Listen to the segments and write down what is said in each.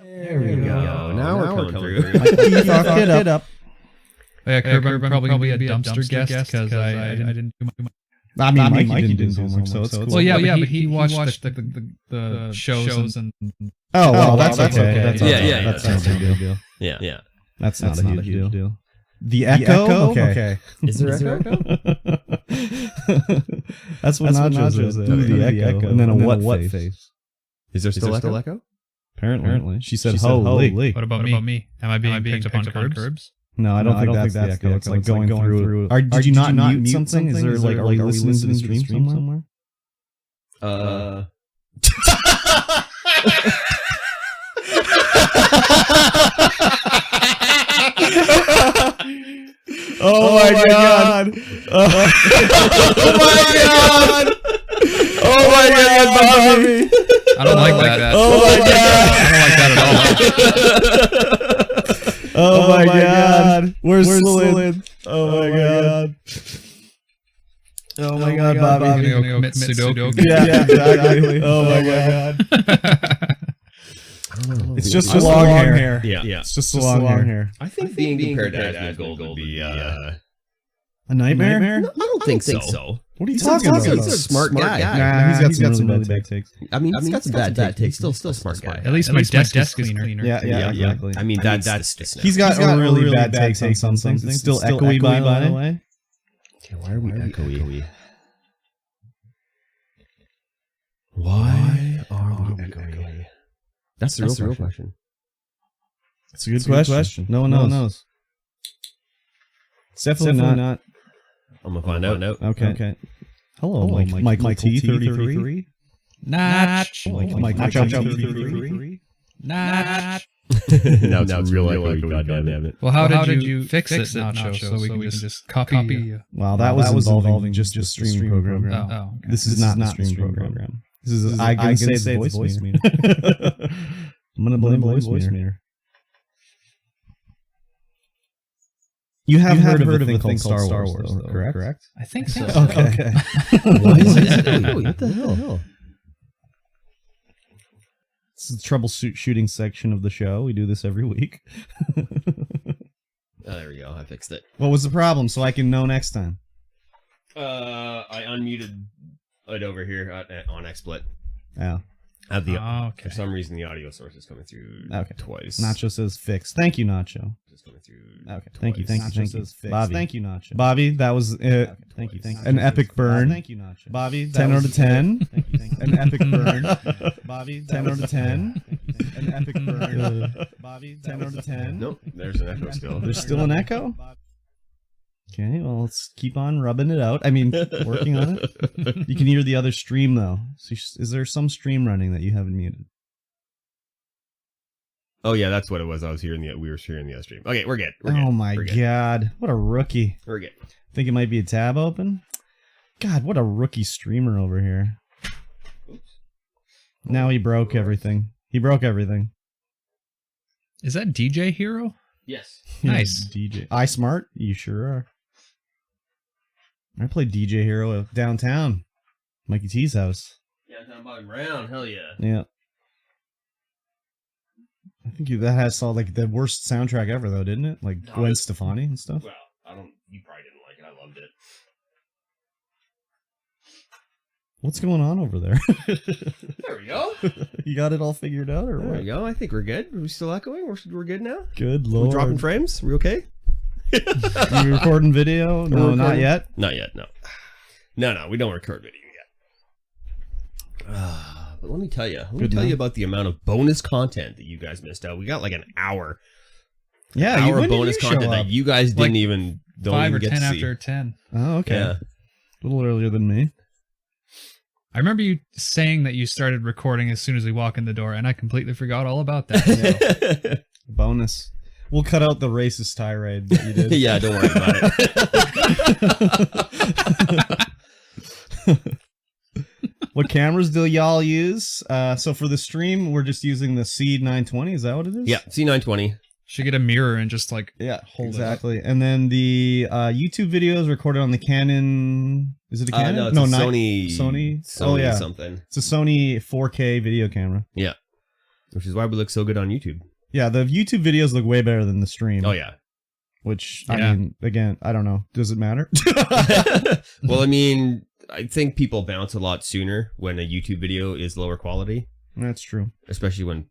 There we go. Now we're coming through. Fuck it up. Oh, yeah, Curb, probably a dumpster guest because I didn't do much. I mean, Mikey did his homework, so it's cool. Well, yeah, but he watched the shows and... Oh, well, that's okay. That's not a big deal. Yeah. That's not a huge deal. The Echo? Okay. Is there Echo? That's what Nacho says. The Echo. And then a what face. Is there still Echo? Apparently. She said, holy. What about me? Am I being picked up on Curbs? No, I don't think that's the Echo. It's like going through. Did you not mute something? Is there like, are we listening to the stream somewhere? Oh my god! Oh my god! Oh my god, Bobby! I don't like that. Oh my god! I don't like that at all. Oh my god! Where's Slid? Oh my god! Oh my god, Bobby! I'm gonna go commit Sudoku. Yeah, exactly. Oh my god! It's just long hair. Yeah. It's just long hair. I think being compared to Asgold would be a nightmare? No, I don't think so. What are you talking about? He's a smart guy. Nah, he's got some really bad takes. I mean, he's got some bad takes. Still a smart guy. At least my desk is cleaner. Yeah, exactly. I mean, that's he's got really bad takes on some things. It's still echoey, by the way. Okay, why are we echoey? Why are we echoey? That's the real question. It's a good question. No one knows. It's definitely not. I'm gonna find out. Okay. Hello, MikeyT33. Notch. MikeyT33. Notch. Now it's real echoey. Goddamn it. Well, how did you fix it, Nacho, so we can just copy? Well, that was involving just a stream program. Oh, okay. This is not the stream program. This is I can say the voice meter. I'm gonna blame voice meter. You have heard of a thing called Star Wars, though, correct? I think so. Okay. Why is it? What the hell? This is the troubleshooting section of the show. We do this every week. Oh, there we go. I fixed it. What was the problem? So I can know next time. I unmuted it over here on XSplit. Yeah. For some reason, the audio source is coming through twice. Nacho says fixed. Thank you, Nacho. Just coming through. Okay. Thank you. Nacho says fixed. Bobby. Thank you, Nacho. Bobby, that was Thank you. an epic burn. Thank you, Nacho. Bobby, 10 out of 10. An epic burn. Bobby, 10 out of 10. An epic burn. Bobby, 10 out of 10. Nope, there's an echo still. There's still an echo? Okay, well, let's keep on rubbing it out. I mean, working on it. You can hear the other stream, though. So is there some stream running that you haven't muted? Oh, yeah, that's what it was. We were hearing the other stream. Okay, we're good. Oh, my God. What a rookie. We're good. Think it might be a tab open? God, what a rookie streamer over here. Oops. Now he broke everything. He broke everything. Is that DJ Hero? Yes. Nice. DJ. iSmart? You sure are. I played DJ Hero downtown. Mikey T's house. Downtown Bobby Brown. Hell yeah. Yeah. I think that has all like the worst soundtrack ever, though, didn't it? Like Gwen Stefani and stuff. Well, you probably didn't like it. I loved it. What's going on over there? There we go. You got it all figured out, or what? There we go. I think we're good. Are we still echoing? We're good now? Good lord. We're dropping frames? We okay? Are we recording video? No, not yet. Not yet, no. No, we don't record video yet. But let me tell you. Let me tell you about the amount of bonus content that you guys missed out. We got like an hour. Yeah, an hour of bonus content that you guys didn't even don't 5 even or get 10 to after see. 10. Oh, okay. Yeah. A little earlier than me. I remember you saying that you started recording as soon as we walk in the door, and I completely forgot all about that. Yeah. Bonus. We'll cut out the racist tirade that you did. Yeah, don't worry about it. What cameras do y'all use? So for the stream, we're just using the C920. Is that what it is? Yeah, C920. Should get a mirror and just like hold exactly. And then the YouTube videos recorded on the Canon. Is it a Canon? No, it's a Sony. Sony. Oh yeah, something. It's a Sony 4K video camera. Yeah. Which is why we look so good on YouTube. Yeah, the YouTube videos look way better than the stream. Oh, yeah. Which, I mean, again, I don't know. Does it matter? Well, I mean, I think people bounce a lot sooner when a YouTube video is lower quality. That's true. Especially when,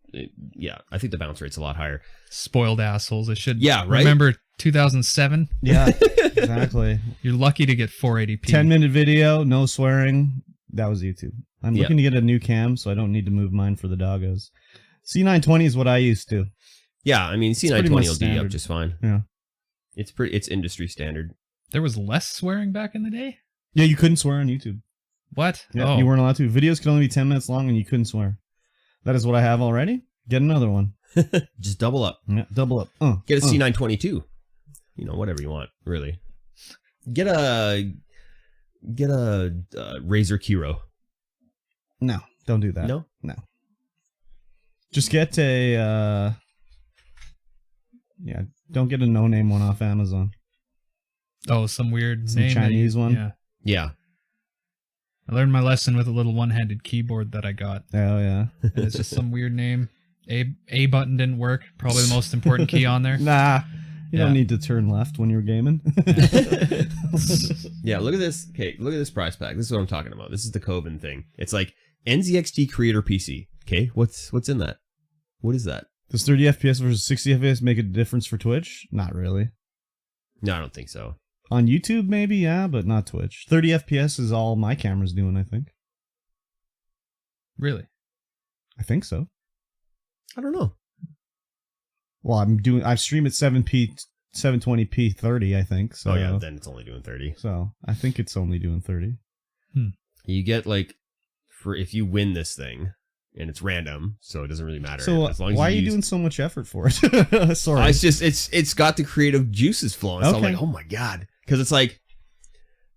I think the bounce rate's a lot higher. Spoiled assholes. It should. Yeah, right? Remember 2007? Yeah, exactly. You're lucky to get 480p. 10-minute video, no swearing. That was YouTube. I'm looking to get a new cam, so I don't need to move mine for the doggos. C920 is what I used to. Yeah, I mean, C920 will do you up just fine. Yeah. It's industry standard. There was less swearing back in the day? Yeah, you couldn't swear on YouTube. What? Yeah, you weren't allowed to. Videos could only be 10 minutes long and you couldn't swear. That is what I have already. Get another one. Just double up. Yeah, double up. Get a C922. You know, whatever you want, really. Get a Razer Kiro. No, don't do that. No? No. Just get a don't get a no-name one off Amazon. Oh, some weird Some name. Chinese one? Yeah. Yeah. I learned my lesson with a little one-handed keyboard that I got. Oh, yeah. And it's just some weird name. A button didn't work. Probably the most important key on there. Nah. You don't need to turn left when you're gaming. Yeah, look at this. Okay, look at this price pack. This is what I'm talking about. This is the Coven thing. It's like NZXT Creator PC. Okay, what's in that? What is that? Does 30 FPS versus 60 FPS make a difference for Twitch? Not really. No, I don't think so. On YouTube, maybe, yeah, but not Twitch. 30 FPS is all my camera's doing, I think. Really? I think so. I don't know. Well, I stream at 720p 30, I think. So. Oh yeah, then it's only doing 30. So I think it's only doing 30. You get like, for if you win this thing, and it's random, so it doesn't really matter. So as long as why are you doing so much effort for it? Sorry. It's just it's got the creative juices flowing. So I'm Okay. like, oh my god, because it's like,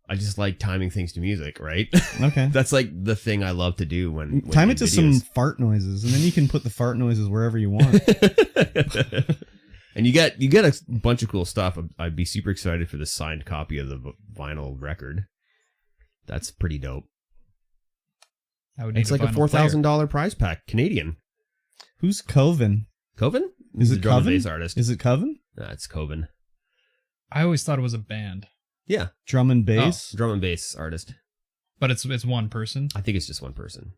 I just like timing things to music, right? Okay. That's like the thing I love to do when Time it to some videos. fart noises, and then you can put the fart noises wherever you want. And you get a bunch of cool stuff. I'd be super excited for the signed copy of the vinyl record. That's pretty dope. I would need It's like a $4,000 prize pack, Canadian. Who's Coven? Coven? Is He's it a drum and Coven? bass artist. Is it Coven? Nah, it's Coven. I always thought it was a band, Yeah, Drum and bass? drum and bass artist. but it's one person. I think it's just one person.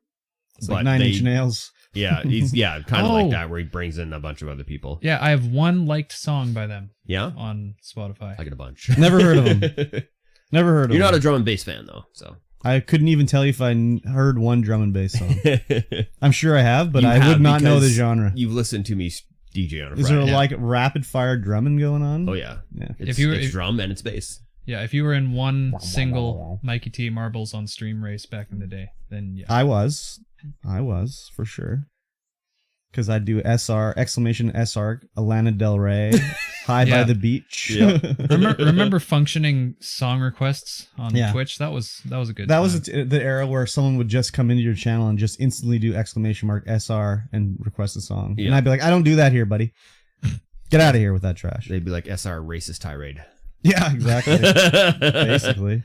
It's like Nine Inch Nails. Yeah, he's kind of Oh. like that, where he brings in a bunch of other people. Yeah, I have one liked song by them Yeah, on Spotify. I get a bunch. Never heard of him. Never heard of You're him. not a drum and bass fan though, so. I couldn't even tell you if I heard one drum and bass song. I'm sure I have, but You I have, would not know the because genre. You've listened to me DJ on a Is Friday. there like rapid fire drumming going on? Oh yeah. Yeah. It's, If it's drum and it's bass. Yeah, if you were in one single Mikey T Marbles on Stream Race back in the day, then yeah. I was for sure. Because I'd do SR, exclamation SR, Lana Del Rey, High by Yeah. the Beach. Yeah. remember functioning song requests on Yeah. Twitch? That was a good. That time. was the era where someone would just come into your channel and just instantly do exclamation mark SR and request a song. Yeah. And I'd be like, I don't do that here, buddy. Get out of here with that trash. They'd be like SR racist tirade. Yeah, exactly. Basically.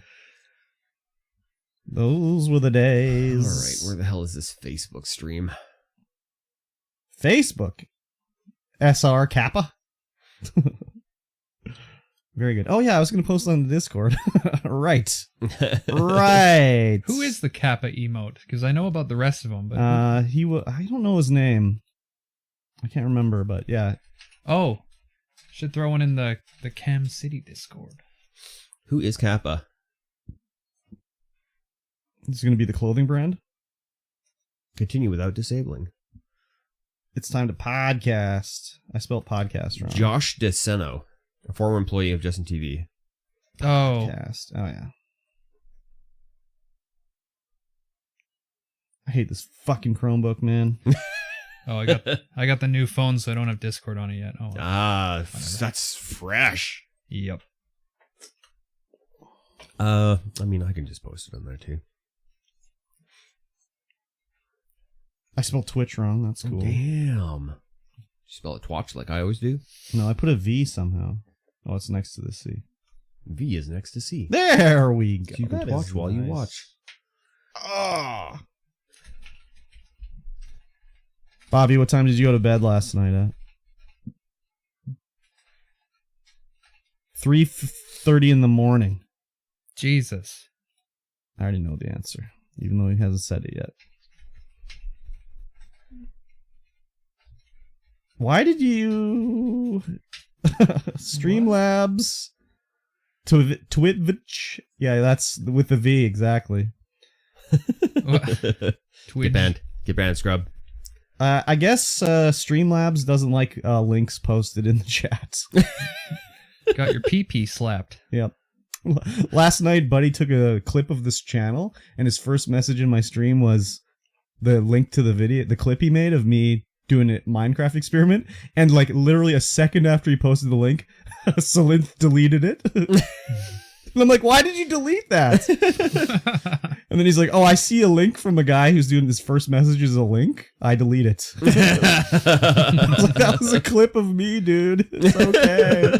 Those were the days. All right, where the hell is this Facebook stream? Facebook. SR Kappa. Very good. Oh yeah, I was going to post on the Discord. Right. Right. Who is the Kappa emote? Because I know about the rest of them, but I don't know his name. I can't remember, but yeah. oh, should throw one in the Cam City Discord. Who is Kappa? This is going to be the clothing brand. Continue without disabling. It's time to podcast. I spelled podcast wrong. Josh DeSeno, a former employee of Justin TV. Oh, Podcast. Oh yeah. I hate this fucking Chromebook, man. I got the new phone, so I don't have Discord on it yet. Oh, Ah, that's fresh. yep. I mean, I can just post it on there too. I spelled Twitch wrong. That's cool. Damn. You spell it Twatch like I always do? No, I put a V somehow. Oh, it's next to the C. V is next to C. There we go. So you can That Twatch is while you nice. watch. Ah. Bobby, what time did you go to bed last night at? 3:30 in the morning. Jesus. I already know the answer, even though he hasn't said it yet. Why did you... Streamlabs... Twitch? Yeah, that's with the V, exactly. Get banned, scrub. I guess Streamlabs doesn't like links posted in the chat. Got your pee-pee slapped. Yep. Last night, Buddy took a clip of this channel, and his first message in my stream was the link to the video, the clip he made of me doing a Minecraft experiment, and like literally a second after he posted the link, Salinth deleted it. And I'm like, why did you delete that? And then he's like, oh, I see a link from a guy who's doing his first message as a link. I delete it. I was like, that was a clip of me, dude. It's okay.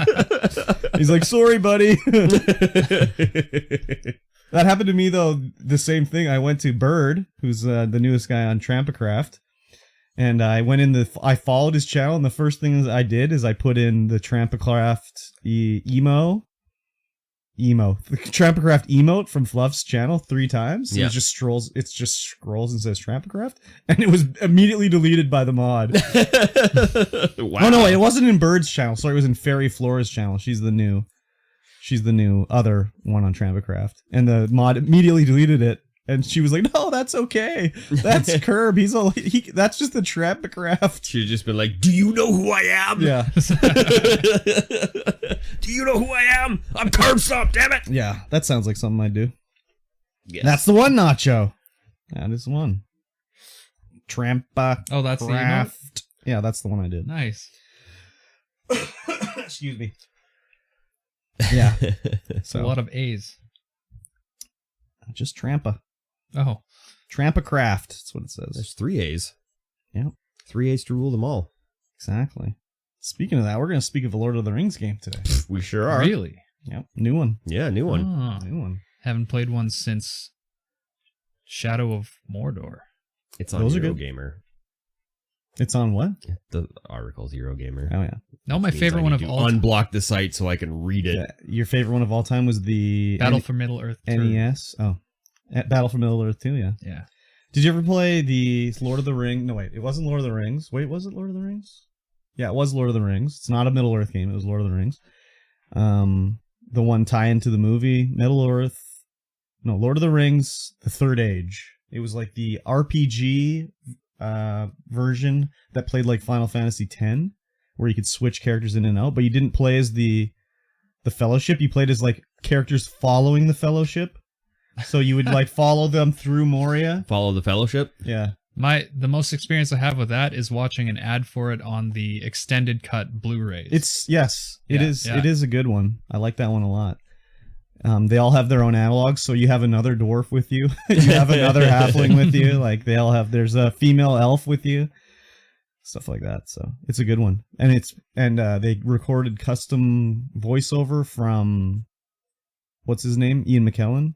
He's like, sorry, buddy. That happened to me, though, the same thing. I went to Bird, who's the newest guy on Trampacraft. And I went in I followed his channel, and the first thing I did is I put in the Trampacraft the Trampacraft emote from Fluff's channel 3 times. Yeah. It just scrolls and says Trampacraft, and it was immediately deleted by the mod. Wow. Oh no, it wasn't in Bird's channel. Sorry, it was in Fairy Flora's channel. She's the new other one on Trampacraft, and the mod immediately deleted it. And she was like, "No, that's okay. That's Curb. That's just the Trampacraft." She'd just been like, "Do you know who I am? Yeah. Do you know who I am? I'm Kurbstomped, damn it!" Yeah, that sounds like something I'd do. Yes. That's the one, Nacho. That is the one. Trampacraft. Oh, that's the emote? Yeah, that's the one I did. Nice. Excuse me. Yeah. So a lot of A's. Just Trampa. Oh. Trampacraft. That's what it says. There's 3 A's. Yep. 3 A's to rule them all. Exactly. Speaking of that, we're going to speak of a Lord of the Rings game today. We sure are. Really? Yep. New one. Yeah, new one. Oh. New one. Haven't played one since Shadow of Mordor. It's on Eurogamer. It's on what? The article's Eurogamer. Oh, yeah. No, my favorite one of all time. Unblock the site so I can read it. Yeah. Your favorite one of all time was the... Battle for Middle-earth 2. NES? Oh. Battle for Middle-earth 2, yeah. Yeah. Did you ever play the Lord of the Rings? No, wait. It wasn't Lord of the Rings. Wait, was it Lord of the Rings? Yeah, it was Lord of the Rings. It's not a Middle-earth game. It was Lord of the Rings. The one tie-in to the movie, Middle-earth... No, Lord of the Rings, The Third Age. It was like the RPG version that played like Final Fantasy X, where you could switch characters in and out, but you didn't play as the Fellowship. You played as like characters following the Fellowship. So you would like follow them through Moria. Follow the Fellowship? Yeah. The most experience I have with that is watching an ad for it on the extended cut Blu-rays. It is a good one. I like that one a lot. They all have their own analogs, so you have another dwarf with you. You have another halfling with you. Like there's a female elf with you. Stuff like that. So it's a good one. And they recorded custom voiceover from what's his name? Ian McKellen.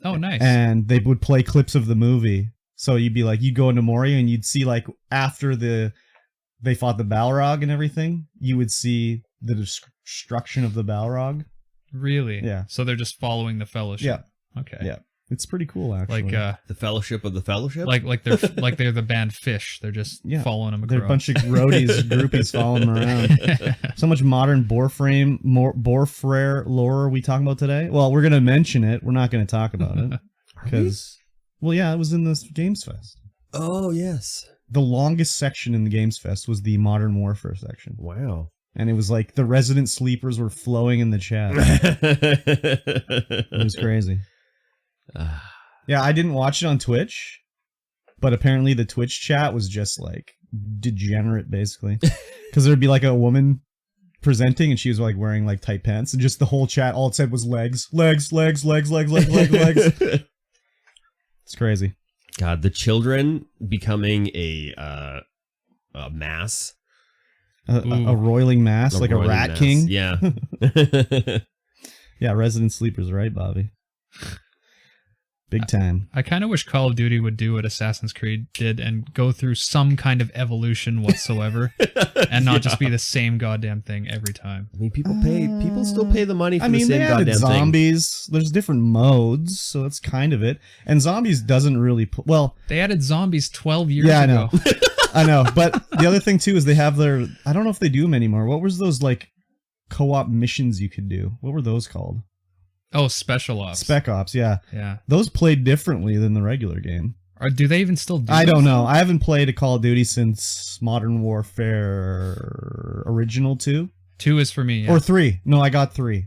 Oh, nice. And they would play clips of the movie. So you'd be like, you'd go into Moria and you'd see like after they fought the Balrog and everything, you would see the destruction of the Balrog. Really? Yeah. So they're just following the Fellowship. Yeah. Okay. Yeah. It's pretty cool, actually. Like the Fellowship of the Fellowship? Like they're the band Fish. They're just following them across. They're a bunch of roadies, groupies following them around. So much modern Borframe lore are we talking about today? Well, we're going to mention it. We're not going to talk about it. Because, well, yeah, it was in this Games Fest. Oh, yes. The longest section in the Games Fest was the Modern Warfare section. Wow. And it was like the resident sleepers were flowing in the chat. It was crazy. Yeah, I didn't watch it on Twitch, but apparently the Twitch chat was just like degenerate, basically. Because there'd be like a woman presenting and she was like wearing like tight pants, and just the whole chat, all it said was legs. It's crazy. God, the children becoming a mass. A roiling mass, like a rat king. Yeah. Yeah, resident sleepers, right, Bobby? Big time. I kind of wish Call of Duty would do what Assassin's Creed did and go through some kind of evolution whatsoever, and not just be the same goddamn thing every time. I mean, people still pay the money for the same they added goddamn zombies. There's different modes, so that's kind of it. And zombies doesn't really they added zombies 12 years yeah, ago. I know. I know, but the other thing too is they have their. I don't know if they do them anymore. What was those like co-op missions you could do? What were those called? Oh, Special Ops. Spec Ops, yeah. Yeah. Those played differently than the regular game. Or do they even still do I those? don't know. I haven't played a Call of Duty since Modern Warfare Original 2. 2 is for me, yeah. Or 3. No, I got 3.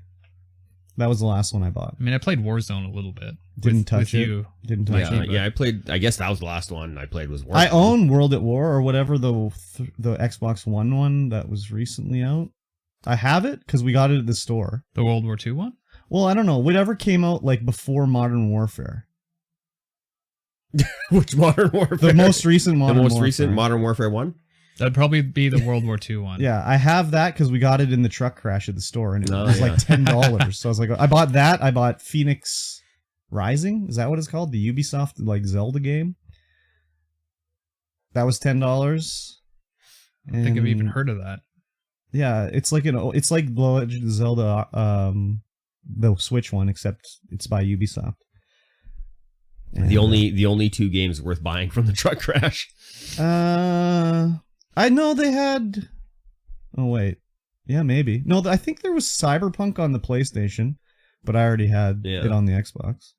That was the last one I bought. I mean, I played Warzone a little bit. Didn't touch with it. You. Didn't touch it. Yeah, I played. I guess that was the last one I played was Warzone. I own World at War or whatever the Xbox One that was recently out. I have it because we got it at the store. The World War II one? Well, I don't know. Whatever came out like before Modern Warfare. Which Modern Warfare? The most recent Modern Warfare. The most recent Modern Warfare 1? That'd probably be the World War II one. Yeah, I have that because we got it in the truck crash at the store, and it was yeah. like $10. So I was like, I bought that. I bought Phoenix Rising. Is that what it's called? The Ubisoft like Zelda game. That was $10. I don't think I've even heard of that. Yeah, it's like it's like the Legend of Zelda, the Switch one, except it's by Ubisoft. And The only 2 games worth buying from the truck crash. I know they had. Oh wait, yeah, maybe. No, I think there was Cyberpunk on the PlayStation, but I already had it on the Xbox.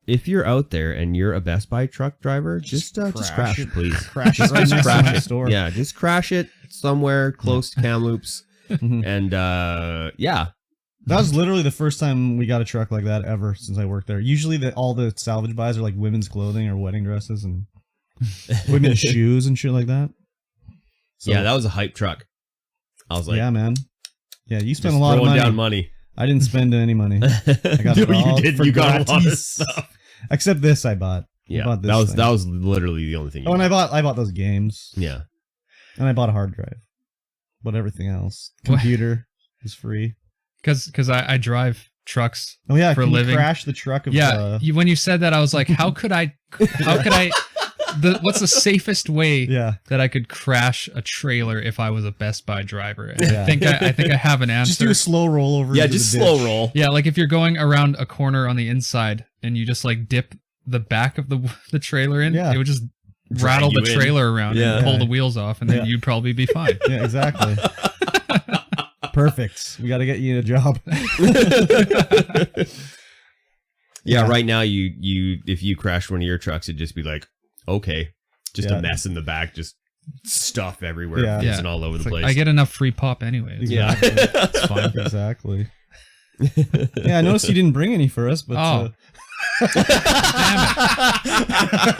If you're out there and you're a Best Buy truck driver, just crash it, please. Crash it right next to my store. Yeah, just crash it somewhere close to Kamloops, and yeah. That was literally the first time we got a truck like that ever since I worked there. Usually all the salvage buys are like women's clothing or wedding dresses and women's shoes and shit like that. So, yeah, that was a hype truck. I was like, yeah, man. Yeah, you spent a lot of money. Down money. I didn't spend any money. I got it all you did. for You got a lot of gratis. stuff. Except this, I bought. Yeah, I bought this that was literally the only thing. Oh, and I bought those games. Yeah, and I bought a hard drive. But everything else, computer was free. Because I drive trucks. Oh yeah, for a living. Crash the truck of when you said that, I was like, how could I? What's the safest way that I could crash a trailer if I was a Best Buy driver? And I think I have an answer. Just do a slow roll over. Yeah, just slow roll. Yeah, like if you're going around a corner on the inside and you just like dip the back of the trailer in, it would just rattle the trailer around and pull the wheels off, and then you'd probably be fine. Yeah, exactly. Perfect. We got to get you a job. Yeah, right now you if you crash one of your trucks, it'd just be like, okay, just a mess in the back, just stuff everywhere, fizzing all over the place. I get enough free pop anyway. Exactly. Yeah, it's fine. Exactly. Yeah, I noticed you didn't bring any for us, but damn it!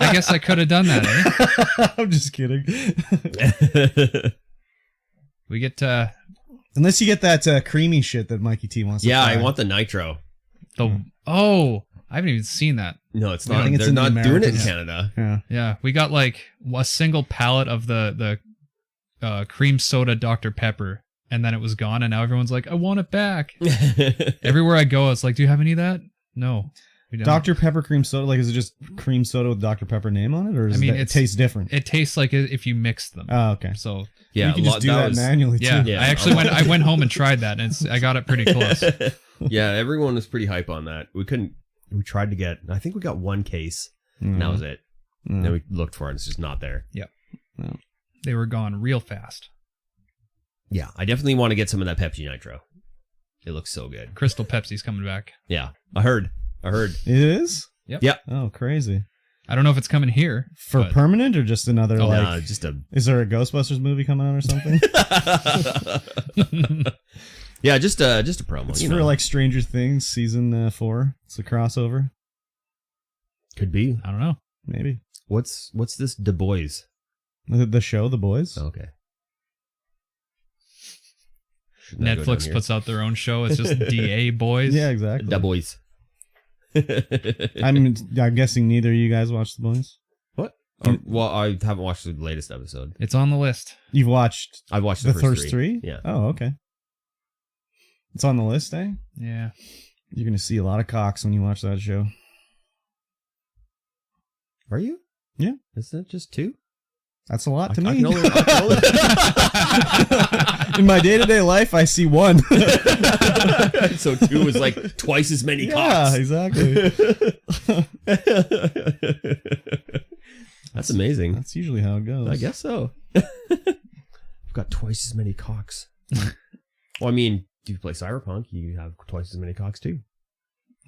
I guess I could have done that. I'm just kidding. We get unless you get that creamy shit that Mikey T wants. Yeah, to try. I want the nitro. I haven't even seen that. No, it's not. They're not doing it in Canada. Yeah. We got like a single pallet of the cream soda Dr. Pepper, and then it was gone, and now everyone's like, I want it back. Everywhere I go, it's like, do you have any of that? No. We don't. Dr. Pepper cream soda, like, is it just cream soda with Dr. Pepper name on it, or it tastes different? It tastes like if you mix them. Oh, okay. So yeah, you can just do that manually too. Yeah. I actually went home and tried that, and I got it pretty close. Yeah, everyone was pretty hype on that. We tried to get, I think we got 1 case, and that was it. Then we looked for it, and it's just not there. Yep. No. They were gone real fast. Yeah, I definitely want to get some of that Pepsi Nitro. It looks so good. Crystal Pepsi's coming back. Yeah, I heard. It is? Yep. Oh, crazy. I don't know if it's coming here. For permanent or just another, just a... Is there a Ghostbusters movie coming out or something? Yeah, just a promo. It's for like Stranger Things season 4. It's a crossover. Could be. I don't know. Maybe. What's this The Boys? The show, The Boys? Oh, okay. Netflix puts out their own show. It's just DA Boys. Yeah, exactly. The Boys. I'm guessing neither of you guys watched The Boys? What? Well, I haven't watched the latest episode. It's on the list. You've watched... I've watched the first 3? Yeah. Oh, okay. It's on the list, eh? Yeah. You're gonna see a lot of cocks when you watch that show. Are you? Yeah. Isn't it just 2? That's a lot to I me. can only In my day-to-day life, I see 1. So 2 is like twice as many Yeah, cocks. exactly. That's amazing. That's usually how it goes. I guess so. I've got twice as many cocks. Well, I mean, if you play Cyberpunk, you have twice as many cocks too.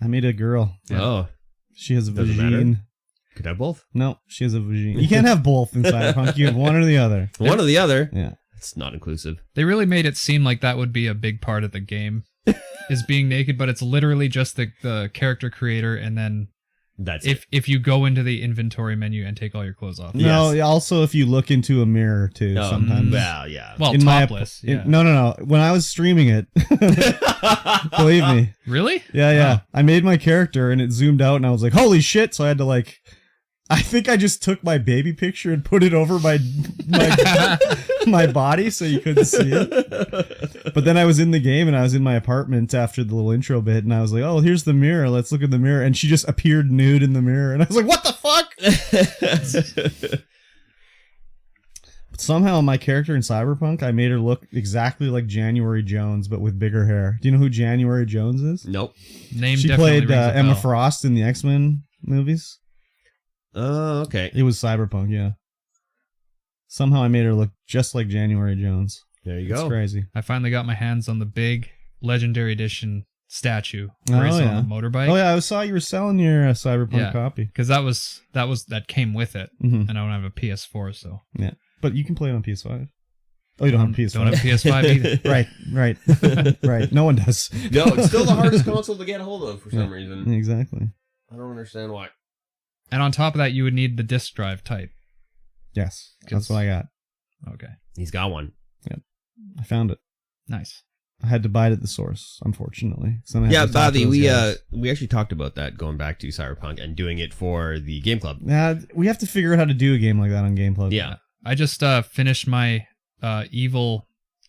I made a girl. Yeah. Oh, She has a Doesn't matter. vagine. could have both. No, she has a vagine. You can't have both in Cyberpunk. You have one or the other. One or the other. Yeah. It's not inclusive. They really made it seem like that would be a big part of the game, is being naked, but it's literally just the character creator, and then That's it. if you go into the inventory menu and take all your clothes off. No, also if you look into a mirror too, Oh, sometimes. Well, yeah. Well, In my topless. Yeah. No. When I was streaming it, believe me. Really? Yeah. I made my character and it zoomed out and I was like, holy shit. So I had to like, I think I just took my baby picture and put it over my my body so you couldn't see it. But then I was in the game and I was in my apartment after the little intro bit and I was like, oh, here's the mirror. Let's look in the mirror. And she just appeared nude in the mirror. And I was like, what the fuck? But somehow my character in Cyberpunk, I made her look exactly like January Jones, but with bigger hair. Do you know who January Jones is? Nope. Name She definitely played rings a Emma bell. Frost in the X-Men movies. Oh, okay. It was Cyberpunk, yeah. Somehow I made her look just like January Jones. There you It's go. crazy. I finally got my hands on the big Legendary Edition statue Oh, where he's yeah. on the motorbike. Oh yeah, I saw you were selling your Cyberpunk Yeah. copy. Because that came with it, Mhm. and I don't have a PS4, so But you can play it on PS5. Oh, you don't have a PS5. Don't have PS5 either. Right. Right. No one does. No, it's still the hardest console to get a hold of for some reason. Exactly. I don't understand why. And on top of that, you would need the disk drive type. Yes. That's what I got. Okay, He's got one. I found it. nice. I had to buy it at the source, unfortunately. So then I Yeah, had to talk to Bobby, those guys. we actually talked about that going back to Cyberpunk and doing it for the Game Club. We have to figure out how to do a game like that on Gameplay. Yeah. I just finished my evil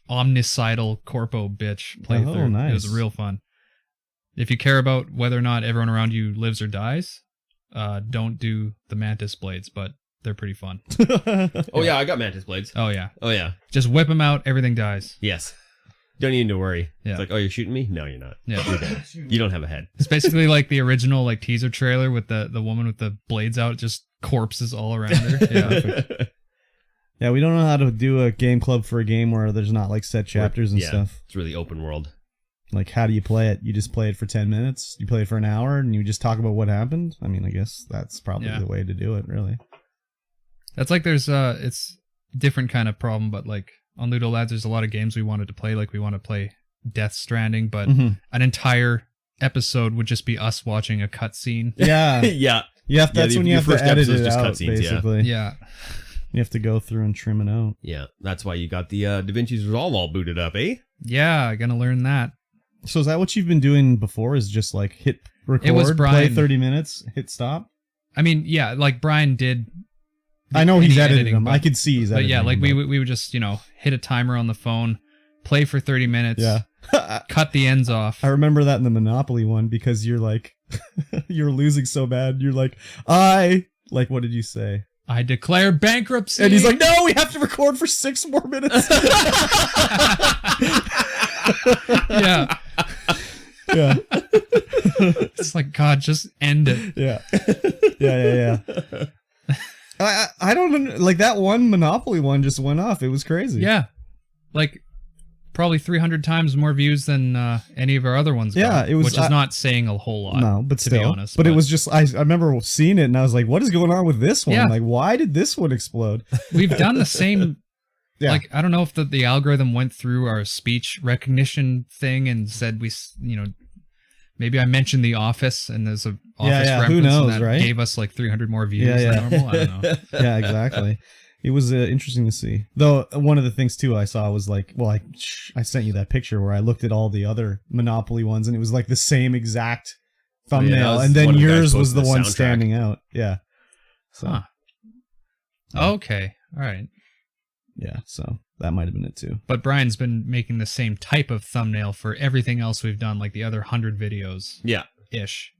omnicidal corpo bitch playthrough. Oh, nice. It was real fun. If you care about whether or not everyone around you lives or dies, don't do the mantis blades, but they're pretty fun. Oh yeah, I got Mantis Blades. Oh yeah, Oh yeah. just whip them out, everything dies. Yes. Don't need to worry. Yeah. It's like, oh, you're shooting me? No, you're not. Yeah. You're dead. You don't have a head. It's basically like the original like teaser trailer with the woman with the blades out, just corpses all around her. Yeah. Yeah, we don't know how to do a game club for a game where there's not like set chapters and Yeah. stuff. It's really open world. Like, how do you play it? You just play it for 10 minutes? You play it for an hour and you just talk about what happened? I mean, I guess that's probably Yeah. the way to do it, really. That's like there's it's different kind of problem, but like on Ludo Lads, there's a lot of games we wanted to play. Like we want to play Death Stranding, but Mhm. an entire episode would just be us watching a cutscene. Yeah. Yeah. Yeah, that's when you your have to first edit episode's it just out, cutscenes, yeah. basically. Yeah. You have to go through and trim it out. Yeah. That's why you got the DaVinci's Resolve all booted up, eh? Yeah, gonna learn that. So is that what you've been doing before, is just like hit record, It was play Brian. 30 minutes, hit stop? I mean, yeah, like Brian did. I know he's any edited editing, them. but- I could see he's But edited yeah, like them. we would just, hit a timer on the phone, play for 30 minutes, Yeah. cut the ends off. I remember that in the Monopoly one because you're like, you're losing so bad. You're like, what did you say? I declare bankruptcy. And he's like, no, we have to record for 6 more minutes. yeah. Yeah. It's like, God, just end it. Yeah. Yeah. I don't like that one Monopoly one just went off. It was crazy. Yeah. Like probably 300 times more views than any of our other ones. Yeah, got, it was- which is not saying a whole lot. No, but to still. be honest. But it was just, I remember seeing it and I was like, what is going on with this one? Yeah. Like, why did this one explode? We've done the same. Yeah. Like, I don't know if the algorithm went through our speech recognition thing and said maybe I mentioned The Office and there's a Office yeah, reference who knows, and that right? gave us like 300 more views Yeah, than normal. I don't know. Yeah, exactly. It was interesting to see. Though one of the things too I saw was like, well, I sent you that picture where I looked at all the other Monopoly ones and it was like the same exact thumbnail, that was and then one of the guys yours was posted the the one soundtrack. standing out. Yeah. So Huh. Okay. All right. yeah. So That might have been it too. But Brian's been making the same type of thumbnail for everything else we've done, like the other 100 videos. Yeah. Ish.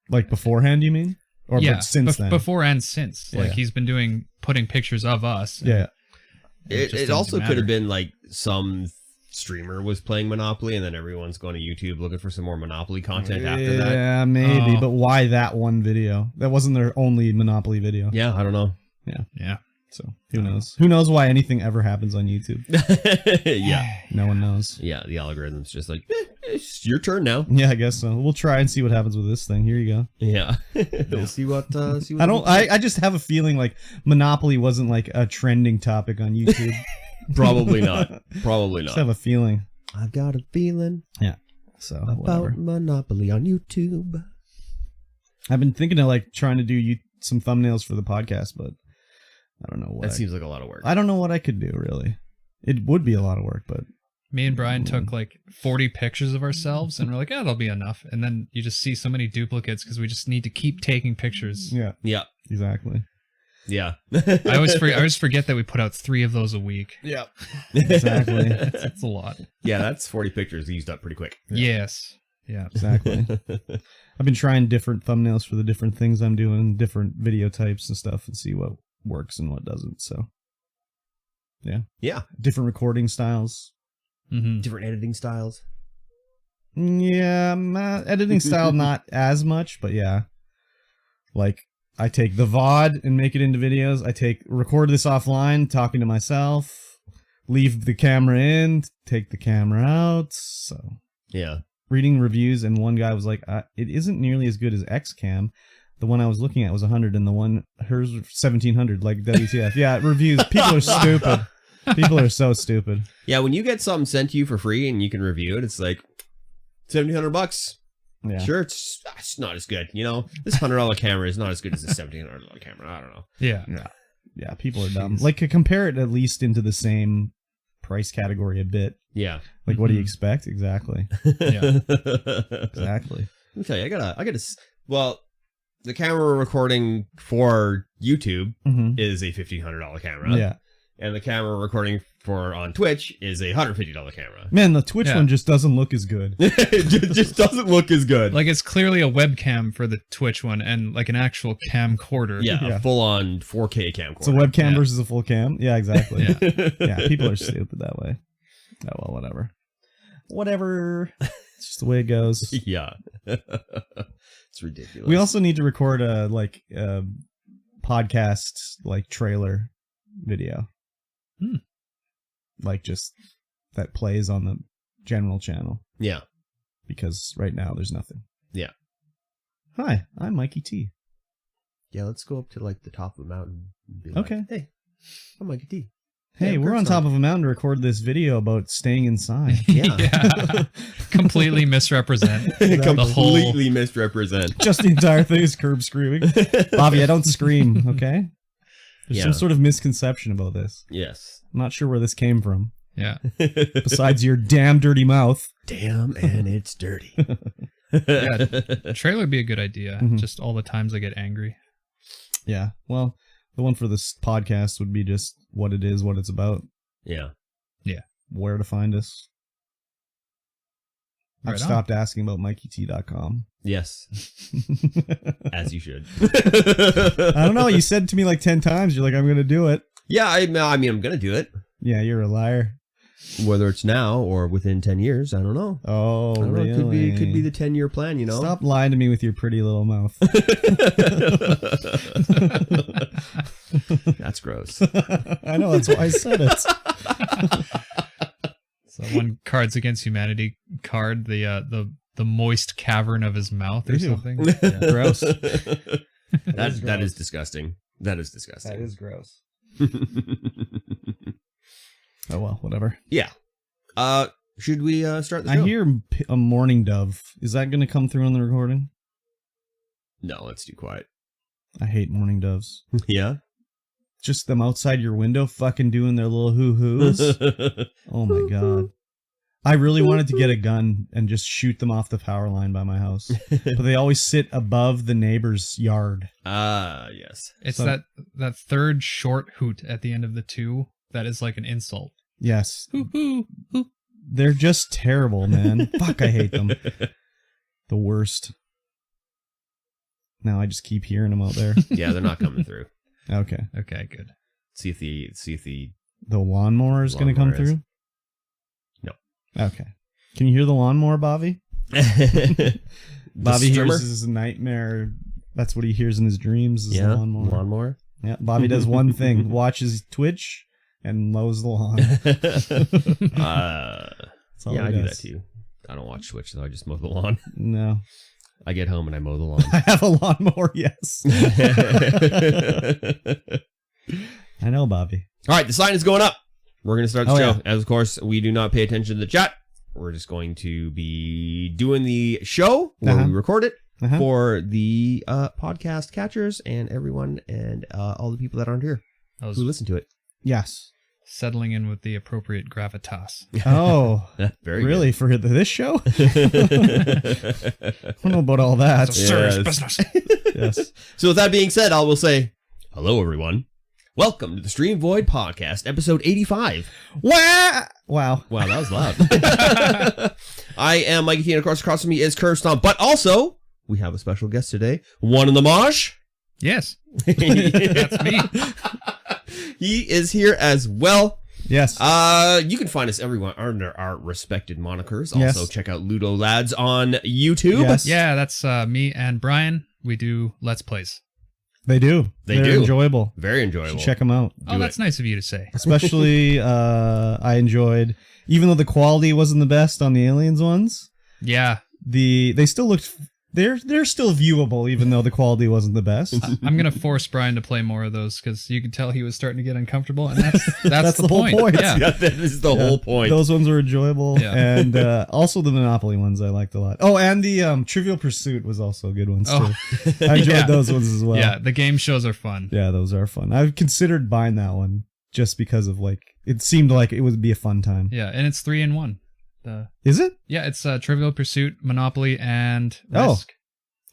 Like beforehand, you mean? Or yeah, but since then? Before and since. Yeah. Like he's been putting pictures of us. Yeah. It also could have been like some streamer was playing Monopoly and then everyone's going to YouTube looking for some more Monopoly content after that. Yeah, maybe. Oh. But why that one video? That wasn't their only Monopoly video. Yeah, I don't know. Yeah. So who knows? Who knows why anything ever happens on YouTube? Yeah. No one knows. Yeah, the algorithm's just like, it's your turn now. Yeah, I guess so. We'll try and see what happens with this thing. Here you go. Yeah. We'll see what I just have a feeling like Monopoly wasn't like a trending topic on YouTube. Probably not. Probably Just not. have a feeling. I've got a feeling So about whatever. Monopoly on YouTube. I've been thinking of like trying to do some thumbnails for the podcast, but I don't know what. That seems like a lot of work. I don't know what I could do really. It would be a lot of work, but Me and Brian took like 40 pictures of ourselves and we're like, yeah, that'll be enough. And then you just see so many duplicates because we just need to keep taking pictures. yeah, Yeah. exactly. Yeah. I always forget that we put out 3 of those a week. Yeah, exactly. That's a lot. Yeah, that's 40 pictures used up pretty quick. Yes. Yeah. Exactly. I've been trying different thumbnails for the different things I'm doing, different video types and stuff, and see what works and what doesn't. So, Yeah. different recording styles. Mm-hmm. Different editing styles. Yeah, editing style not as much, but yeah. Like I take the VOD and make it into videos. I record this offline, talking to myself, leave the camera in, take the camera out. So Yeah. reading reviews, and one guy was like, "It isn't nearly as good as XCam." The one I was looking at was 100, and hers 1700. Like WTF? Yeah, reviews. People are stupid. People are so stupid. Yeah, when you get something sent to you for free and you can review it, it's like $1,700. Yeah. Sure, it's not as good. You know, this $100 camera is not as good as this $1,700 camera. I don't know. Yeah. Yeah, people are dumb. Like, compare it at least into the same price category a bit. Yeah. Like, what do you expect? Exactly. Yeah. Exactly. Let me tell you, I gotta. Well, the camera recording for YouTube Mm-hmm. is a $1,500 camera. Yeah. And the camera recording for on Twitch is a $150 camera. Man, the Twitch one just doesn't look as good. It just doesn't look as good. Like it's clearly a webcam for the Twitch one and like an actual camcorder. Yeah, Yeah. a full-on 4K camcorder. It's a webcam Yeah. versus a full cam. Yeah, exactly. Yeah. Yeah, people are stupid that way. Oh, well, whatever. Whatever. It's just the way it goes. Yeah. It's ridiculous. We also need to record a podcast like trailer video. Like just that plays on the general channel. Yeah. Because right now there's nothing. Yeah. Hi, I'm Mikey T. Yeah, let's go up to like the top of the mountain and be like, Okay. hey, I'm Mikey T. Hey, Yeah, we're on top of a mountain to record this video about staying inside. Yeah. Completely misrepresent the whole. Completely misrepresent. Just the entire thing is curb screaming. Bobby, I don't scream, okay? There's some sort of misconception about this. Yes. I'm not sure where this came from. Yeah. Besides your damn dirty mouth. Damn, and it's dirty. Yeah. Trailer would be a good idea. Mhm. Just all the times I get angry. Yeah. Well, the one for this podcast would be just what it is, what it's about, Yeah. where to find us. I've Right on. stopped asking about MikeyT.com. Yes. As you should. I don't know. You said to me like 10 times, you're like, I'm going to do it. Yeah, I mean, I'm going to do it. Yeah, you're a liar. Whether it's now or within 10 years, I don't know. Oh, I don't know. really? It could be the 10-year plan, you know? Stop lying to me with your pretty little mouth. That's gross. I know, that's why I said it. So one Cards Against Humanity card, the moist cavern of his mouth or Ew. something. Yeah, gross. That is disgusting. That is disgusting. That is gross. Oh, well, whatever. Yeah. Should we start the I show? hear a mourning dove. Is that going to come through on the recording? No, let's do quiet. I hate mourning doves. Yeah? Just them outside your window fucking doing their little hoo-hoos. Oh my god. I really wanted to get a gun and just shoot them off the power line by my house. But they always sit above the neighbor's yard. Yes. It's So- that third short hoot at the end of the two that is like an insult. Yes. Hoo. They're just terrible, man. Fuck, I hate them. The worst. Now I just keep hearing them out there. Yeah, they're not coming through. Okay. Okay, good. See if the The lawnmower is going to come Lawnmower is. through? No. Okay. Can you hear the lawnmower, Bobby? Bobby strimmer? hears his nightmare. That's what he hears in his dreams is the lawnmower. Lawnmower. Yeah, Bobby does one thing. Watches Twitch and mows the lawn. That's all Yeah, he I do does. that too. I don't watch Twitch, though. I just mow the lawn. No. I get home and I mow the lawn. I have a lawnmower, yes. I know, Bobby. All right, the sign is going up. We're going to start the Oh, show. yeah. As, of course, we do not pay attention to the chat. We're just going to be doing the show where we record it for the podcast catchers and everyone and all the people that aren't here who listen to it. Yes. Settling in with the appropriate gravitas. Oh, Very really? For this show? I don't know about all that. It's a serious business. Yes. So with that being said, I will say, hello, everyone. Welcome to the StreamVoid podcast, episode 85. Wow. Wow, that was loud. I am MikeyT, and of course, across from me is Kurbstomped, but also, we have a special guest today, OneintheMosh. Yes. That's me. He is here as well. Yes. You can find us everywhere under our respected monikers. Yes. Also, check out Ludo Lads on YouTube. Yes. Yeah, that's me and Brian. We do Let's Plays. They do. They're They're enjoyable. Very enjoyable. Check them out. Oh, that's nice of you to say. Especially, I enjoyed, even though the quality wasn't the best on the Aliens ones, Yeah. they still looked, they're still viewable, even though the quality wasn't the best. I'm going to force Brian to play more of those because you can tell he was starting to get uncomfortable, and that's the whole point. Yeah. Yeah, that is the whole point. Those ones were enjoyable. Yeah. And also the Monopoly ones I liked a lot. Oh, and the Trivial Pursuit was also good ones too. I enjoyed Yeah. those ones as well. Yeah, the game shows are fun. Yeah, those are fun. I've considered buying that one just because of it seemed like it would be a fun time. Yeah, and it's 3-in-1. Is it? Yeah, it's Trivial Pursuit, Monopoly, and Oh. Risk.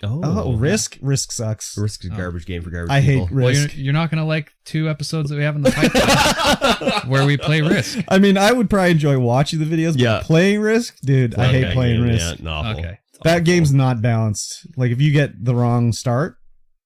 Oh, Risk? Risk sucks. Risk is a garbage game for garbage I people. hate Well, Risk. you're not going to like 2 episodes that we have in the pipeline where we play Risk. I mean, I would probably enjoy watching the videos, but Yeah. playing Risk? Dude, I hate playing Risk. Yeah, awful. Okay. That game's not balanced. Like, if you get the wrong start,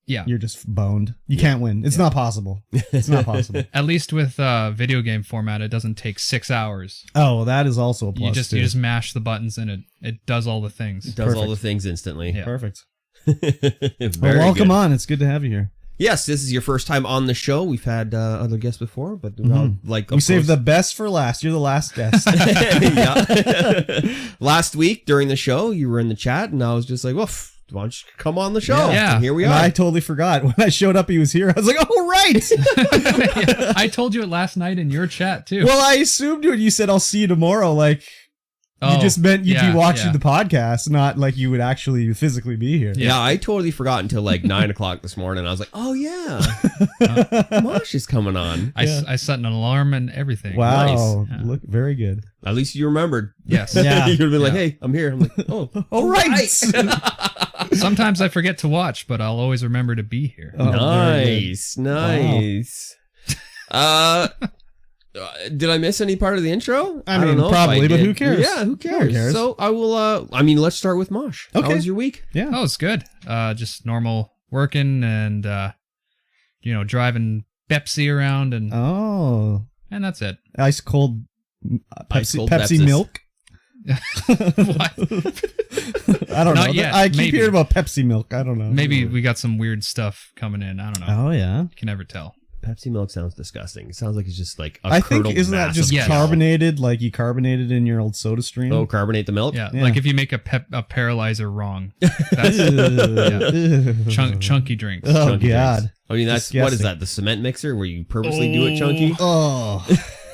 Yeah. you're just boned. You can't win. It's not possible. It's not possible. At least with video game format, it doesn't take 6 hours. Oh, well, that is also a plus, You just too. mash the buttons and it does all the things. It does all Perfect. the things instantly. Yeah. Perfect. Very Well, welcome good. on. It's good to have you here. Yes, this is your first time on the show. We've had other guests before, but We saved the best for last. You're the last guest. Yeah. Last week during the show, you were in the chat, and I was just like, "Well, why don't you come on the show?" Yeah. And here we And are. I totally forgot. When I showed up, he was here. I was like, oh, right. Yeah, I told you it last night in your chat too. Well, I assumed when you said, I'll see you tomorrow, like, you just meant you'd be watching the podcast, not like you would actually physically be here. Yeah, I totally forgot until like 9 o'clock this morning. I was like, "Oh yeah, Mosh is coming on." I set an alarm and everything. Wow. Nice. Look, very good. At least you remembered. Yes. Yeah. You'd have been like, Yeah. "Hey, I'm here." I'm like, "Oh, All right. Sometimes I forget to watch, but I'll always remember to be here. Oh, very good. nice." Did I miss any part of the intro? I mean, don't know if probably, I but did. who cares? Yeah, who No one cares? cares. So I will. Let's start with Mosh. Okay. How was your week? Yeah. Oh, it's good. Just normal working and driving Pepsi around and that's it. Ice cold Ice cold Pepsi Pepsis. milk. What? I don't Not know. yet. I keep Maybe. hearing about Pepsi milk. I don't know. Maybe we got some weird stuff coming in. I don't know. Oh, yeah. You can never tell. Pepsi milk sounds disgusting. It sounds like it's just like a I think, curdled isn't that mass just of Yes. gel. carbonated, like you carbonated in your old soda stream? Oh, carbonate the milk? Yeah, Yeah. like if you make a paralyzer wrong. That's chunky drinks. Oh, Chunky God. drinks. I mean, that's what is Disgusting. that? The cement mixer where you purposely do it chunky? Oh,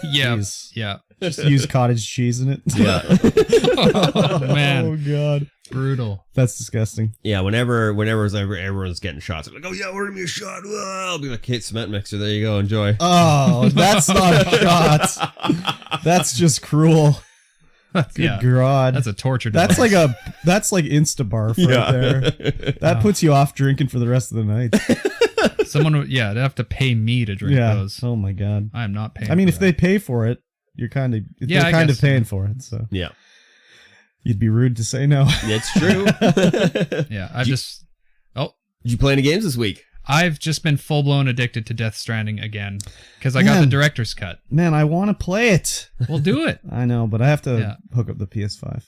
Yeah, jeez. yeah. Just use cottage cheese in it. Yeah. Oh, man. Oh, God. Brutal. That's disgusting. Yeah, whenever everyone's getting shots, I'm like, "Oh yeah, order me a shot." Well, I'll be like, "Hey, cement mixer, there you go, enjoy." Oh, that's not a shot. That's just cruel. Good Yeah, God. that's a torture That's device. that's like Instabarf right there. That puts you off drinking for the rest of the night. Someone would, they'd have to pay me to drink Yeah. those. Oh my God. I am not paying. I mean, for if they pay for it, you're kind of Yeah, they're I kind guess. of paying for it. So Yeah, you'd be rude to say no. it's true. Yeah, Did you play any games this week? I've just been full blown addicted to Death Stranding again because I got the Man. director's cut. Man, I want to play it. We'll do it. I know, but I have to hook up the PS5.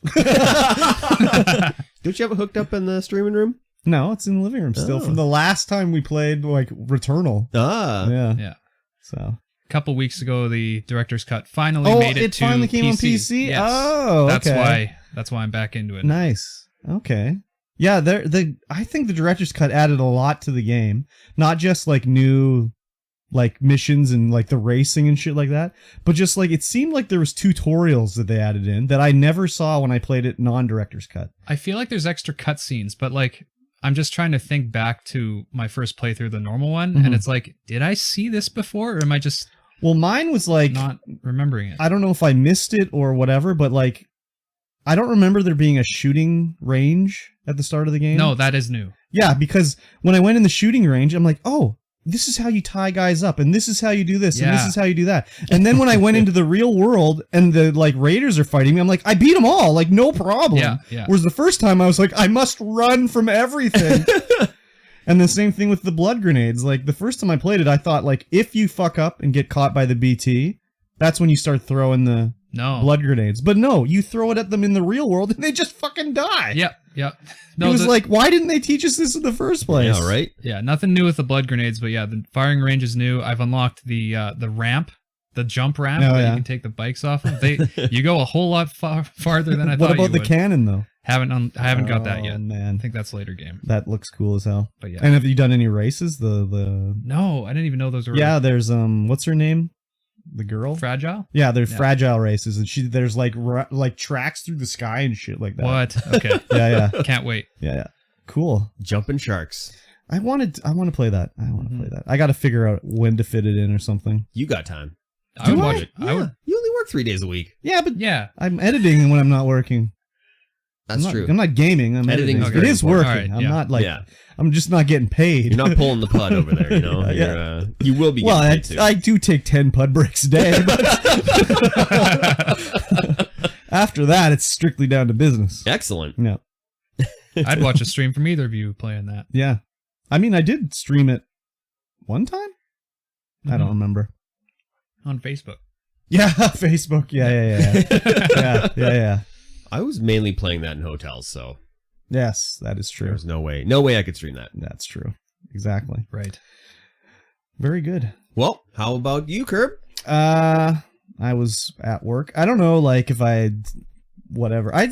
Don't you have it hooked up in the streaming room? No, it's in the living room still from the last time we played like Returnal. Ah, Yeah. Yeah. So A couple weeks ago, the director's cut finally made it to finally came PC. on PC. Yes. Oh, okay. That's why I'm back into it. Nice. Okay. Yeah, I think the director's cut added a lot to the game. Not just like new like missions and like the racing and shit like that, but just like it seemed like there was tutorials that they added in that I never saw when I played it non-director's cut. I feel like there's extra cutscenes, but like I'm just trying to think back to my first playthrough, the normal one, and it's like, did I see this before, or am I just Well, mine was like not remembering it? I don't know if I missed it or whatever, but like I don't remember there being a shooting range at the start of the game. No, that is new. Yeah, because when I went in the shooting range, I'm like, oh, this is how you tie guys up, and this is how you do this, and this is how you do that. And then when I went into the real world and the like raiders are fighting me, I'm like, I beat them all, like no problem. Yeah. Whereas the first time I was like, I must run from everything. And the same thing with the blood grenades. Like the first time I played it, I thought like if you fuck up and get caught by the BT, that's when you start throwing the blood grenades. But no, you throw it at them in the real world and they just fucking die. Yep. No, it was like, why didn't they teach us this in the first place? yeah, right. Yeah, nothing new with the blood grenades, but yeah, the firing range is new. I've unlocked the ramp, the jump ramp that you can take the bikes off of. You go a whole lot farther than I thought. What about you the would. cannon though? I haven't got that yet. Man, I think that's later game. that looks cool as hell. But yeah. And have you done any races? The No, I didn't even know those were there's what's her name? The girl? Fragile? Yeah, there's fragile races, and there's like tracks through the sky and shit like that. What? Okay. Yeah. Can't wait. Yeah. Cool. Jumping sharks. I want to play that. I got to figure out when to fit it in or something. You got time. I would watch it. Yeah. You only work 3 days a week. Yeah, but Yeah. I'm editing when I'm not working. That's true. I'm not gaming. I'm Editing editing. is It is very working. important. I'm Yeah. not like Yeah. I'm just not getting paid. You're not pulling the pud over there, you know? Yeah. You will be Well, getting paid too. I do take 10 pud breaks a day, but after that, it's strictly down to business. Excellent. Yeah. I'd watch a stream from either of you playing that. Yeah. I mean, I did stream it one time. I don't remember. On Facebook. Yeah, Facebook. Yeah. I was mainly playing that in hotels, so Yes, that is true. there's no way I could stream that. That's true. Exactly. Right. Very good. Well, how about you, Curb? I was at work. I don't know, like, if I whatever. I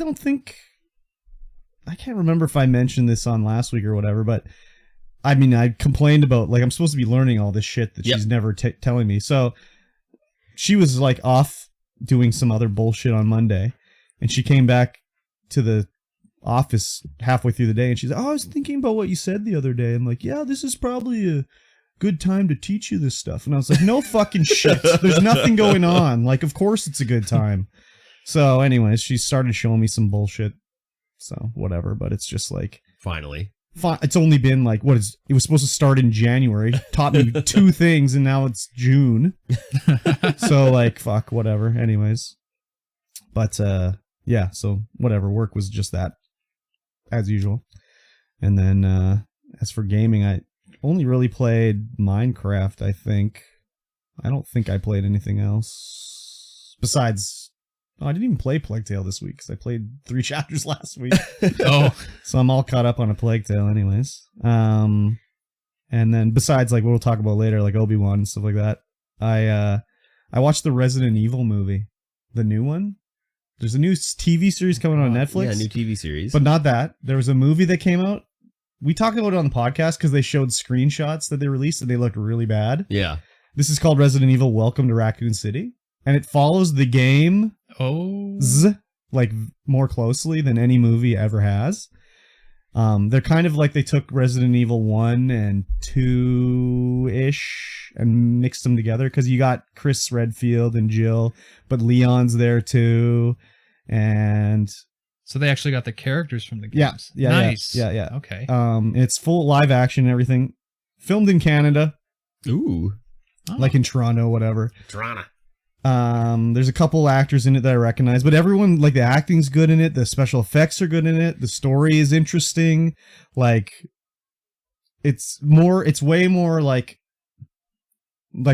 can't remember if I mentioned this on last week or whatever, but I mean, I complained about, like, I'm supposed to be learning all this shit that she's never telling me. So she was, like, off doing some other bullshit on Monday, and she came back to the office halfway through the day, and she's like, oh, I was thinking about what you said the other day. I'm like, yeah, this is probably a good time to teach you this stuff. And I was like, no fucking shit. There's nothing going on. Like, of course it's a good time. So anyways, she started showing me some bullshit. So whatever, but it's just like, Finally. it's only been like, it was supposed to start in January, taught me 2 things, and now it's June. So like, fuck, whatever. Anyways. But yeah, so whatever, work was just that, as usual. And then as for gaming, I only really played Minecraft, I think. I don't think I played anything else. Besides, I didn't even play Plague Tale this week, because I played 3 chapters last week. Oh. So I'm all caught up on a Plague Tale anyways. And then besides, like, what we'll talk about later, like Obi-Wan and stuff like that, I watched the Resident Evil movie, the new one. There's a new TV series coming on Netflix. Yeah, new TV series. But not that. There was a movie that came out. We talked about it on the podcast because they showed screenshots that they released and they looked really bad. Yeah. This is called Resident Evil Welcome to Raccoon City. And it follows the game like more closely than any movie ever has. They're kind of like they took Resident Evil 1 and 2-ish and mixed them together, because you got Chris Redfield and Jill, but Leon's there too. And so they actually got the characters from the games. Yeah. Nice. Yeah. Okay. It's full live action and everything. Filmed in Canada. Ooh. Like in Toronto, whatever. Toronto. There's a couple actors in it that I recognize, but everyone, like, the acting's good in it. The special effects are good in it. The story is interesting. Like, it's way more like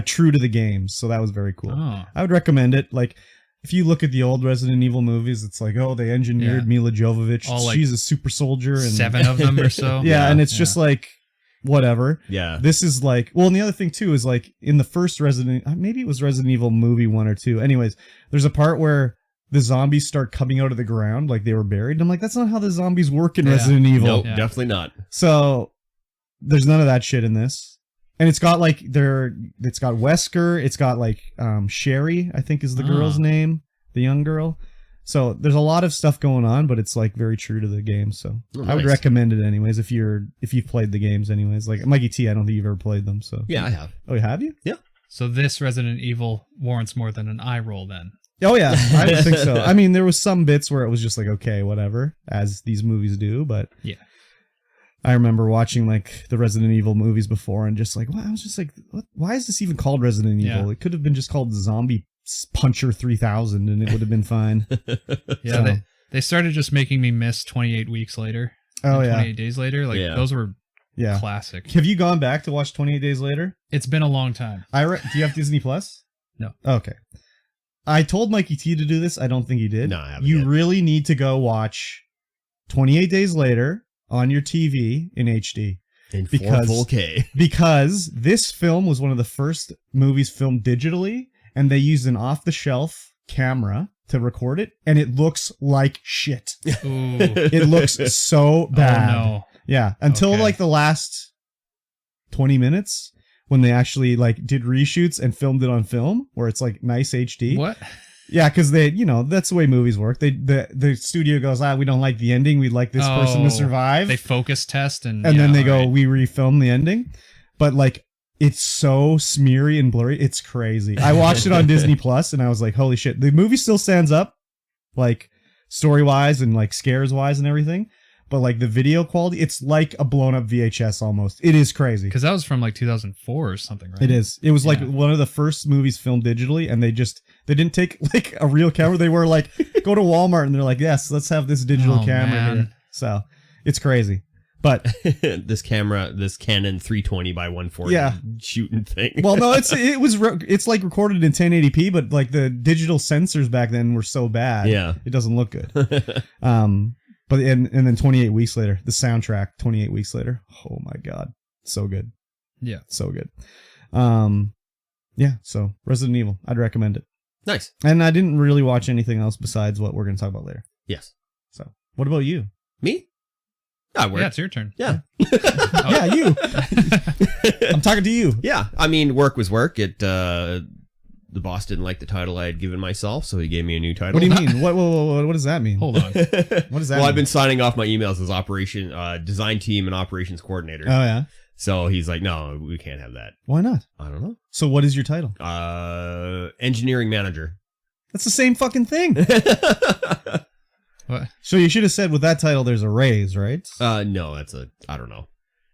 true to the games. So that was very cool. Oh. I would recommend it. Like, if you look at the old Resident Evil movies, it's like, oh, they engineered Mila Jovovich. All, She's a super soldier. And 7 of them or so. yeah, and it's just like, whatever. Yeah. This is like, well, and the other thing too is like in the first maybe it was Resident Evil movie 1 or 2. Anyways, there's a part where the zombies start coming out of the ground like they were buried. And I'm like, that's not how the zombies work in Resident Evil. Nope, definitely not. So there's none of that shit in this. And it's got like it's got Wesker, it's got like Sherry, I think is the girl's name, the young girl. So there's a lot of stuff going on, but it's like very true to the game. So nice. I would recommend it anyways if you've played the games anyways. Like Mikey T, I don't think you've ever played them. So yeah, I have. Oh, have you? Yeah. So this Resident Evil warrants more than an eye roll then. Oh yeah, I would think so. I mean, there was some bits where it was just like, okay, whatever, as these movies do, but yeah. I remember watching like the Resident Evil movies before and just like, wow, I was just like, why is this even called Resident Evil? It could have been just called Zombie Puncher 3000 and it would have been fine. Yeah, so. they started just making me miss 28 weeks later. Oh yeah, 28 days later. Like those were classic. Have you gone back to watch 28 Days Later? It's been a long time. Do you have Disney Plus? No. Okay. I told Mikey T to do this. I don't think he did. No, I haven't You yet. really need to go watch 28 Days Later on your TV in HD. In 4K. Because this film was one of the first movies filmed digitally, and they used an off-the-shelf camera to record it, and it looks like shit. Ooh. It looks so bad. Oh, no. Yeah, until like the last 20 minutes when they actually like did reshoots and filmed it on film where it's like nice HD. What? Yeah, because they, that's the way movies work. The studio goes, we don't like the ending. We'd like this person to survive. They focus test and then they go, we refilm the ending. But like, it's so smeary and blurry. It's crazy. I watched it on Disney Plus and I was like, holy shit. The movie still stands up, like story wise and like scares wise and everything. But like the video quality, it's like a blown up VHS almost. It is crazy. Because that was from like 2004 or something, right? It is. It was like one of the first movies filmed digitally, and they didn't take like a real camera. They were like, go to Walmart, and they're like, yes, let's have this digital camera here. So it's crazy. But this Canon 320 by 140 shooting thing. Well, no, it's like recorded in 1080p, but like the digital sensors back then were so bad. Yeah, it doesn't look good. But and then 28 weeks later, the soundtrack 28 weeks later. Oh my God. So good. Yeah. So good. Yeah. So Resident Evil, I'd recommend it. Nice. And I didn't really watch anything else besides what we're going to talk about later. Yes. So what about you? Me? Yeah, it's your turn. Yeah. Yeah, you. I'm talking to you. Yeah. I mean, work was work. The boss didn't like the title I had given myself, so he gave me a new title. What do you mean? What does that mean? Hold on. What does that mean? Well, I've been signing off my emails as design team and operations coordinator. Oh, yeah? So he's like, no, we can't have that. Why not? I don't know. So what is your title? Engineering manager. That's the same fucking thing. What? So you should have said with that title, there's a raise, right? No, I don't know.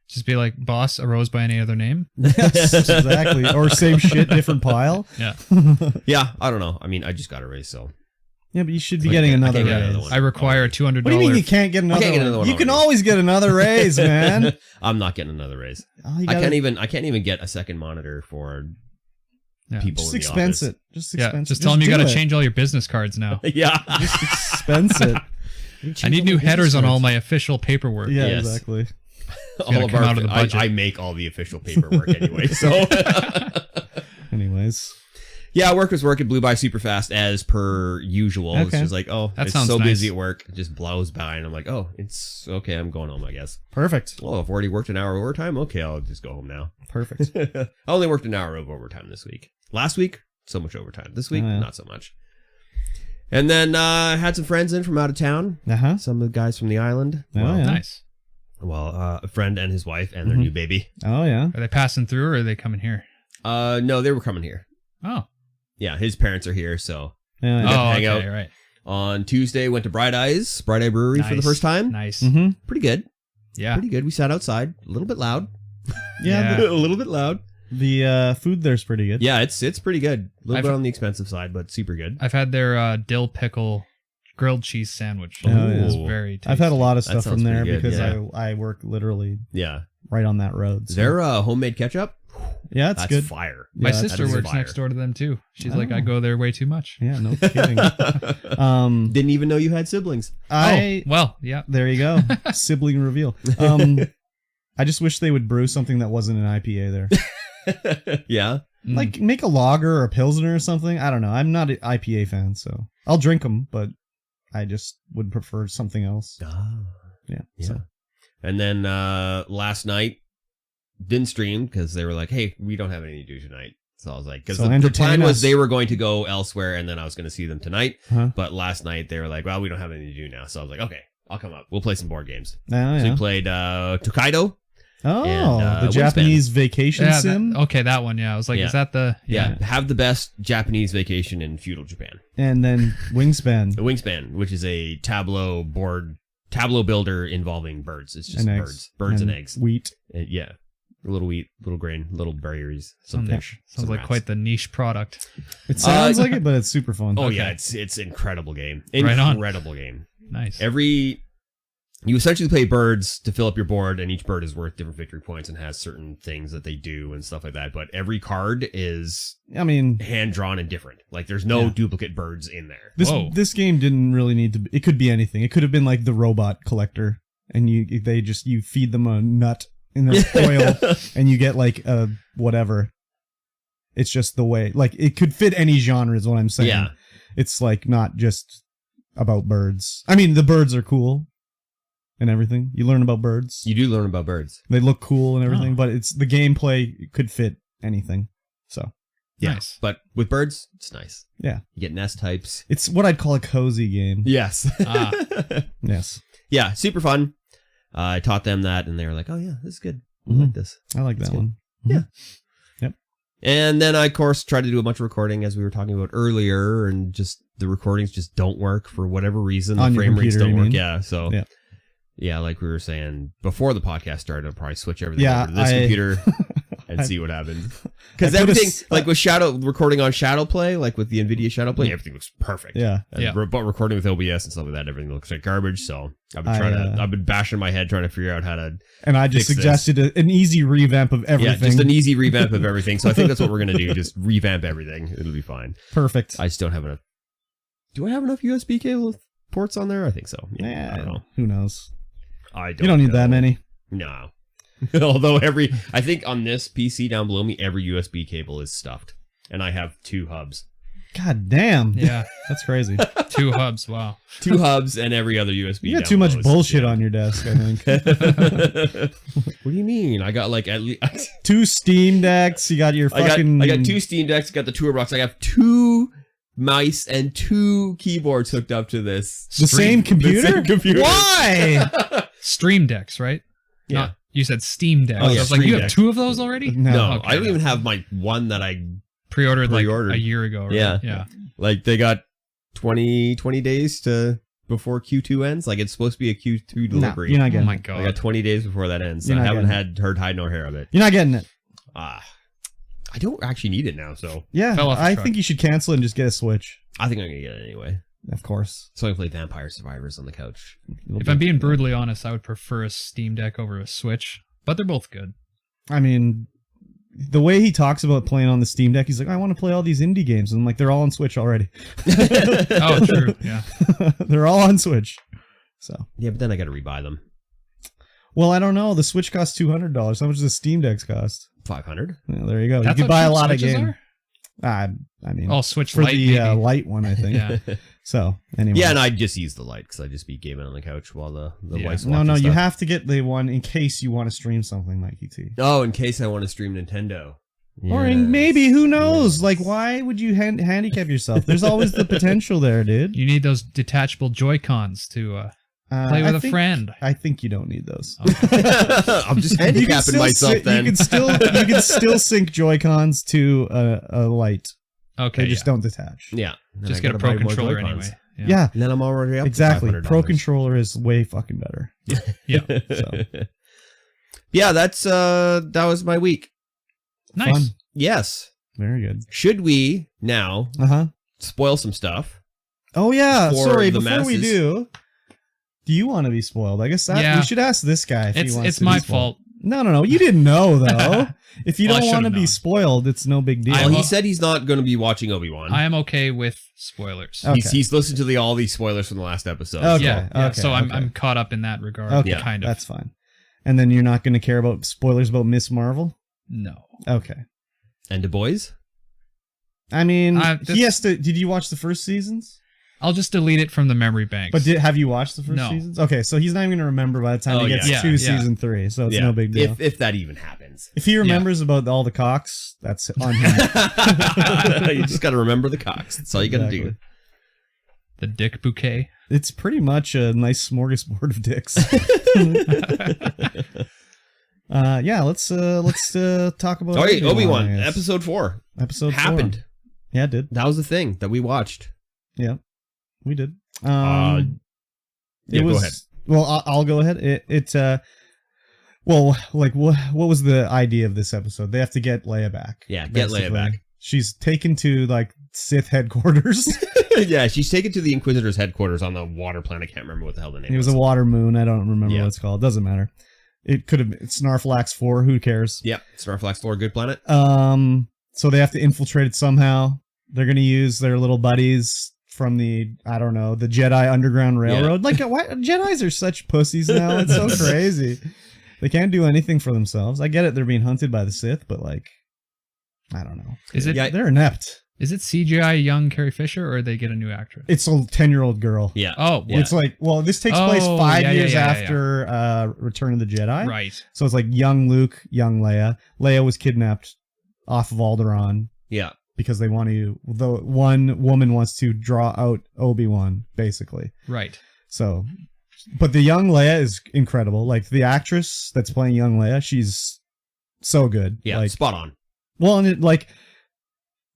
Just be like, boss arose by any other name? Yes, exactly. Or same shit, different pile. Yeah. Yeah, I don't know. I mean, I just got a raise, so. Yeah, but you should be getting another raise. I require a $200. What do you mean you can't get another one? You can always get another raise, man. I'm not getting another raise. I can't even get a second monitor for people just in the expense office. It. Just expense it. Just tell them you got to change all your business cards now. Yeah. Just expense it. I need new headers on all my official paperwork. Yeah, exactly. All of out of the budget. I make all the official paperwork anyway. So, anyways, yeah, work was work. It blew by super fast as per usual. Okay. It's just like, it's so busy at work. It just blows by, and I'm like, oh, it's okay. I'm going home, I guess. Perfect. Well, I've already worked an hour of overtime. Okay, I'll just go home now. Perfect. I only worked an hour of overtime this week. Last week, so much overtime. This week, not so much. And then had some friends in from out of town. Some of the guys from the island. Nice. Well, a friend and his wife and their new baby. Oh, yeah. Are they passing through or are they coming here? No, they were coming here. Oh. Yeah, his parents are here, so hang out. Right. On Tuesday, went to Bright Eye Brewery for the first time. Nice. Pretty good. Yeah. Pretty good. We sat outside. A little bit loud. Yeah. A little bit loud. The food there's pretty good. Yeah, it's pretty good. A little bit on the expensive side, but super good. I've had their dill pickle grilled cheese sandwich. Oh, yeah. It's very tasty. I've had a lot of stuff from there good, because yeah. I work literally Yeah. right on that road. So. Their homemade ketchup, yeah, it's that's good. fire. My Yeah, sister works fire. next door to them too. She's like, Oh. I go there way too much. Yeah, no kidding. Didn't even know you had siblings. Well, yeah. There you go. Sibling reveal. I just wish they would brew something that wasn't an IPA there. Yeah. Like make a lager or a pilsner or something. I don't know. I'm not an IPA fan, so I'll drink them, but I just would prefer something else. Yeah. So. And then last night, didn't stream because they were like, hey, we don't have anything to do tonight. So I was like, because the plan was they were going to go elsewhere and then I was going to see them tonight. Huh? But last night they were like, well, we don't have anything to do now. So I was like, okay, I'll come up. We'll play some board games. Oh, yeah. So we played Tokaido. Oh, and, the Japanese vacation sim? That one, yeah. I was like, is that the... Yeah, have the best Japanese vacation in feudal Japan. And then Wingspan. The Wingspan, which is a tableau builder involving birds. It's just birds and eggs. Wheat. Yeah. A little wheat, little grain, little berries, some fish. Sounds like quite the niche product. It sounds like it, but it's super fun. Oh, yeah, it's incredible game. Incredible game. Nice. You essentially play birds to fill up your board, and each bird is worth different victory points and has certain things that they do and stuff like that. But every card is, hand drawn and different. Like there's no duplicate birds in there. This game didn't really need to. It could be anything. It could have been like the robot collector, and you feed them a nut in their coil, and you get like a whatever. It's just the way. Like it could fit any genre, is what I'm saying. Yeah, it's like not just about birds. I mean, the birds are cool. And everything. You learn about birds. You do learn about birds. They look cool and everything, but it's the gameplay could fit anything. So yeah. Nice. But with birds, it's nice. Yeah. You get nest types. It's what I'd call a cozy game. Yes. Yes. Yeah, super fun. I taught them that and they were like, oh yeah, this is good. I like this. I like that one. Yeah. Yep. And then I, of course, tried to do a bunch of recording as we were talking about earlier, and just the recordings just don't work for whatever reason. The frame rates don't work. Yeah. So yeah, like we were saying before the podcast started, I'll probably switch everything over to this computer and see what happens. Because everything, like with recording on Shadowplay, like with the NVIDIA Shadowplay, everything looks perfect. Yeah. But recording with OBS and stuff like that, everything looks like garbage. So I've been I've been bashing my head trying to figure out how to. And I just suggested an easy revamp of everything. Yeah, just an easy revamp of everything. So I think that's what we're gonna do. Just revamp everything. It'll be fine. Perfect. I just don't have enough. Do I have enough USB cable ports on there? I think so. Yeah, I don't know. Who knows? You don't need that many. No. Although I think on this PC down below me, every USB cable is stuffed. And I have 2 hubs. God damn. Yeah. That's crazy. 2 hubs. Wow. 2 hubs and every other USB. You got too much bullshit on your desk, I think. What do you mean? I got like at least 2 Steam Decks. You got your fucking. I got 2 Steam Decks. Got the tour box. I have 2 mice and 2 keyboards hooked up to this. The same computer? The same computer. Why? Stream Decks, right? Yeah. You said Steam Decks. Oh, yeah, I was like, you have 2 of those already? No, Okay, I don't even have my one that I pre-ordered like a year ago. Right? Yeah. Like they got 20 days before Q2 ends. Like it's supposed to be a Q2 delivery. No, you're not getting it. Oh my God. I got 20 days before that ends. So I haven't heard hide nor hair of it. You're not getting it. I don't actually need it now, so. Yeah, I think you should cancel it and just get a Switch. I think I'm going to get it anyway. Of course. So I can play Vampire Survivors on the couch. If I'm being brutally honest, I would prefer a Steam Deck over a Switch, but they're both good. I mean, the way he talks about playing on the Steam Deck, he's like, I want to play all these indie games. And I'm like, they're all on Switch already. Oh, true. Yeah. They're all on Switch. So. Yeah, but then I got to rebuy them. Well, I don't know. The Switch costs $200. How much does the Steam Decks cost? $500. Yeah, there you go. That's you could buy a lot Switches of games. I mean, Switch for Lite, the light one, I think. Yeah. So anyway, yeah, and I'd just use the light because I'd just be gaming on the couch while the wife's watching No, stuff. you have to get the one in case you want to stream something, MikeyT. Oh, in case I want to stream Nintendo. Or maybe, who knows? Like, why would you handicap yourself? There's always the potential there, dude. You need those detachable Joy-Cons to play with a friend. I think you don't need those. Okay. I'm just handicapping myself then. You can still sync Joy-Cons to a light. Okay. They just don't detach. Yeah. Just get a Pro Controller anyway. Yeah. And then I'm already up exactly. to $500. Pro Controller is way fucking better. Yeah. So. Yeah, that was my week. Nice. Fun. Yes. Very good. Should we now spoil some stuff? Oh yeah. Sorry. the Before we masses? do you want to be spoiled? I guess we should ask this guy if he wants It's to my be spoiled. fault. No. You didn't know though. If you Well, I don't want to should've be known. spoiled, it's no big deal. Well, he said he's not going to be watching Obi-Wan. I am okay with spoilers. Okay. He's listened to all these spoilers from the last episode. Okay. Yeah. Okay, So okay. I'm caught up in that regard. Okay, Kind of. that's fine. And then you're not going to care about spoilers about Miss Marvel? No. Okay. And Du Bois? I mean, That's- he has to. Did you watch the first seasons? I'll just delete it from the memory banks. But have you watched the first No. seasons? Okay, so he's not even going to remember by the time Oh, he gets yeah. to Yeah, season 3, so it's no big deal. If that even happens. If he remembers about all the cocks, that's on him. You just got to remember the cocks. That's all you got to do. Exactly. The dick bouquet. It's pretty much a nice smorgasbord of dicks. Yeah, let's talk about Obi-Wan, I guess. episode 4. Episode 4. Happened. Yeah, it did. That was the thing that we watched. Yeah, we did. Yeah, go ahead. Well, I'll go ahead. Well, like what was the idea of this episode? They have to get Leia back. Yeah, get Leia basically. back. She's taken to like Sith headquarters. Yeah, she's taken to the Inquisitor's headquarters on the water planet. I can't remember what the hell the name It was a water moon. I don't remember Yeah. what it's called. Doesn't matter. It could have been Snarflax 4. Who cares? Yep, Starflax 4, good planet. So they have to infiltrate it somehow. They're going to use their little buddies from the Jedi Underground Railroad. Like, why Jedis are such pussies now. It's so crazy. They can't do anything for themselves. I get it. They're being hunted by the Sith, but like, I don't know. Is it They're inept. is it CGI young Carrie Fisher or they get a new actress? It's a 10-year-old girl. Yeah. Oh, Yeah. It's like, well, this takes place 5 yeah, years yeah, yeah, after Return of the Jedi. right. So it's like young Luke, young Leia. Leia was kidnapped off of Alderaan Yeah. because they want to, the one woman wants to draw out Obi-Wan, basically. Right. So, but the young Leia is incredible. Like the actress that's playing young Leia, she's so good. Yeah, Like, spot on. well, and it like,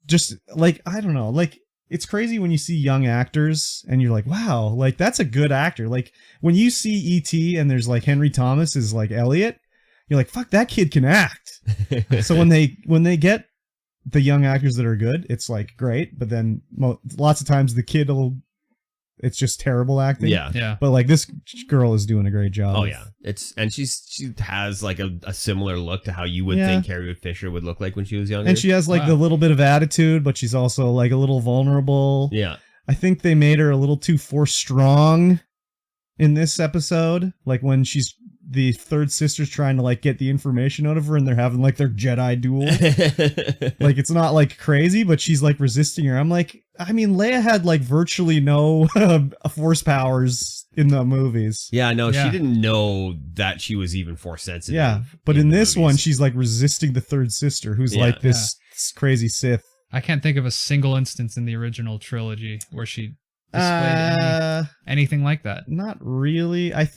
just like, I don't know, like it's crazy when you see young actors and you're like, wow, like that's a good actor. Like when you see E.T. and there's like Henry Thomas is like Elliot, you're like, fuck, that kid can act. So when they get the young actors that are good, it's like great. But then lots of times the kid it's just terrible acting. Yeah. Yeah. But like this girl is doing a great job. Oh yeah, she has like a similar look to how you would think Carrie Fisher would look like when she was younger. And she has like the little bit of attitude, but she's also like a little vulnerable. Yeah. I think they made her a little too force strong in this episode. Like when the third sister's trying to like get the information out of her and they're having like their Jedi duel. Like it's not like crazy, but she's like resisting her. I'm like, I mean, Leia had like virtually no force powers in the movies. Yeah, no, Yeah. she didn't know that she was even force sensitive. Yeah, but in the this movies. one, she's like resisting the third sister, who's Yeah. like this crazy Sith. I can't think of a single instance in the original trilogy where she displayed anything like that. Not really. I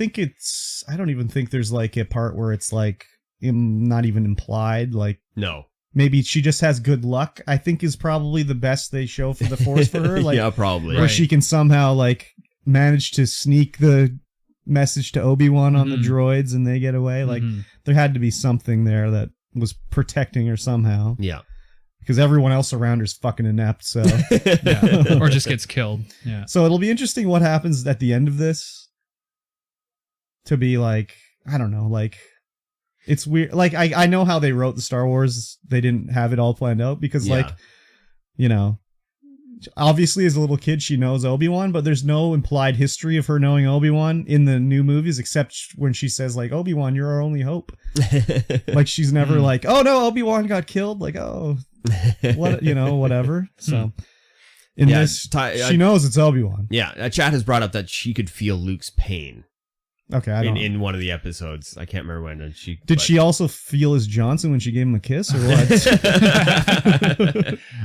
don't even think there's like a part where it's like not even implied. Like No. maybe she just has good luck, I think is probably the best they show for the Force for her. Like yeah, probably. where Right. she can somehow like manage to sneak the message to Obi-Wan on the droids and they get away. Like Mhm. there had to be something there that was protecting her somehow. Yeah. Because everyone else around her is fucking inept, so... Yeah. Or just gets killed. Yeah. So it'll be interesting what happens at the end of this. To be like, I don't know, like... It's weird. Like, I know how they wrote the Star Wars. They didn't have it all planned out because, Yeah. like, you know... Obviously, as a little kid, she knows Obi-Wan, but there's no implied history of her knowing Obi-Wan in the new movies, except when she says, like, Obi-Wan, you're our only hope. Like, she's never like, oh, no, Obi-Wan got killed. Like, oh... what whatever. So in this, she knows it's Obi-Wan. Yeah, chat has brought up that she could feel Luke's pain Okay, I don't. in one of the episodes. I can't remember when. And Did she also feel his Johnson when she gave him a kiss, or what?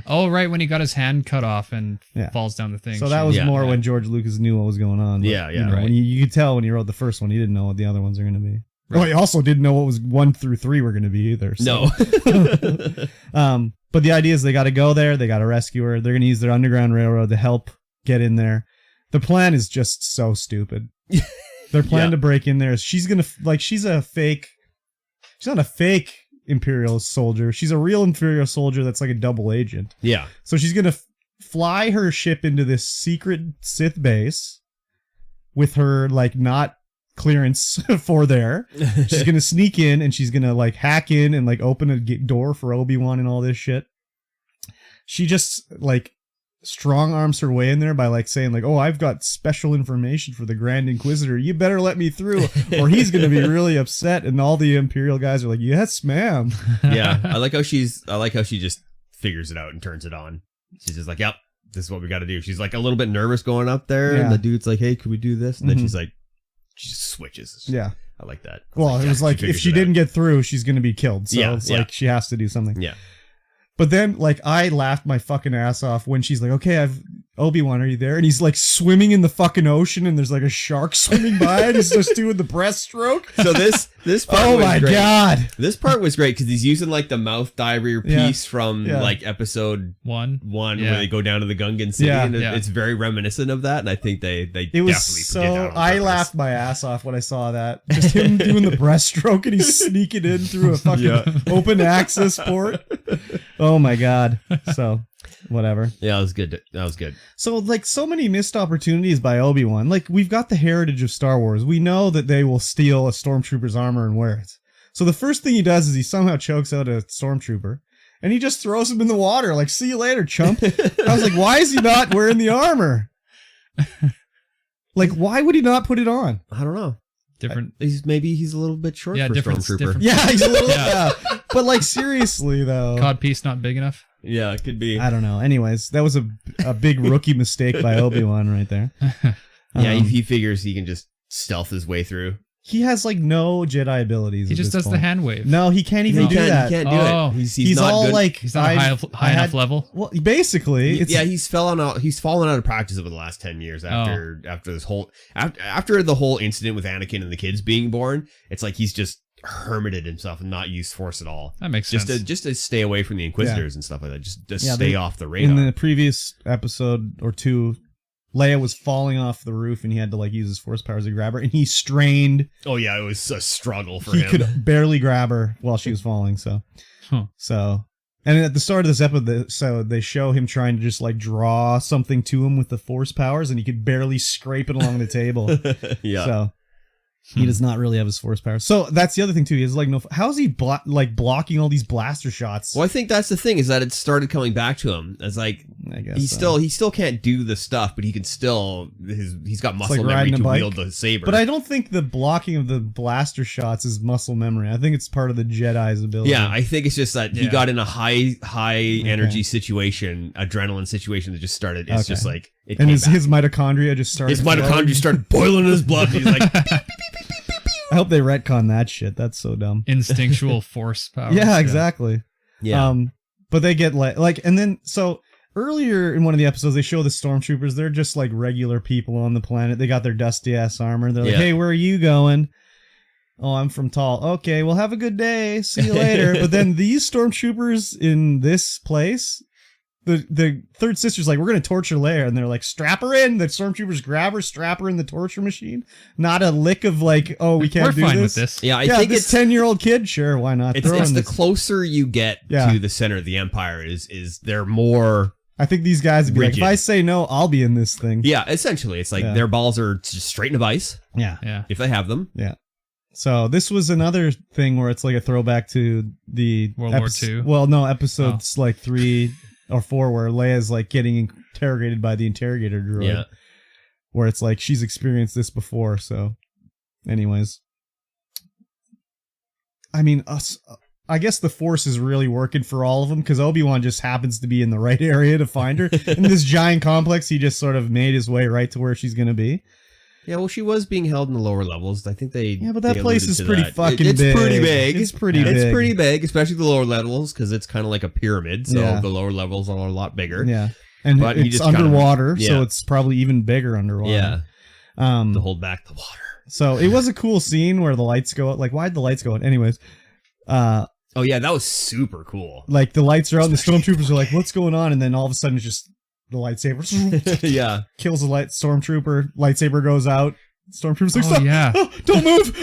Oh, right, when he got his hand cut off and Yeah. falls down the thing. So that was Yeah, more yeah. when George Lucas knew what was going on. But, Yeah, yeah, you know, right. When you could tell when he wrote the first one, he didn't know what the other ones are going to be. Right. Oh, he also didn't know what was 1 through 3 were going to be either. So. No. But the idea is they got to go there. They got to rescue her. They're going to use their underground railroad to help get in there. The plan is just so stupid. Their plan Yeah. to break in there is she's going to, like, she's a fake. She's not a fake Imperial soldier. She's a real Imperial soldier that's like a double agent. Yeah. So she's going to fly her ship into this secret Sith base with her like not clearance for there. She's going to sneak in and she's going to like hack in and like open a door for Obi-Wan and all this shit. She just like strong arms her way in there by like saying like, oh, I've got special information for the Grand Inquisitor. You better let me through or he's going to be really upset. And all the Imperial guys are like, yes, ma'am. Yeah. I like how she just figures it out and turns it on. She's just like, yep, this is what we got to do. She's like a little bit nervous going up there. Yeah. And the dude's like, hey, could we do this? And then she's like, she just switches. Yeah. I like that. Well, it was like if she didn't get through, she's going to be killed. So Yeah, it's yeah. like she has to do something. Yeah. But then, like, I laughed my fucking ass off when she's like, okay, Obi-Wan, are you there? And he's like swimming in the fucking ocean and there's like a shark swimming by and he's just doing the breaststroke. So this part Oh was my great. God. This part was great because he's using like the mouth diver Yeah. piece from Yeah. like episode One. where they go down to the Gungan City, Yeah. and Yeah. it's very reminiscent of that. And I think they It definitely was did that so, on I purpose. laughed my ass off when I saw that. Just him doing the breaststroke and he's sneaking in through a fucking Yeah. open access port. Oh my God. So, whatever. Yeah, that was good. That was good. So, like, so many missed opportunities by Obi-Wan. Like, we've got the heritage of Star Wars. We know that they will steal a stormtrooper's armor and wear it. So the first thing he does is he somehow chokes out a stormtrooper, and he just throws him in the water. Like, see you later, chump. I was like, why is he not wearing the armor? Like, why would he not put it on? I don't know. Different. Maybe he's a little bit short Yeah, for different- Stormtrooper. different- Yeah, he's a little. Yeah. Yeah. But like, seriously though, Codpiece not big enough. Yeah, it could be. I don't know. Anyways, that was a big rookie mistake by Obi-Wan right there. Yeah, Um, he figures he can just stealth his way through. he has like no Jedi abilities. He at just this does the point. hand wave. No, he can't even He do can't, that. he can't do Oh. it. He's not all good. like, He's not high enough level. Well, basically, it's, Yeah, he's fallen out of practice over the last 10 years after this whole after the whole incident with Anakin and the kids being born. It's like he's just hermited himself and not used Force at all. That makes sense. Just to stay away from the Inquisitors and stuff like that. Just Yeah, stay they- off the radar. in the previous episode or two, Leia was falling off the roof and he had to like use his Force powers to grab her, and he strained. Oh yeah, it was a struggle for He him. could barely grab her while she was falling. So, and at the start of this episode, they show him trying to just like draw something to him with the Force powers, and he could barely scrape it along the table. Yeah. So he does not really have his Force powers. So that's the other thing too. He has like no. How is he blocking all these blaster shots? Well, I think that's the thing, is that it started coming back to him. It's like I guess he still can't do the stuff, but he can still he's got muscle like memory riding a to bike. wield the saber. But I don't think the blocking of the blaster shots is muscle memory. I think it's part of the Jedi's ability. Yeah, I think it's just that he Yeah. got in a high energy situation, adrenaline situation that just started. It's just like it and came his back. mitochondria just started. His mitochondria started boiling in his blood. He's like, I hope they retcon that shit. That's so dumb. Instinctual force powers. Yeah, exactly. yeah, But they get like, and then so earlier in one of the episodes, they show the stormtroopers. They're just like regular people on the planet. They got their dusty ass armor. They're like, Yeah. hey, where are you going? Oh, I'm from Tall. Okay, well, have a good day. See you later. But then these stormtroopers in this place, the third sister's like, we're going to torture Leia. And they're like, strap her in. The stormtroopers grab her, strap her in the torture machine. Not a lick of like, oh, we can't We're do fine this. with this. yeah. I Yeah, think this it's 10-year-old kid, sure, why not? it's Throw in the this. closer you get Yeah. to the center of the Empire is they're more. I think these guys would be rigid. like, if I say no, I'll be in this thing. Yeah, essentially, it's like Yeah. their balls are just straight in a vice Yeah. Yeah. if they have them. Yeah. So this was another thing where it's like a throwback to the World War II? Well, no, episodes like 3 or 4 where Leia's like getting interrogated by the interrogator droid. Yeah. Where it's like she's experienced this before. So, anyways, I mean, I guess the Force is really working for all of them because Obi-Wan just happens to be in the right area to find her. In this giant complex, he just sort of made his way right to where she's going to be. Yeah, well, she was being held in the lower levels. I think they. Yeah, but that they place alluded is to pretty that. fucking It's big. pretty big. It's pretty big. It's pretty big, especially the lower levels, because it's kind of like a pyramid. So Yeah. the lower levels are a lot bigger. Yeah. And But he it's just kinda- underwater, so yeah. it's probably even bigger underwater. Yeah. Um, To hold back the water. so it was a cool scene where the lights go out. Like, why'd the lights go out? Anyways, Oh yeah, that was super cool. like the lights are out and the stormtroopers are like, what's going on? And then all of a sudden it's just the lightsaber Yeah. kills the stormtrooper. Lightsaber goes out. Stormtrooper's like, Oh, stop. yeah. Oh, don't move.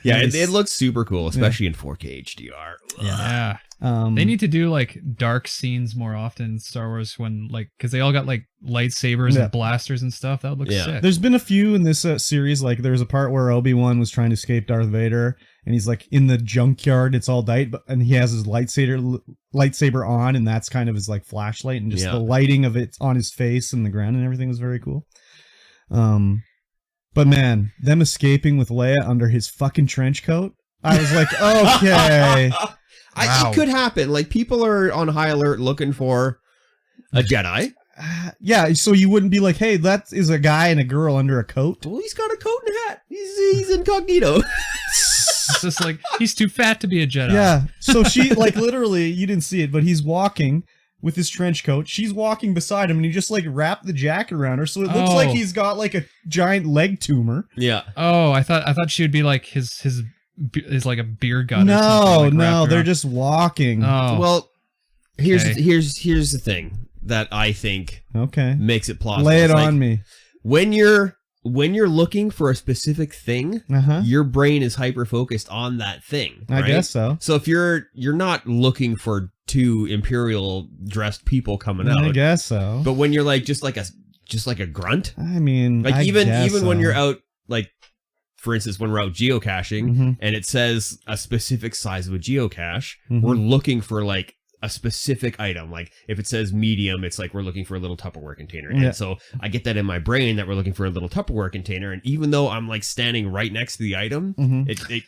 Yeah, Nice. it looks super cool, especially in 4K HDR. Yeah. They need to do like dark scenes more often in Star Wars when like because they all got like lightsabers and blasters and stuff. That would look sick. There's been a few in this series. Like there's a part where Obi-Wan was trying to escape Darth Vader, and he's like in the junkyard. It's all night, and he has his lightsaber on, and that's kind of his like flashlight, and just the lighting of it on his face and the ground and everything was very cool. But man, them escaping with Leia under his fucking trench coat, I was like, okay. It could happen. Like, people are on high alert looking for a Jedi. Yeah, so you wouldn't be like, hey, that is a guy and a girl under a coat. Well, he's got a coat and hat. He's incognito. It's just like, he's too fat to be a Jedi. Yeah, so she, like, literally, you didn't see it, but he's walking with his trench coat. She's walking beside him, and he just, like, wrapped the jacket around her, so it looks like he's got, like, a giant leg tumor. Yeah. Oh, I thought she would be like his is like a beer gut. No, like they're just walking. Oh, well, here's the thing that I think makes it plausible. Lay it on me. When you're looking for a specific thing, your brain is hyper focused on that thing. I guess so. So if you're not looking for two Imperial dressed people coming out, I guess so. But when you're like just like a grunt, I mean, like even when you're out, like, for instance, when we're out geocaching and it says a specific size of a geocache, we're looking for like a specific item. Like if it says medium, it's like we're looking for a little Tupperware container. And so I get that in my brain that we're looking for a little Tupperware container. And even though I'm like standing right next to the item,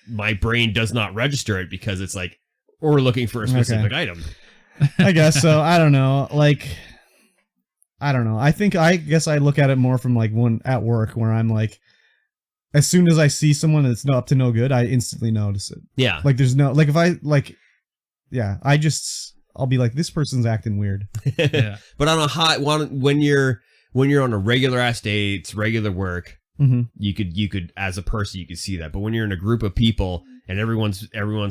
my brain does not register it because it's like, we're looking for a specific item. I guess so. I don't know. Like, I don't know. I guess I look at it more from like one at work where I'm like, as soon as I see someone that's up to no good, I instantly notice it. Yeah. Like there's no, like if I like, I'll be like, this person's acting weird. Yeah. But on a hot one, when you're on a regular ass day, it's regular work. You could as a person, you could see that. But when you're in a group of people and everyone's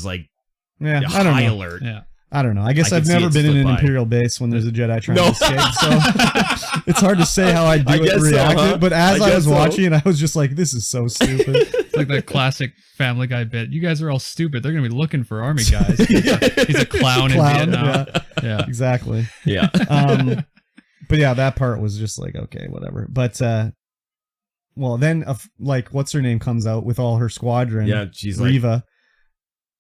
like, high alert. Yeah. I don't know. I guess I've never been in an Imperial base when there's a Jedi trying to escape, so it's hard to say how I'd do it and react to it. But as I was watching, I was just like, this is so stupid. It's like that classic Family Guy bit. You guys are all stupid. They're going to be looking for army guys. He's a clown in Vietnam. Yeah, exactly. Yeah. But yeah, that part was just like, okay, whatever. But well, then like, what's her name comes out with all her squadron. Yeah, she's Reva. Like,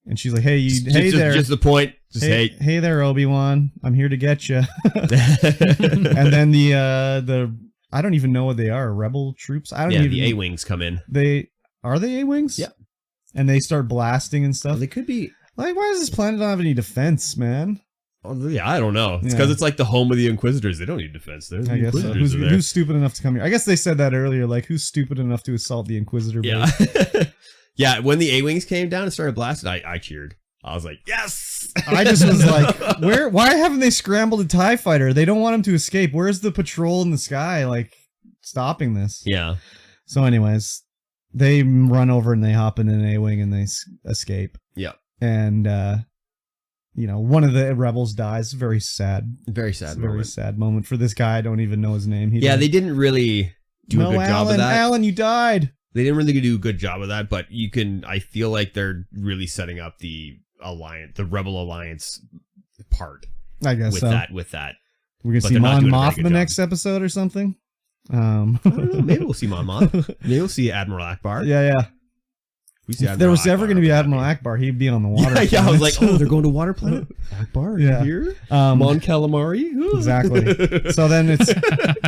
and she's like, hey, there. Just the point. Just hey there, Obi-Wan. I'm here to get you. And then the I don't even know what they are. Rebel troops. I don't even. The A-wings come in. Are they A-wings? Yeah. And they start blasting and stuff. Well, they could be. Like, why does this planet not have any defense, man? Oh, yeah, I don't know. It's because it's like the home of the Inquisitors. They don't need defense. I guess so. Who's stupid enough to come here? I guess they said that earlier. Like, who's stupid enough to assault the Inquisitor base? Yeah, when the A-wings came down and started blasting, I cheered. I was like, yes! I just was like, why haven't they scrambled a TIE fighter? They don't want him to escape. Where's the patrol in the sky, like, stopping this? Yeah. So anyways, they run over and they hop in an A-wing and they escape. Yeah. And, one of the rebels dies. Very sad. Very sad moment. Very sad moment for this guy. I don't even know his name. They didn't really do a good job of that. Alan, you died. They didn't really do a good job of that, but I feel like they're really setting up the alliance, the Rebel Alliance part. I guess with that. We're going to see Mon Mothma next episode or something? I don't know. Maybe we'll see Mon Mothma. Maybe we'll see Admiral Akbar. Yeah. If there was ever going to be Admiral Akbar, he'd be on the water planet. Yeah, I was like, they're going to Water Planet? Akbar, here? Mon Calamari? Exactly. So then it's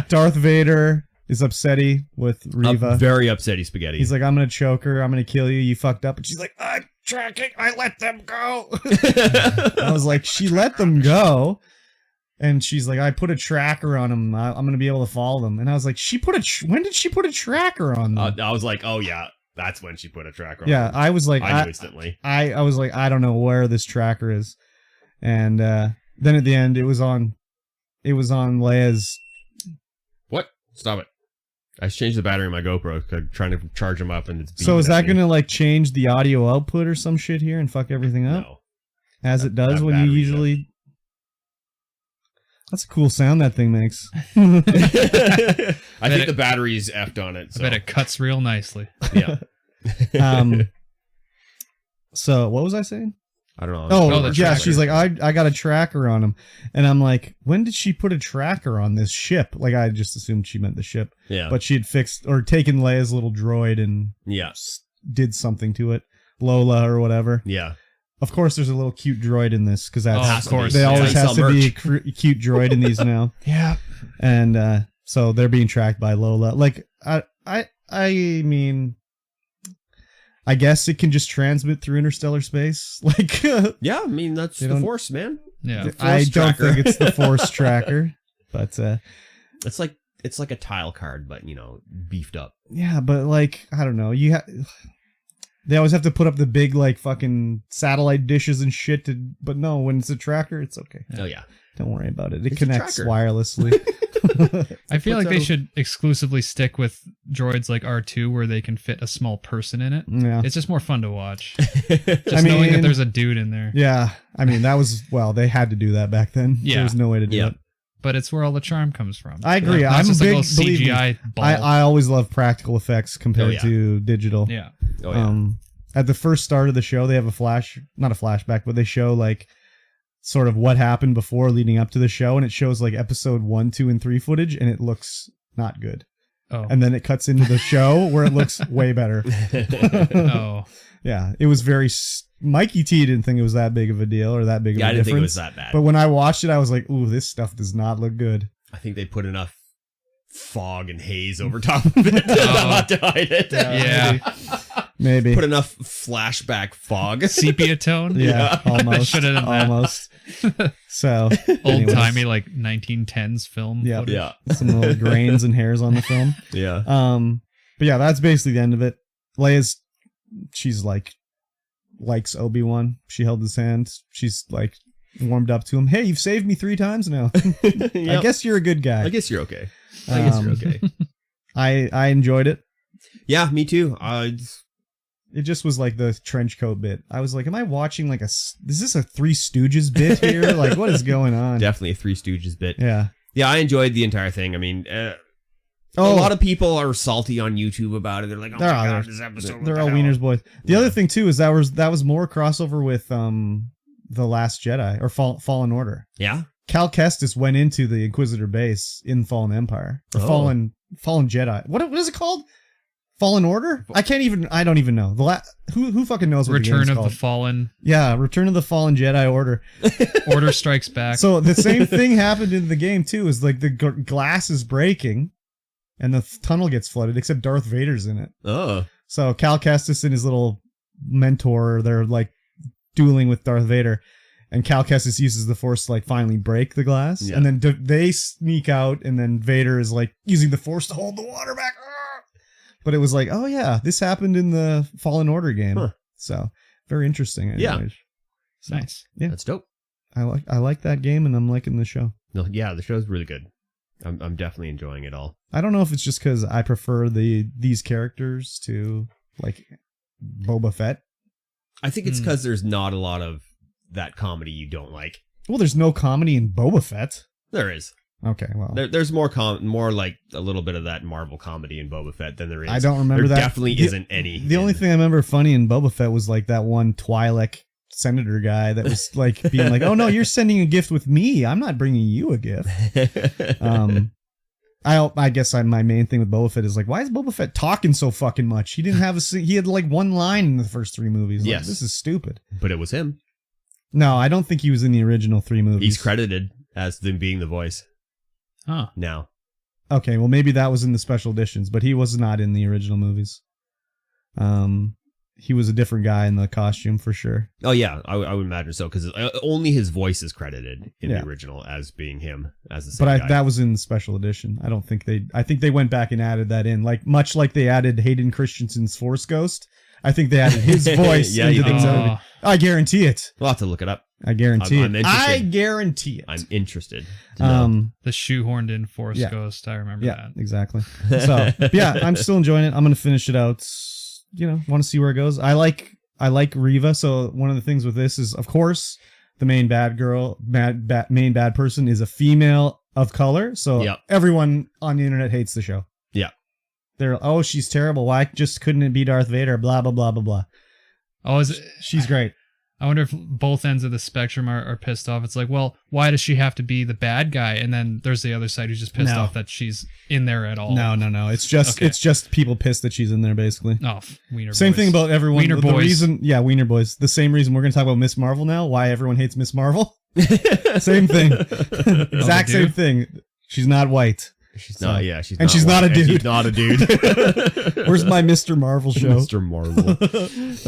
Darth Vader is upsetty with Reva. Very upsetty spaghetti. He's like, I'm going to choke her. I'm going to kill you. You fucked up. And she's like, I'm tracking. I let them go. I was like, she let them go. And she's like, I put a tracker on them. I'm going to be able to follow them. And I was like, when did she put a tracker on them? I was like, oh yeah, that's when she put a tracker on them. I was like, I knew instantly. I was like, I don't know where this tracker is. And then at the end, it was on Leia's. What? Stop it. I changed the battery in my GoPro because I'm trying to charge them up and it's So is that going to like change the audio output or some shit here and fuck everything up? No. As it does when you usually... That's a cool sound that thing makes. I think the battery's effed on it. So. I bet it cuts real nicely. Yeah. So what was I saying? I don't know. Oh, the yeah. tracker. She's like, I got a tracker on him. And I'm like, when did she put a tracker on this ship? Like, I just assumed she meant the ship. Yeah. But she had fixed or taken Leia's little droid and Yeah. did something to it. Lola or whatever. Yeah. Of course, there's a little cute droid in this because that's of course. they always Yeah. have to be a cute droid in these now. Yeah. And so they're being tracked by Lola. Like, I mean, I guess it can just transmit through interstellar space. Like, Yeah, I mean, that's They the don't- Force, man. Yeah. The Force I don't tracker. think it's the Force tracker, but It's like a tile card, but, you know, beefed up. yeah, but like, I don't know. They always have to put up the big like fucking satellite dishes and shit. But no, when it's a tracker, it's okay. Oh, yeah. Don't worry about it. It It's a connects tracker. wirelessly. I feel like puts they out- should exclusively stick with droids like R2 where they can fit a small person in it. Yeah. It's just more fun to watch. I Just knowing that mean- there's a dude in there. Yeah. I mean, that was, well, they had to do that back then. Yeah. There was no way to do Yeah. it. But it's where all the charm comes from. I agree. Not I'm just a like big little believe me, CGI ball. I always love practical effects compared Oh, yeah. to digital. Yeah. Oh, yeah. At the first start of the show, they have not a flashback, but they show like sort of what happened before leading up to the show. And it shows like episode 1, 2, and 3 footage, and it looks not good. Oh. And then it cuts into the show where it looks way better. Oh. Yeah. It was very, Mikey T didn't think it was that big of a deal or that big of Yeah, a I didn't difference. think it was that bad. But when I watched it, I was like, ooh, this stuff does not look good. I think they put enough fog and haze over top of it not to hide it. Yeah. Maybe. Put enough flashback fog. Sepia tone? Yeah, almost. Should have done that. Almost. So, Old anyways. timey, like 1910s film. Yeah. footage. Yeah. Some little grains and hairs on the film. Yeah. But yeah, that's basically the end of it. Leia's, she's like, likes Obi-Wan. She held his hand. She's like warmed up to him. Hey, you've saved me 3 times now. I Yep. guess you're a good guy. I guess you're okay. I guess you're okay. I enjoyed it. Yeah, me too. It just was like the trench coat bit. I was like, am I watching like is this a Three Stooges bit here? Like, what is going on? Definitely a Three Stooges bit. Yeah. Yeah, I enjoyed the entire thing. I mean, a lot of people are salty on YouTube about it. They're like, oh my God, this episode. They're all Wieners boys. The other thing too is that was more crossover with The Last Jedi or Fallen Order. Yeah? Cal Kestis went into the Inquisitor base in Fallen Empire. Or Oh. Fallen Jedi. What is it called? Fallen Order? I don't even know. Who fucking knows what the Return game's of called? the Fallen. Yeah, Return of the Fallen Jedi Order. Order Strikes Back. So the same thing happened in the game too. Is like the glass is breaking, and the tunnel gets flooded. Except Darth Vader's in it. Oh. So Cal Kestis and his little mentor, they're like dueling with Darth Vader, and Cal Kestis uses the Force to like finally break the glass, Yeah. and then they sneak out, and then Vader is like using the Force to hold the water back. But it was like, oh yeah, this happened in the Fallen Order game. Huh. So very interesting. Anyways. Yeah. So, Nice. Yeah. That's dope. I like that game, and I'm liking the show. No, yeah, the show's really good. I'm definitely enjoying it all. I don't know if it's just because I prefer these characters to like Boba Fett. I think it's because there's not a lot of that comedy you don't like. Well, there's no comedy in Boba Fett. There is. Okay, well, There's more like a little bit of that Marvel comedy in Boba Fett than there is. I don't remember there that. definitely isn't any. The only thing I remember funny in Boba Fett was like that one Twi'lek senator guy that was like being like, "Oh no, you're sending a gift with me. I'm not bringing you a gift." I guess my main thing with Boba Fett is like, why is Boba Fett talking so fucking much? He didn't have he had like one line in the first 3 movies. Like, Yes. this is stupid. But it was him. No, I don't think he was in the original 3 movies. He's credited as them being the voice Huh. now. Okay, well maybe that was in the special editions, but he was not in the original movies. He was a different guy in the costume for sure. Oh yeah, I would imagine so because only his voice is credited in Yeah. the original as being him as the same But guy. that was in the special edition. I think they went back and added that in, like much like they added Hayden Christensen's Force Ghost. I think they added his voice Yeah, into you the think so? movie. I guarantee it. We'll have to look it up. I guarantee I'm it. interested. I guarantee it. I'm interested. to know. The shoehorned in Force Yeah. Ghost. I remember Yeah, that. exactly. So yeah, I'm still enjoying it. I'm gonna finish it out. You know, want to see where it goes. I like Reva. So one of the things with this is, of course, the main bad person is a female of color. So Yep. everyone on the internet hates the show. Yeah. They're, oh, she's terrible. Why just couldn't it be Darth Vader? Blah blah blah blah blah. Oh, is it? She's great. I wonder if both ends of the spectrum are pissed off. It's like, well, why does she have to be the bad guy? And then there's the other side who's just pissed off that she's in there at all. No. It's just people pissed that she's in there, basically. Oh, Wiener Same Boys. thing about everyone. Wiener the Boys. Reason, Wiener Boys. The same reason we're going to talk about Miss Marvel now. Why everyone hates Miss Marvel. Same thing. Exact same thing. She's not white. She's not. Yeah, she's and not she's white, not a dude. She's not a dude. Where's my Mr. Marvel show? Mr. Marvel.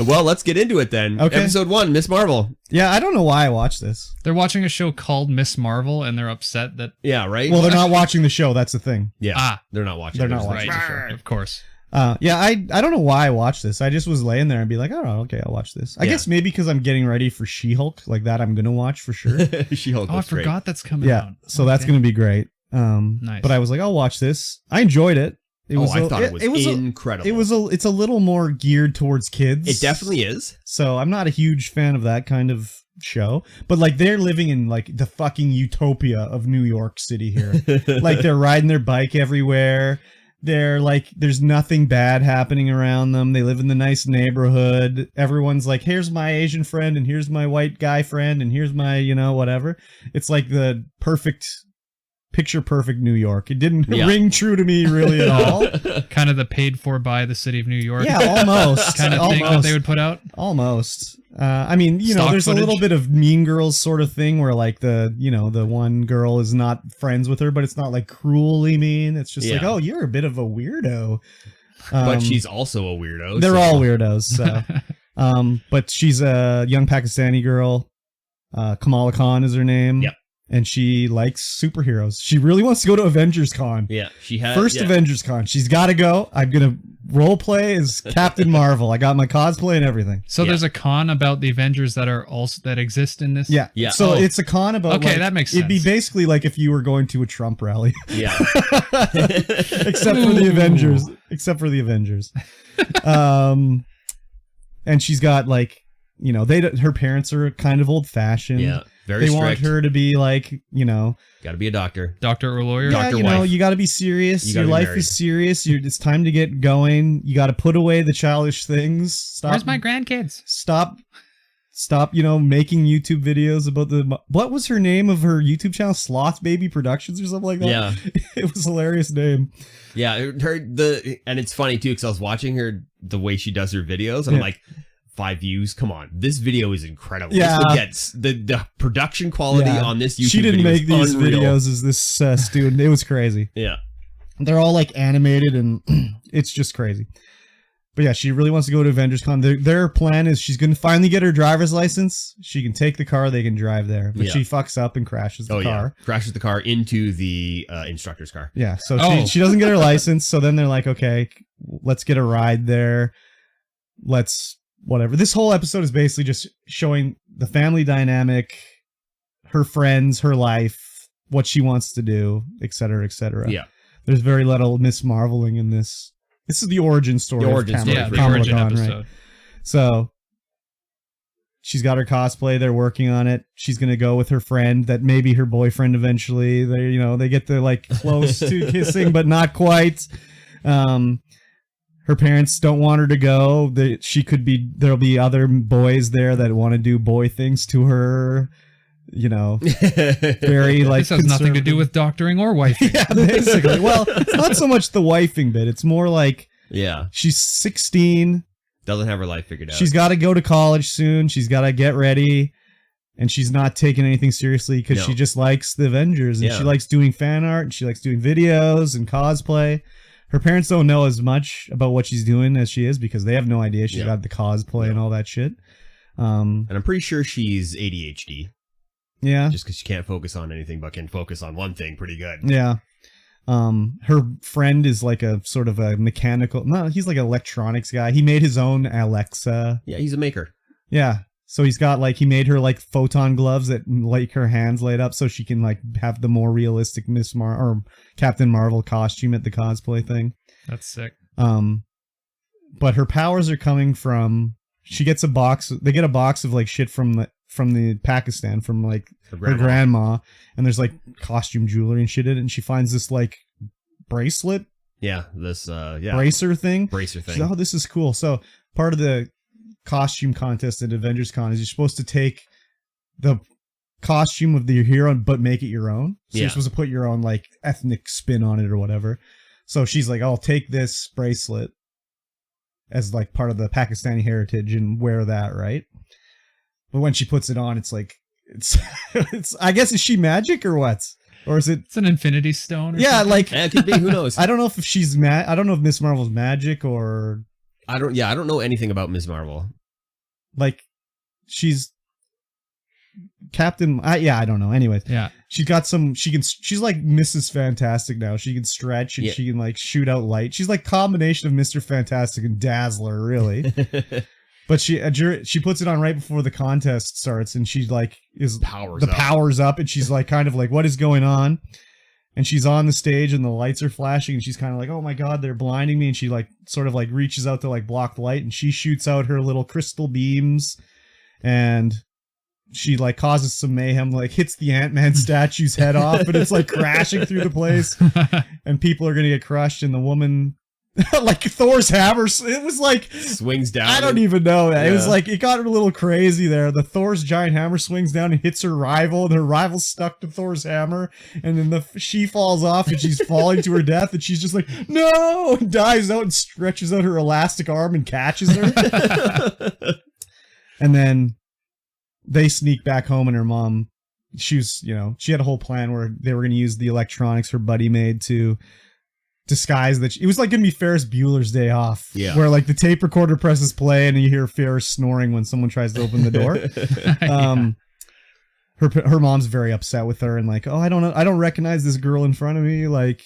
Well, let's get into it then. Okay. Episode 1, Miss Marvel. Yeah, I don't know why I watched this. They're watching a show called Miss Marvel, and they're upset that. Yeah, right. Well, they're not watching the show. That's the thing. Yeah, they're not watching. They're not just watching the show. Right, of course. Yeah, I don't know why I watched this. I just was laying there and be like, oh, okay, I'll watch this. I guess maybe because I'm getting ready for She-Hulk, like that I'm gonna watch for sure. She-Hulk. Oh, I forgot that's coming out. So that's gonna be great. Nice. But I was like, I'll watch this. I enjoyed it. I thought it was incredible. It's a little more geared towards kids. It definitely is. So I'm not a huge fan of that kind of show. But like they're living in like the fucking utopia of New York City here. Like they're riding their bike everywhere. They're like, there's nothing bad happening around them. They live in the nice neighborhood. Everyone's like, here's my Asian friend, and here's my white guy friend, and here's my, whatever. It's like the picture perfect New York. It didn't ring true to me really at all. Kind of the paid for by the city of New York. Yeah, almost. kind of thing that they would put out. Almost. I mean, Stock there's footage. a little bit of Mean Girls sort of thing where like the one girl is not friends with her, but it's not like cruelly mean. It's just like, oh, you're a bit of a weirdo. But she's also a weirdo. They're all weirdos. So, but she's a young Pakistani girl. Kamala Khan is her name. Yep. And she likes superheroes. She really wants to go to Avengers Con. Yeah, she has First Avengers Con. She's got to go. I'm going to role play as Captain Marvel. I got my cosplay and everything. So there's a con about the Avengers that exist in this? Yeah. So it's a con about... Okay, that makes sense. It'd be basically like if you were going to a Trump rally. Yeah. Except for the Avengers. And she's got like, her parents are kind of old fashioned. Yeah. Very strict. They want her to be like, got to be a doctor. Doctor or lawyer? Yeah, Doctor wife. you got to be serious. You Your gotta be life married. is serious. It's time to get going. You got to put away the childish things. Stop. Where's my grandkids? Stop, making YouTube videos about what was her name of her YouTube channel? Sloth Baby Productions or something like that? Yeah. It was a hilarious name. Yeah, and it's funny too, because I was watching her, the way she does her videos, and I'm like, 5 views. Come on, this video is incredible. Yeah. This will get the production quality on this YouTube. She didn't video make is these unreal. videos as this student. It was crazy. Yeah, they're all like animated, and it's just crazy. But yeah, she really wants to go to Avengers Con. Their plan is she's going to finally get her driver's license. She can take the car. They can drive there. But she fucks up and crashes the car. Yeah. Crashes the car into the instructor's car. Yeah, so she doesn't get her license. So then they're like, okay, let's get a ride there. Whatever. This whole episode is basically just showing the family dynamic, her friends, her life, what she wants to do, etc., etc. Yeah. There's very little Miss Marveling in this. This is the origin story. The origin story. Yeah, the Kamala origin Khan, episode. right? So she's got her cosplay. They're working on it. She's gonna go with her friend that may be her boyfriend eventually. They get to like close to kissing, but not quite. Her parents don't want her to go. There'll be other boys there that want to do boy things to her. Very like. This has nothing to do with doctoring or wifing. Yeah, basically. Well, it's not so much the wifing bit. It's more like she's 16. Doesn't have her life figured out. She's got to go to college soon. She's got to get ready. And she's not taking anything seriously because she just likes the Avengers. And she likes doing fan art. And she likes doing videos and cosplay. Her parents don't know as much about what she's doing as she is because they have no idea she's got the cosplay and all that shit. And I'm pretty sure she's ADHD. Yeah. Just because she can't focus on anything but can focus on one thing pretty good. Yeah. Her friend is like a sort of a mechanical... No, he's like an electronics guy. He made his own Alexa. Yeah, he's a maker. Yeah. So he's got like... He made her like photon gloves that like her hands laid up so she can like have the more realistic or Captain Marvel costume at the cosplay thing. That's sick. But her powers are coming from... She gets a box... They get a box of like shit from the Pakistan, from like her grandma, and there's like costume jewelry and shit in it, and she finds this like bracelet. Yeah, this bracer thing. Bracer thing. She's like, oh, this is cool. So part of the costume contest at Avengers Con is you're supposed to take the costume of your hero but make it your own. So you're supposed to put your own like ethnic spin on it or whatever. So she's like, I'll take this bracelet as like part of the Pakistani heritage and wear that, right? But when she puts it on, it's like it's I guess, is she magic or what? Or is it? It's an Infinity Stone. Or yeah, something? like it could be. Who knows? I don't know if she's I don't know if Miss Marvel's magic or I don't know anything about Ms. Marvel. Like she's Captain. I don't know. Anyways, yeah, she's got some. She's like Mrs. Fantastic now. She can stretch and she can like shoot out light. She's like combination of Mr. Fantastic and Dazzler, really. But she puts it on right before the contest starts, and she like powers up, and she's like kind of like, what is going on? And she's on the stage, and the lights are flashing, and she's kind of like, oh my god, they're blinding me, and she like sort of like reaches out to like block the light, and she shoots out her little crystal beams, and she like causes some mayhem, like hits the Ant-Man statue's head off, and it's like crashing through the place, and people are gonna get crushed, and the woman. Like Thor's hammer, it was like swings down. I don't even know. It was like it got a little crazy there. The Thor's giant hammer swings down and hits her rival, and her rival's stuck to Thor's hammer, and then she falls off and she's falling to her death, and she's just like no, and dives out and stretches out her elastic arm and catches her. And then they sneak back home, and her mom, she had a whole plan where they were going to use the electronics her buddy made to disguise that it was like gonna be Ferris Bueller's Day Off, where like the tape recorder presses play and you hear Ferris snoring when someone tries to open the door. Her mom's very upset with her and like, oh, I don't recognize this girl in front of me, like,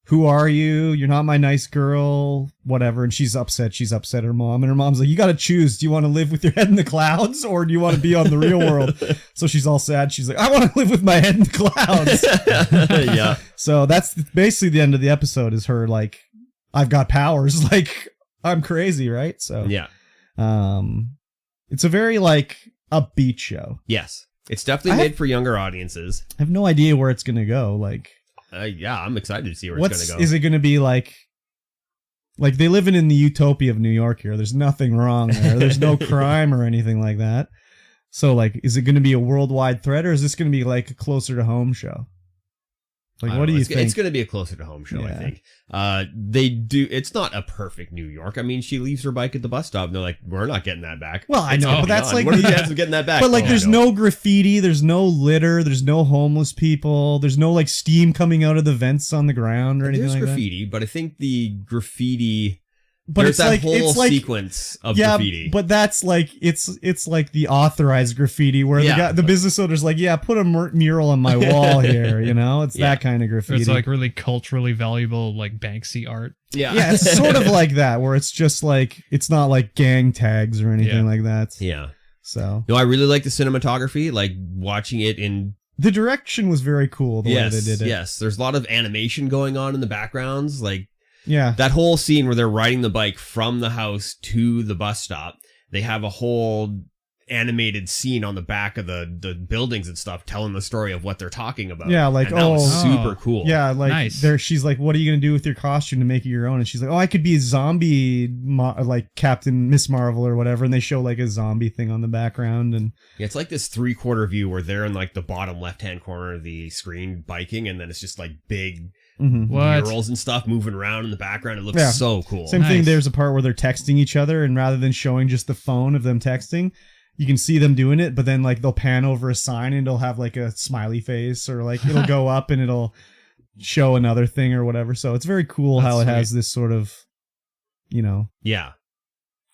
who are you? You're not my nice girl, whatever. And she's upset her mom, and her mom's like, you gotta choose, do you want to live with your head in the clouds or do you want to be on the real world? So she's all sad, she's like, I want to live with my head in the clouds. Yeah. So that's basically the end of the episode, is her like, I've got powers, like I'm crazy, right? So yeah, it's a very like upbeat show. Yes, it's definitely made for younger audiences. I have no idea where it's gonna go. Like, yeah, I'm excited to see where it's gonna go. Is it gonna be like they live in the utopia of New York here? There's nothing wrong there. There's no crime or anything like that. So like, is it gonna be a worldwide threat, or is this gonna be like a closer to home show? Like, what do you think? It's going to be a closer to home show, I think. It's not a perfect New York. I mean, she leaves her bike at the bus stop, and they're like, we're not getting that back. Well, I know, but that's like, what are the chances of getting that back? But like, there's no graffiti, there's no litter, there's no homeless people, there's no like steam coming out of the vents on the ground or anything like that. There's graffiti, but I think the graffiti... But there's it's that whole sequence of graffiti. But that's like it's like the authorized graffiti where the business owner's like, yeah, put a mural on my wall here, you know? It's that kind of graffiti. It's like really culturally valuable, like Banksy art. Yeah. Yeah, it's sort of like that, where it's just like, it's not like gang tags or anything like that. Yeah. So. No, I really like the cinematography, like watching it in... The direction was very cool, the way they did it. Yes, there's a lot of animation going on in the backgrounds, like... Yeah. That whole scene where they're riding the bike from the house to the bus stop, they have a whole animated scene on the back of the buildings and stuff telling the story of what they're talking about. Yeah, like, and that was super cool. Yeah, like nice. She's like, what are you going to do with your costume to make it your own? And she's like, oh, I could be a zombie, like Captain Miss Marvel or whatever. And they show like a zombie thing on the background. And yeah, it's like this 3/4 view where they're in like the bottom left-hand corner of the screen biking, and then it's just like big... murals and stuff moving around in the background. It looks so cool. Same thing. There's a part where they're texting each other, and rather than showing just the phone of them texting, you can see them doing it, but then like they'll pan over a sign and it'll have like a smiley face, or like it'll go up and it'll show another thing or whatever. So it's very cool how it has this sort of,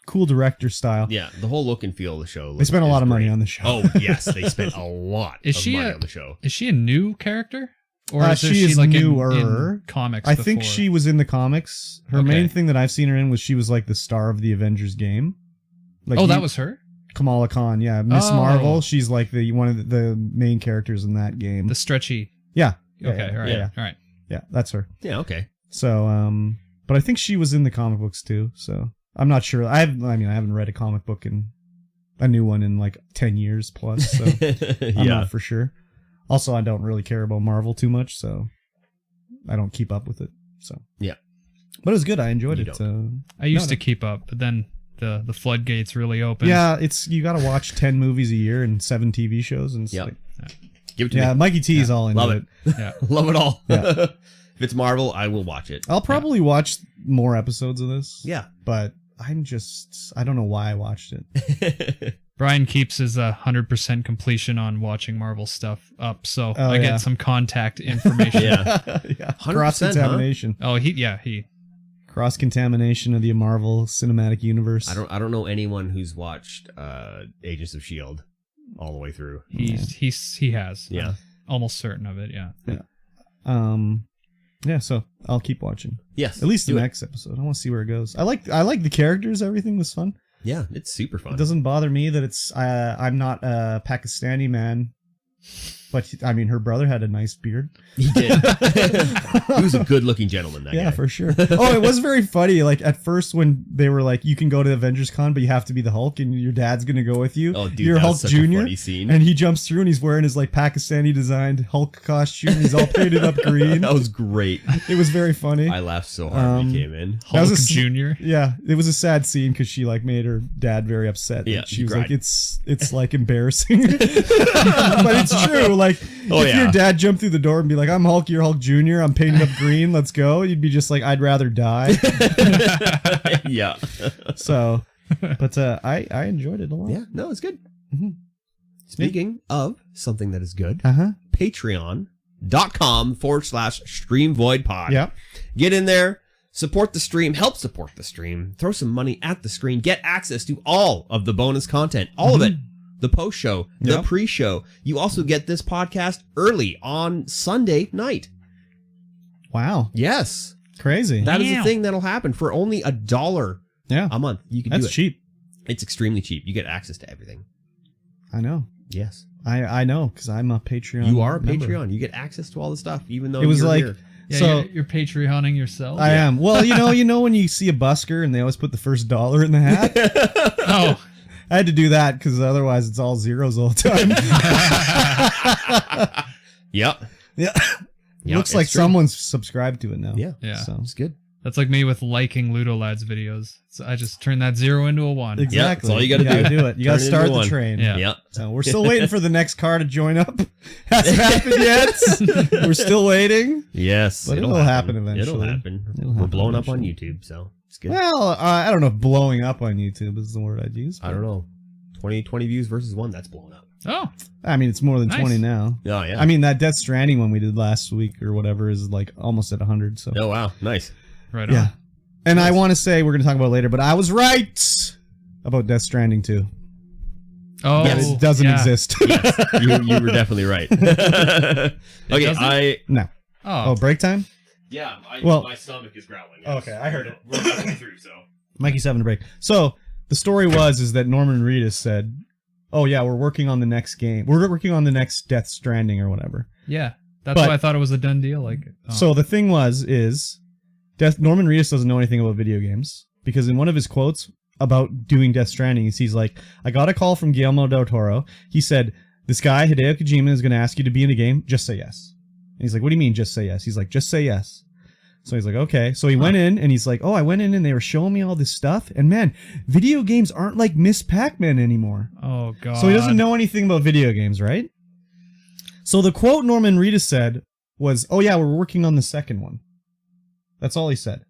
cool director style. Yeah, the whole look and feel of the show. They spent a lot of money on the show. Oh yes, they spent a lot of money on the show. Is she a new character? Or is she is like newer. in comics I think she was in the comics. Her main thing that I've seen her in was she was like the star of the Avengers game. Like that was her? Kamala Khan, yeah. Miss Marvel, she's like one of the main characters in that game. The stretchy. Yeah. Okay, all right. Yeah, that's her. Yeah, okay. So, but I think she was in the comic books too, so I'm not sure. I haven't read a comic book a new one in like 10 years plus, so I'm not for sure. Also, I don't really care about Marvel too much, so I don't keep up with it. So yeah, but it was good. I enjoyed it. I used to keep up, but then the floodgates really open. Yeah, you got to watch 10 movies a year and 7 TV shows, and it's like, give it to me. Mikey T is all into Love it. Yeah. Love it all. Yeah. If it's Marvel, I will watch it. I'll probably watch more episodes of this. Yeah. But I don't know why I watched it. Brian keeps his 100% completion on watching Marvel stuff up, so I get some contact information. Yeah. Cross-contamination. Huh? Oh, he. Cross-contamination of the Marvel Cinematic Universe. I don't know anyone who's watched Agents of S.H.I.E.L.D. all the way through. He has. Yeah. I'm almost certain of it, yeah. Yeah, so I'll keep watching. Yes. At least the next episode. I want to see where it goes. I like the characters. Everything was fun. Yeah, it's super fun. It doesn't bother me that I'm not a Pakistani man, but I mean, her brother had a nice beard. He did. He was a good-looking gentleman, that guy. Yeah, for sure. Oh, it was very funny. Like, at first when they were like, you can go to Avengers Con, but you have to be the Hulk, and your dad's going to go with you. Oh, dude, you're that Hulk was such Jr. a funny scene. And he jumps through, and he's wearing his, like, Pakistani-designed Hulk costume. He's all painted up green. That was great. It was very funny. I laughed so hard when he came in. Hulk Jr.? Yeah, it was a sad scene because she, like, made her dad very upset. Yeah, she was cried. like, it's like, embarrassing. But it's true. Like, if your dad jumped through the door and be like, I'm Hulk, you're Hulk Jr., I'm painted up green, let's go, you'd be just like, I'd rather die. Yeah. So, but I enjoyed it a lot. Yeah, no, it's good. Mm-hmm. Speaking of something that is good, Uh-huh. patreon.com/StreamVoid pod. Yeah. Get in there, support the stream, help support the stream, throw some money at the screen, get access to all of the bonus content, all of it. The post show, the pre-show. You also get this podcast early on Sunday night. Wow. Yes. Crazy. That is a thing that'll happen for only $1 a month. You can do it. That's cheap. It's extremely cheap. You get access to everything. I know. Yes. I know, because I'm a Patreon. You are a member. Patreon. You get access to all the stuff, even though it was you're like, here. Yeah, so you're Patreoning yourself. I am. Well, you know when you see a busker and they always put the first $1 in the hat? Oh. I had to do that because otherwise it's all zeros all the time. Yep. Yeah. Yep, Looks like true. someone's subscribed to it now. Yeah. Yeah. So It's good. That's like me with liking Ludo Lads videos. So I just turn that 0 into a 1. exactly. Yeah, that's all you gotta do. do it. You got to Turn it start into the one. train. Yeah. Yep. So we're still waiting for the next car to join up. Hasn't happened yet. We're still waiting. Yes. But it'll happen eventually. It'll happen. It'll We're happen blowing up on eventually. YouTube, so it's good. Well, I don't know if blowing up on YouTube is the word I'd use. I don't know. 20 views versus 1, that's blowing up. Oh. I mean, it's more than Nice. 20 now. Oh, yeah. I mean, that Death Stranding one we did last week or whatever is like almost at 100. So Oh, wow. Nice. Right yeah. on. And I want to say we're going to talk about it later, but I was right about Death Stranding too. Oh, Yes, it doesn't yeah. exist. Yes, you were definitely right. Okay, doesn't? No. Oh. Break time? Yeah, Well- my stomach is growling. Okay, I heard it. We're halfway through, so. Mikey's having a break. So the story is that Norman Reedus said, "Oh yeah, we're working on the next game. We're working on the next Death Stranding or whatever." Yeah. That's But- why I thought it was a done deal. Like, So the thing is, Norman Reedus doesn't know anything about video games because in one of his quotes about doing Death Stranding, he's like, "I got a call from Guillermo del Toro. He said, this guy, Hideo Kojima, is going to ask you to be in a game. Just say yes." And he's like, "What do you mean, just say yes?" He's like, "Just say yes." So he's like, "Okay." So he went in and he's like, "Oh, I went in and they were showing me all this stuff. And man, video games aren't like Miss Pac-Man anymore." oh god. So he doesn't know anything about video games, right? So the quote Norman Reedus said was, "Oh yeah, we're working on the second one." That's all he said.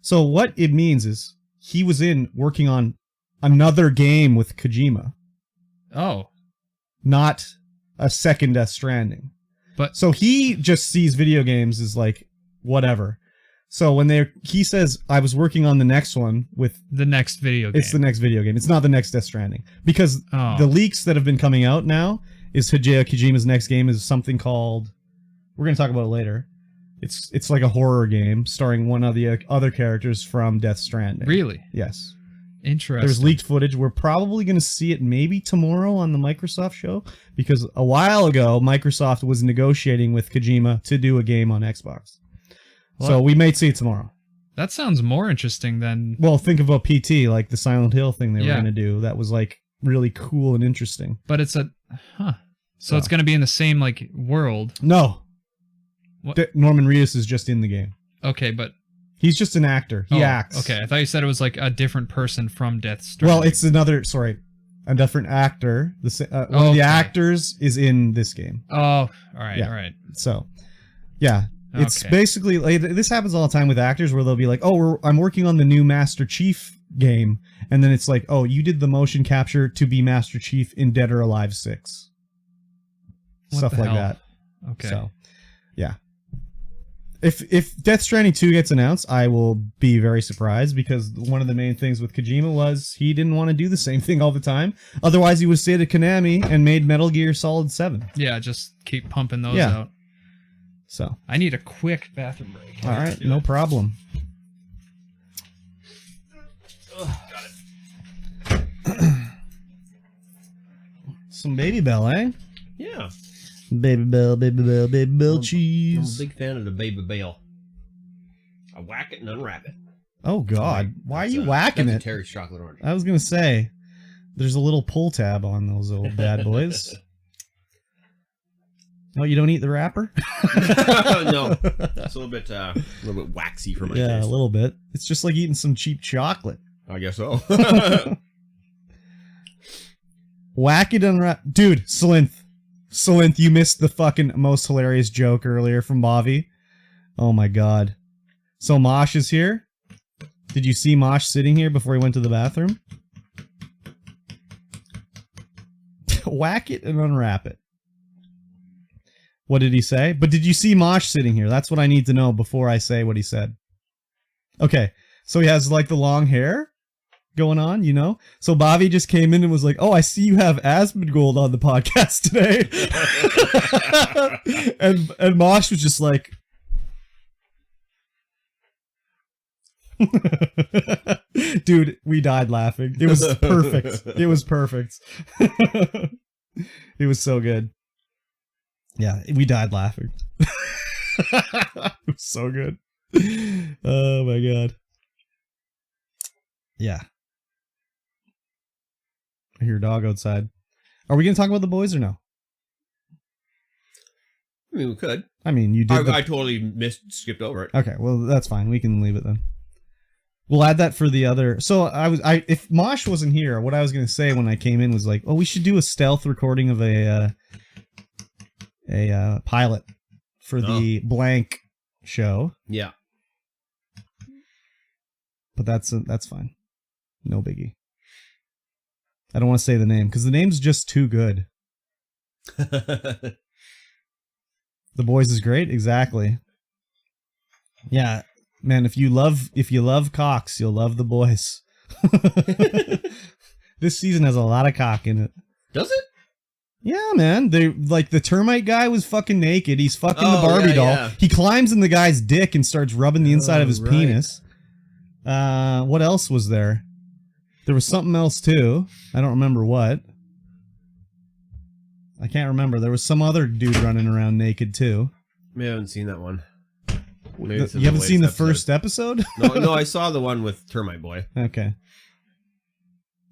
So what it means is he was working on another game with Kojima, Oh. not a second Death Stranding. But So he just sees video games as like whatever. So when he says, "I was working on the next one with," the next video game. it's the next video game. It's not the next Death Stranding because Oh. the leaks that have been coming out now is Hideo Kojima's next game is something called, we're going to talk about it later. It's like a horror game starring one of the other characters from Death Stranding. Really? Yes. Interesting. There's leaked footage. We're probably going to see it maybe tomorrow on the Microsoft show because a while ago Microsoft was negotiating with Kojima to do a game on Xbox. So What? we may see it tomorrow. That sounds more interesting than Well, think about PT, like the Silent Hill thing they were Yeah. going to do. That was like really cool and interesting. but it's a So it's going to be in the same like world. No. What? Norman Reedus is just in the game. Okay, but He's just an actor. He acts. Okay, I thought you said it was like a different person from Death Stranding. Well, it's a different actor. One of the actors is in this game. Oh, all right. So, yeah. It's basically, like, this happens all the time with actors where they'll be like, oh, I'm working on the new Master Chief game. And then it's like, oh, you did the motion capture to be Master Chief in Dead or Alive 6. Stuff like that. Okay. So, yeah. If Death Stranding 2 gets announced, I will be very surprised, because one of the main things with Kojima was he didn't want to do the same thing all the time. Otherwise, he would stay at Konami and made Metal Gear Solid 7. Yeah, just keep pumping those out. So I need a quick bathroom break. All right, no problem. Got it. Some Baby Bell, eh? Yeah. Baby Bell cheese. I'm a big fan of the Baby Bell. I whack it and unwrap it. Oh God, why are you whacking it? Terry's chocolate orange. I was gonna say, there's a little pull tab on those old bad boys. Oh, you don't eat the wrapper? No, it's a little bit waxy for my taste. Yeah, a little bit. It's just like eating some cheap chocolate. I guess so. Whack it, unwrap, dude. Slinth, you missed the fucking most hilarious joke earlier from Bobby. Oh my God. So Mosh is here. Did you see Mosh sitting here before he went to the bathroom? Whack it and unwrap it. What did he say? But did you see Mosh sitting here? That's what I need to know before I say what he said. Okay, so he has like the long hair going on, you know? So Bobby just came in and was like, oh, I see you have Asmongold on the podcast today. and Mosh was just like... Dude, we died laughing. It was perfect. It was perfect. It was so good. Yeah, we died laughing. It was so good. Oh my God. Yeah. I hear a dog outside. Are we going to talk about the boys or no? I mean, we could. I mean, you did. I totally skipped over it. Okay, well, that's fine. We can leave it then. We'll add that for the other. So if Mosh wasn't here, what I was going to say when I came in was like, oh, we should do a stealth recording of a pilot for the blank show. Yeah. But that's fine. No biggie. I don't want to say the name because the name's just too good. The Boys is great. Exactly. Yeah, man, if you love cocks, you'll love The Boys. This season has a lot of cock in it. Does it? Yeah, man. They like the termite guy was fucking naked. He's fucking the Barbie doll. Yeah. He climbs in the guy's dick and starts rubbing the inside of his penis. What else was there? There was something else too. I don't remember what. I can't remember. There was some other dude running around naked too. I haven't seen that one. You haven't seen the first episode? No, I saw the one with Termite Boy. Okay.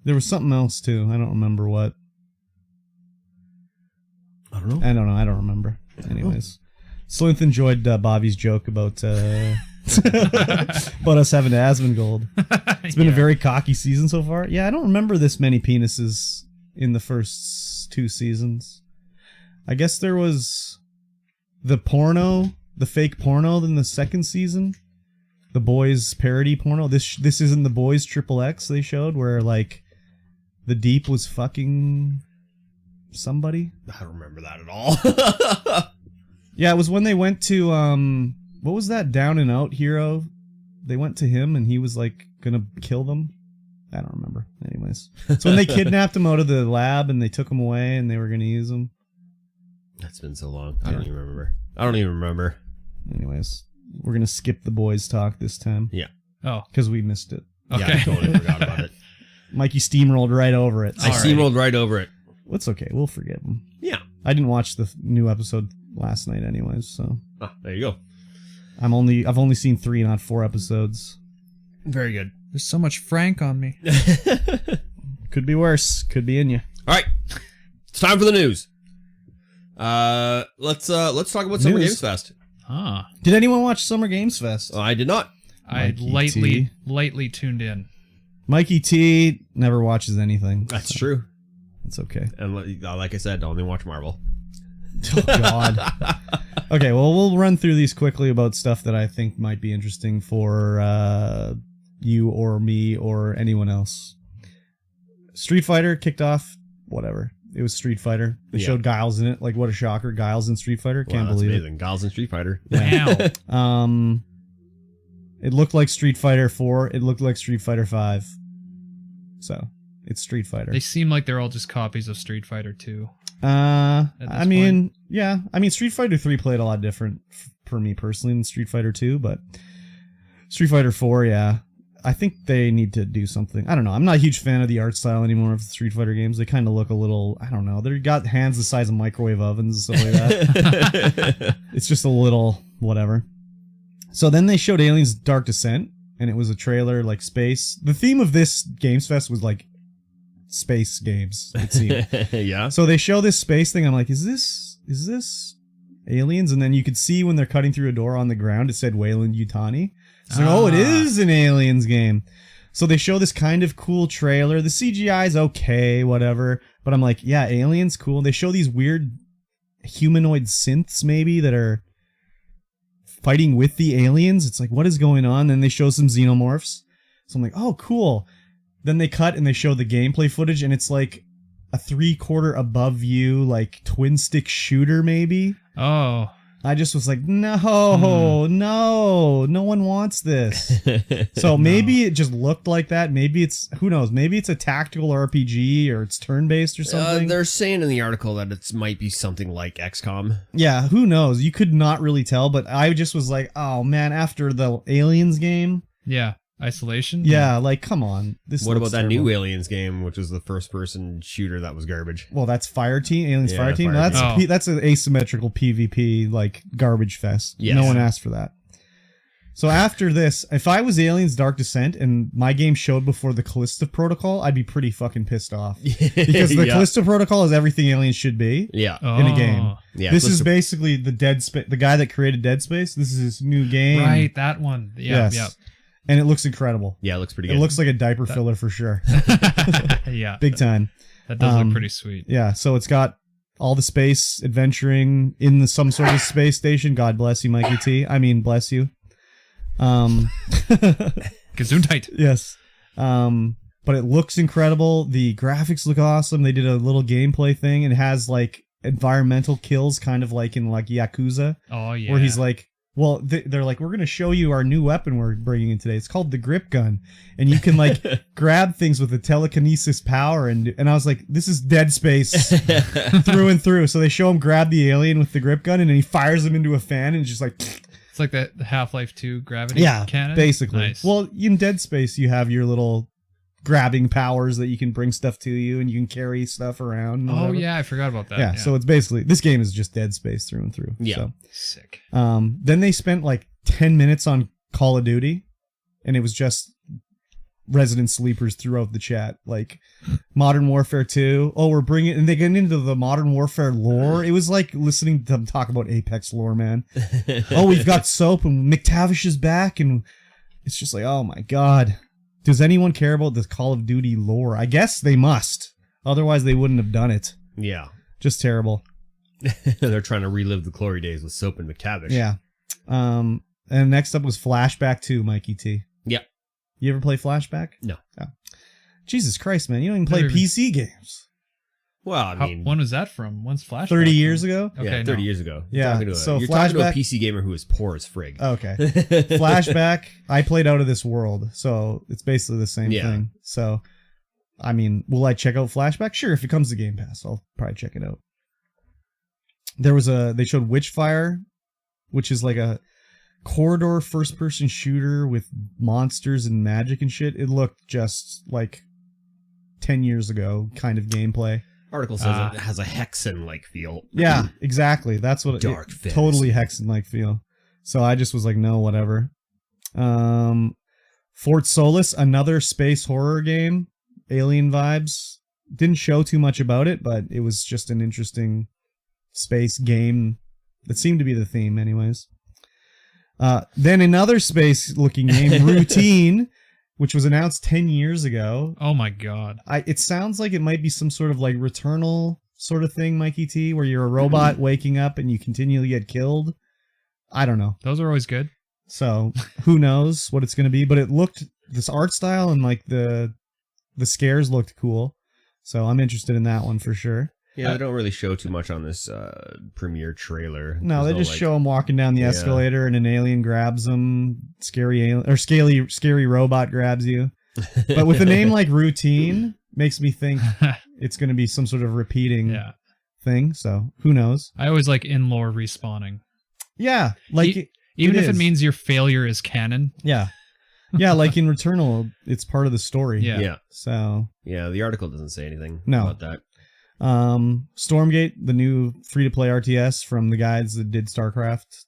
There was something else too. I don't remember what. I don't know. I don't remember. Anyways, Slinth enjoyed Bobby's joke about about us having Asmongold. It's been a very cocky season so far. Yeah, I don't remember this many penises in the first 2 seasons. I guess there was the fake porno in the second season. The Boys parody porno. This isn't The Boys XXX they showed where like the Deep was fucking somebody. I don't remember that at all. Yeah, it was when they went to what was that Down and Out hero? They went to him and he was like gonna kill them. I don't remember. Anyways, it's when they kidnapped him out of the lab and they took him away and they were gonna use him. That's been so long. I don't even remember. Anyways, we're gonna skip The Boys talk this time. Yeah. Oh, because we missed it. Okay. Yeah, I totally forgot about it. Mikey steamrolled right over it. I steamrolled right over it. It's okay. We'll forgive him. Yeah. I didn't watch the new episode last night anyways, so. Oh, there you go. I've only seen 3, not 4 episodes. Very good. There's so much Frank on me. Could be worse. Could be in you. All right. It's time for the news. Let's talk about Summer Games Fest. Ah. Did anyone watch Summer Games Fest? I did not. I lightly tuned in. Mikey T never watches anything. That's true. It's okay. And like I said, only watch Marvel. Oh, God. Okay, well, we'll run through these quickly about stuff that I think might be interesting for you or me or anyone else. Street Fighter kicked off, whatever. It was Street Fighter. They showed Guiles in it. Like, what a shocker. Guiles in Street Fighter. Can't believe amazing. Guiles in Street Fighter. Wow. It looked like Street Fighter 4. It looked like Street Fighter 5. So, it's Street Fighter. They seem like they're all just copies of Street Fighter 2. I mean, yeah. I mean, Street Fighter 3 played a lot different for me personally than Street Fighter 2, but Street Fighter 4, yeah. I think they need to do something. I don't know. I'm not a huge fan of the art style anymore of the Street Fighter games. They kind of look a little, I don't know. They've got hands the size of microwave ovens and stuff like that. It's just a little whatever. So then they showed Aliens Dark Descent, and it was a trailer like space. The theme of this Games Fest was like space games, it seemed. Yeah. So they show this space thing. I'm like, is this Aliens? And then you could see when they're cutting through a door on the ground, it said Wayland Yutani. It's like, oh, it is an Aliens game. So they show this kind of cool trailer. The CGI is okay, whatever. But I'm like, yeah, Aliens, cool. They show these weird humanoid synths maybe that are fighting with the aliens. It's like, what is going on? Then they show some xenomorphs. So I'm like, oh, cool. Then they cut and they show the gameplay footage, and it's like a 3/4 above view, like twin stick shooter maybe. Oh. I just was like, no one wants this. So maybe it just looked like that. Maybe it's, who knows, maybe it's a tactical RPG or it's turn-based or something. They're saying in the article that it might be something like XCOM. Yeah, who knows? You could not really tell, but I just was like, oh man, after the Aliens game. Yeah. Isolation? Yeah, like, come on. What about that new Aliens game, which was the first-person shooter that was garbage? Well, that's Fireteam, Aliens Fireteam. That's an asymmetrical PvP, like, garbage fest. Yes. No one asked for that. So after this, if I was Aliens Dark Descent and my game showed before the Callisto Protocol, I'd be pretty fucking pissed off. Because the Callisto Protocol is everything Aliens should be in a game. Yeah, this is basically the guy that created Dead Space. This is his new game. Right, that one. Yeah, yes. And it looks incredible. Yeah, it looks pretty good. It looks like a diaper filler for sure. Yeah. Big time. That does look pretty sweet. Yeah, so it's got all the space adventuring in some sort of space station. God bless you, Mikey T. I mean, bless you. Gesundheit. Yes. But it looks incredible. The graphics look awesome. They did a little gameplay thing. It has like environmental kills, kind of like in like Yakuza. Oh, yeah. Where he's like, well, they're like, we're going to show you our new weapon we're bringing in today. It's called the grip gun. And you can like grab things with the telekinesis power. And I was like, this is Dead Space through and through. So they show him grab the alien with the grip gun and then he fires him into a fan and just like... It's like the Half-Life 2 gravity cannon? Basically. Nice. Well, in Dead Space, you have your little grabbing powers that you can bring stuff to you and you can carry stuff around. Oh, yeah, I forgot about that. Yeah, so it's basically, this game is just Dead Space through and through. Yeah. So. Sick. Then they spent like 10 minutes on Call of Duty, and it was just resident sleepers throughout the chat. Like, Modern Warfare 2. Oh, we're bringing, and they get into the Modern Warfare lore. It was like listening to them talk about Apex lore, man. Oh, we've got soap, and McTavish is back, and it's just like, oh my god. Does anyone care about this Call of Duty lore? I guess they must. Otherwise, they wouldn't have done it. Yeah. Just terrible. They're trying to relive the glory days with Soap and McTavish. Yeah. And next up was Flashback 2, Mikey T. Yeah. You ever play Flashback? No. Oh. Jesus Christ, man. You don't even play PC games. Well, I mean... when was that from? When's Flashback? 30 years ago? Okay, yeah, 30 years ago. Yeah. You're talking to a PC gamer who is poor as frig. Okay. Flashback, I played Out of This World, so it's basically the same thing. So, I mean, will I check out Flashback? Sure, if it comes to Game Pass, I'll probably check it out. They showed Witchfire, which is like a corridor first-person shooter with monsters and magic and shit. It looked just like 10 years ago kind of gameplay. Article says it has a Hexen-like feel. Yeah, exactly. That's what Dark it totally Hexen-like feel. So I just was like, no, whatever. Fort Solis, another space horror game. Alien vibes. Didn't show too much about it, but it was just an interesting space game that seemed to be the theme anyways. Then another space-looking game, Routine, which was announced 10 years ago. Oh my god. It sounds like it might be some sort of like Returnal sort of thing, Mikey T, where you're a robot waking up and you continually get killed. I don't know. Those are always good. So who knows what it's going to be, but this art style and like the scares looked cool. So I'm interested in that one for sure. Yeah, they don't really show too much on this premiere trailer. No, they just show him walking down the escalator and an alien grabs him. Scary robot grabs you. But with a name like Routine, makes me think it's going to be some sort of repeating thing. So who knows? I always like in-lore respawning. Yeah, like even if it means your failure is canon. Yeah. Yeah, like in Returnal, it's part of the story. Yeah. So the article doesn't say anything about that. Stormgate, the new free-to-play RTS from the guys that did StarCraft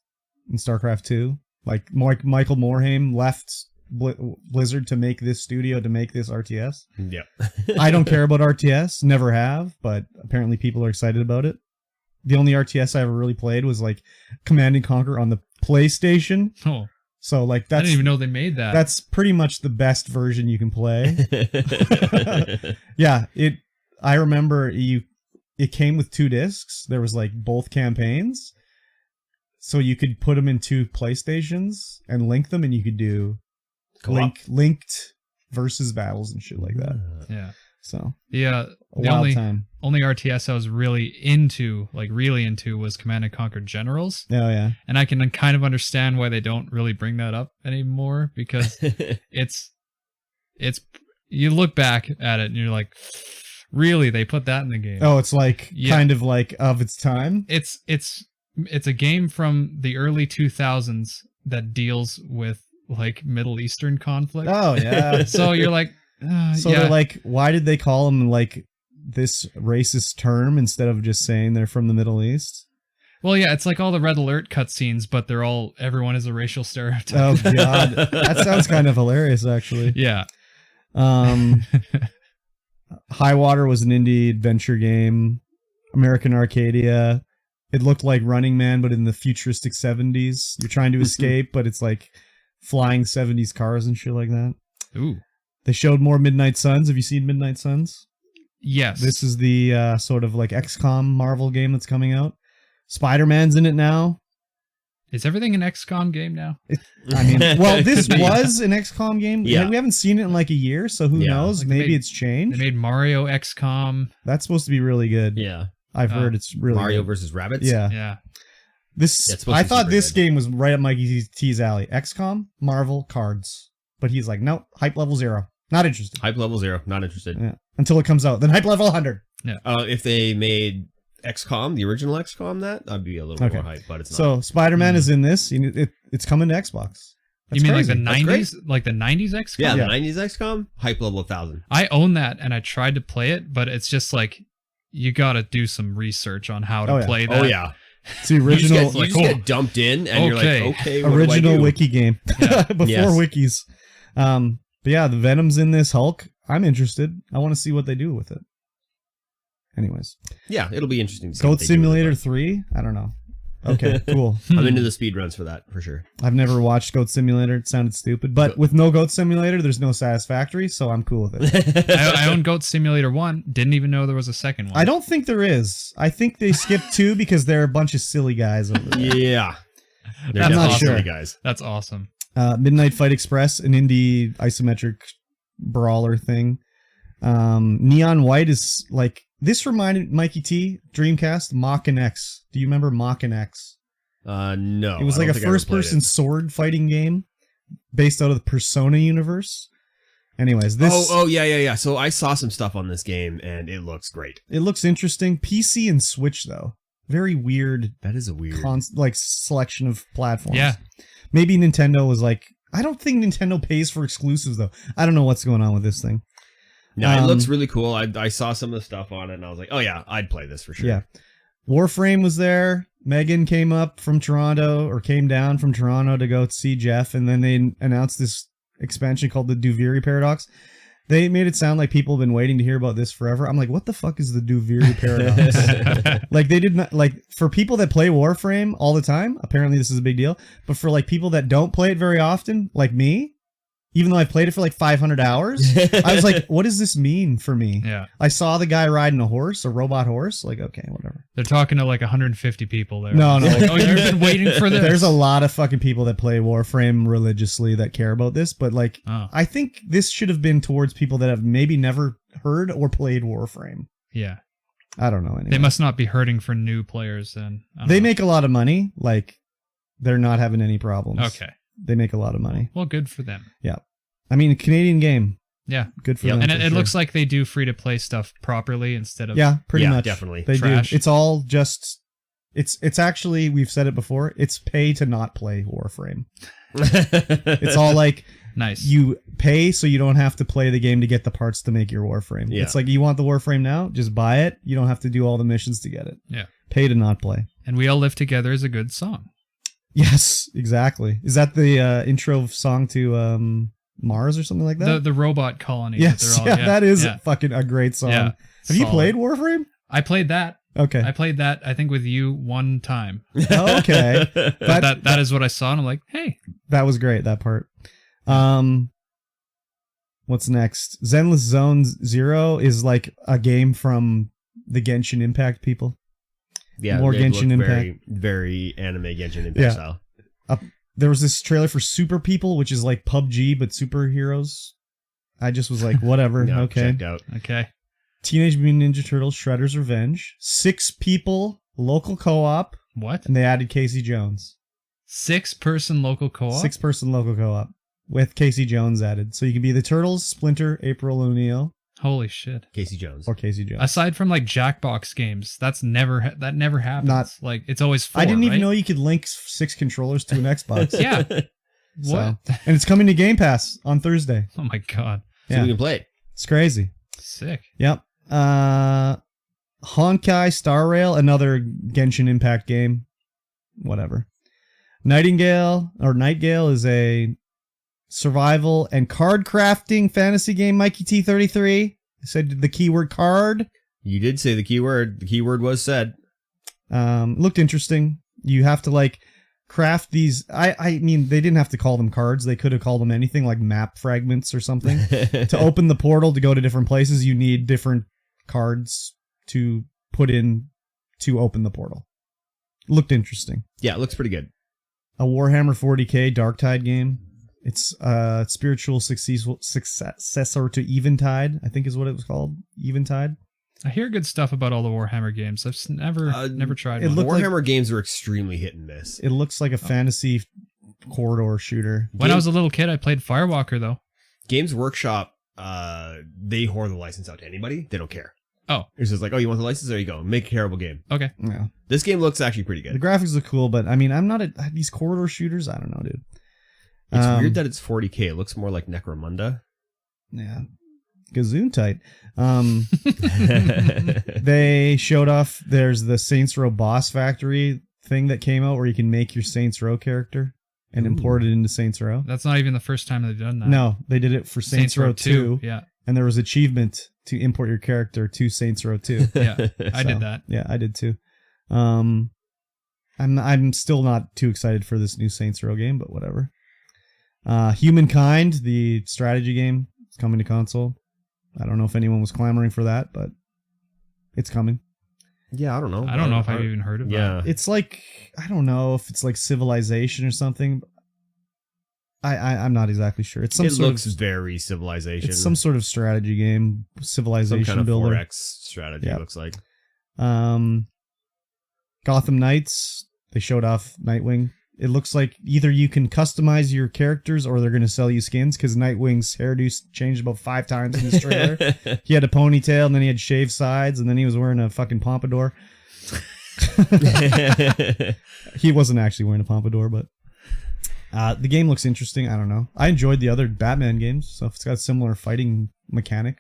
and StarCraft 2. Like Michael Morhaime left Blizzard to make this studio to make this RTS. Yeah. I don't care about RTS, never have, but apparently people are excited about it. The only RTS I ever really played was like Command & Conquer on the PlayStation. Oh. So like that's, I didn't even know they made that. That's pretty much the best version you can play. Yeah, I remember it came with 2 discs. There was like both campaigns. So you could put them in 2 PlayStations and link them, and you could do linked versus battles and shit like that. Yeah. So yeah, the only RTS I was really into was Command & Conquer Generals. Oh yeah. And I can kind of understand why they don't really bring that up anymore, because it's you look back at it and you're like, really, they put that in the game? Oh, it's like kind of like of its time. It's a game from the early 2000s that deals with like Middle Eastern conflict. Oh yeah. So you're like, they're like, why did they call them like this racist term instead of just saying they're from the Middle East? Well, yeah, it's like all the Red Alert cutscenes, but everyone is a racial stereotype. Oh god, that sounds kind of hilarious, actually. Yeah. High Water was an indie adventure game. American Arcadia. It looked like Running Man, but in the futuristic 70s. You're trying to escape, but it's like flying 70s cars and shit like that. Ooh. They showed more Midnight Suns. Have you seen Midnight Suns? Yes. This is the sort of like XCOM Marvel game that's coming out. Spider-Man's in it now. Is everything an XCOM game now? I mean, well, this was an XCOM game. Yeah. We haven't seen it in like a year, so who knows? Like maybe it's changed. They made Mario XCOM. That's supposed to be really good. Yeah. I've heard it's really Mario good. versus Rabbids? Yeah. Yeah. I thought this game was right up Mikey T's alley. XCOM, Marvel, cards. But he's like, nope, hype level 0. Not interested. Hype level 0. Not interested. Yeah. Until it comes out. Then hype level 100. Yeah. If they made XCOM, the original XCOM, I'd be a little bit more hype, but it's not. So Spider-Man is in this. It's coming to Xbox. You mean crazy. like the 90s? Like the 90s XCOM? Yeah, the 90s XCOM, hype level 1000. I own that, and I tried to play it, but it's just like, you gotta do some research on how to play that. Oh, yeah. It's the original. You just get dumped in, and you're like, okay, what original do I do? wiki game. Yeah. Before wikis. But yeah, the Venom's in this. Hulk. I'm interested. I want to see what they do with it. Anyways. Yeah, it'll be interesting to see. Goat Simulator 3? I don't know. Okay, cool. I'm into the speedruns for that, for sure. I've never watched Goat Simulator. It sounded stupid. But with no Goat Simulator, there's no Satisfactory, so I'm cool with it. I own Goat Simulator 1. Didn't even know there was a second one. I don't think there is. I think they skipped 2 because they're a bunch of silly guys over there. Yeah. They're I'm not definitely sure. silly guys. That's awesome. Midnight Fight Express, an indie isometric brawler thing. Neon White is like... This reminded Mikey T, Dreamcast, Mach-N X. Do you remember Mach-N X? No. It was like a first-person sword fighting game based out of the Persona universe. Anyways, this... Oh, yeah. So I saw some stuff on this game, and it looks great. It looks interesting. PC and Switch, though. Very weird... That is a weird... selection of platforms. Yeah. Maybe Nintendo was like... I don't think Nintendo pays for exclusives, though. I don't know what's going on with this thing. No, it looks really cool. I saw some of the stuff on it, and I was like, oh yeah, I'd play this for sure. Yeah. Warframe was there. Megan came down from Toronto to go see Jeff, and then they announced this expansion called the Duviri Paradox. They made it sound like people have been waiting to hear about this forever. I'm like, what the fuck is the Duviri Paradox? Like they did not like for people that play Warframe all the time. Apparently, this is a big deal. But for like people that don't play it very often, like me, even though I've played it for like 500 hours, I was like, "What does this mean for me?" Yeah. I saw the guy riding a horse, a robot horse. Like, okay, whatever. They're talking to like 150 people there. No. Like, oh, you've been waiting for this. There's a lot of fucking people that play Warframe religiously that care about this, but like, I think this should have been towards people that have maybe never heard or played Warframe. Yeah. I don't know. Anyway. They must not be hurting for new players then. They make a lot of money. Like, they're not having any problems. Okay. They make a lot of money. Well, good for them. Yeah. I mean, Canadian game. Yeah. Good for them. And it looks like they do free-to-play stuff properly instead of... Yeah, pretty much. Definitely. They trash. do. It's all just... It's actually, we've said it before, it's pay to not play Warframe. It's all like... Nice. You pay so you don't have to play the game to get the parts to make your Warframe. Yeah. It's like, you want the Warframe now? Just buy it. You don't have to do all the missions to get it. Yeah. Pay to not play. And We All Live Together is a good song. Yes, exactly. Is that the intro song to Mars or something like that? The robot colony. Yes, that is fucking a great song. Yeah, have you played Warframe? I played that. Okay. I played that, I think, with you one time. Oh, okay. that is what I saw, and I'm like, hey. That was great, that part. What's next? Zenless Zone Zero is like a game from the Genshin Impact people. Yeah, more Genshin Impact. Very anime Genshin Impact style. There was this trailer for Super People, which is like PUBG, but superheroes. I just was like, whatever. No, okay. checked out. Okay. Teenage Mutant Ninja Turtles Shredder's Revenge. 6 people, local co-op. What? And they added Casey Jones. 6-person local co-op? 6-person local co-op with Casey Jones added. So you can be the Turtles, Splinter, April O'Neil. Holy shit. Casey Jones. Or Casey Jones. Aside from like Jackbox games, that never happens. Like it's always 4, I didn't even right? know you could link 6 controllers to an Xbox. Yeah. So, What? and it's coming to Game Pass on Thursday. Oh my god. So we can play it. It's crazy. Sick. Yep. Honkai Star Rail, another Genshin Impact game. Whatever. Nightingale is a survival and card crafting fantasy game. MikeyT33. I said the keyword card. You did say the keyword. The keyword was said. Looked interesting. You have to like craft these. I mean, they didn't have to call them cards. They could have called them anything like map fragments or something. To open the portal to go to different places, you need different cards to put in to open the portal. Looked interesting. Yeah, it looks pretty good. A Warhammer 40k Darktide game. It's a spiritual successor to Eventide, I think is what it was called. Eventide. I hear good stuff about all the Warhammer games. I've never tried one. Warhammer games are extremely hit and miss. It looks like a fantasy corridor shooter. When I was a little kid, I played Firewalker, though. Games Workshop, they whore the license out to anybody. They don't care. Oh. It's just like, oh, you want the license? There you go. Make a terrible game. Okay. Yeah. This game looks actually pretty good. The graphics look cool, but I mean, I'm not these corridor shooters. I don't know, dude. It's weird that it's 40k. It looks more like Necromunda. Yeah. Gazoon tight. They showed off, there's the Saints Row Boss Factory thing that came out where you can make your Saints Row character and import it into Saints Row. That's not even the first time they've done that. No, they did it for Saints Row 2. Yeah. And there was achievement to import your character to Saints Row 2. Yeah, I did that. Yeah, I did too. I'm still not too excited for this new Saints Row game, but whatever. Humankind, the strategy game, is coming to console. I don't know if anyone was clamoring for that, but it's coming. Yeah, I don't know. I don't know if I've even heard of that. It's like, I don't know if it's like Civilization or something. I'm not exactly sure. It looks very Civilization. It's some sort of strategy game, Civilization some kind of builder. 4X strategy, it looks like. Gotham Knights, they showed off Nightwing. It looks like either you can customize your characters or they're going to sell you skins, because Nightwing's hairdo changed about 5 times in this trailer. He had a ponytail, and then he had shaved sides, and then he was wearing a fucking pompadour. He wasn't actually wearing a pompadour, but the game looks interesting. I don't know. I enjoyed the other Batman games, so if it's got a similar fighting mechanic,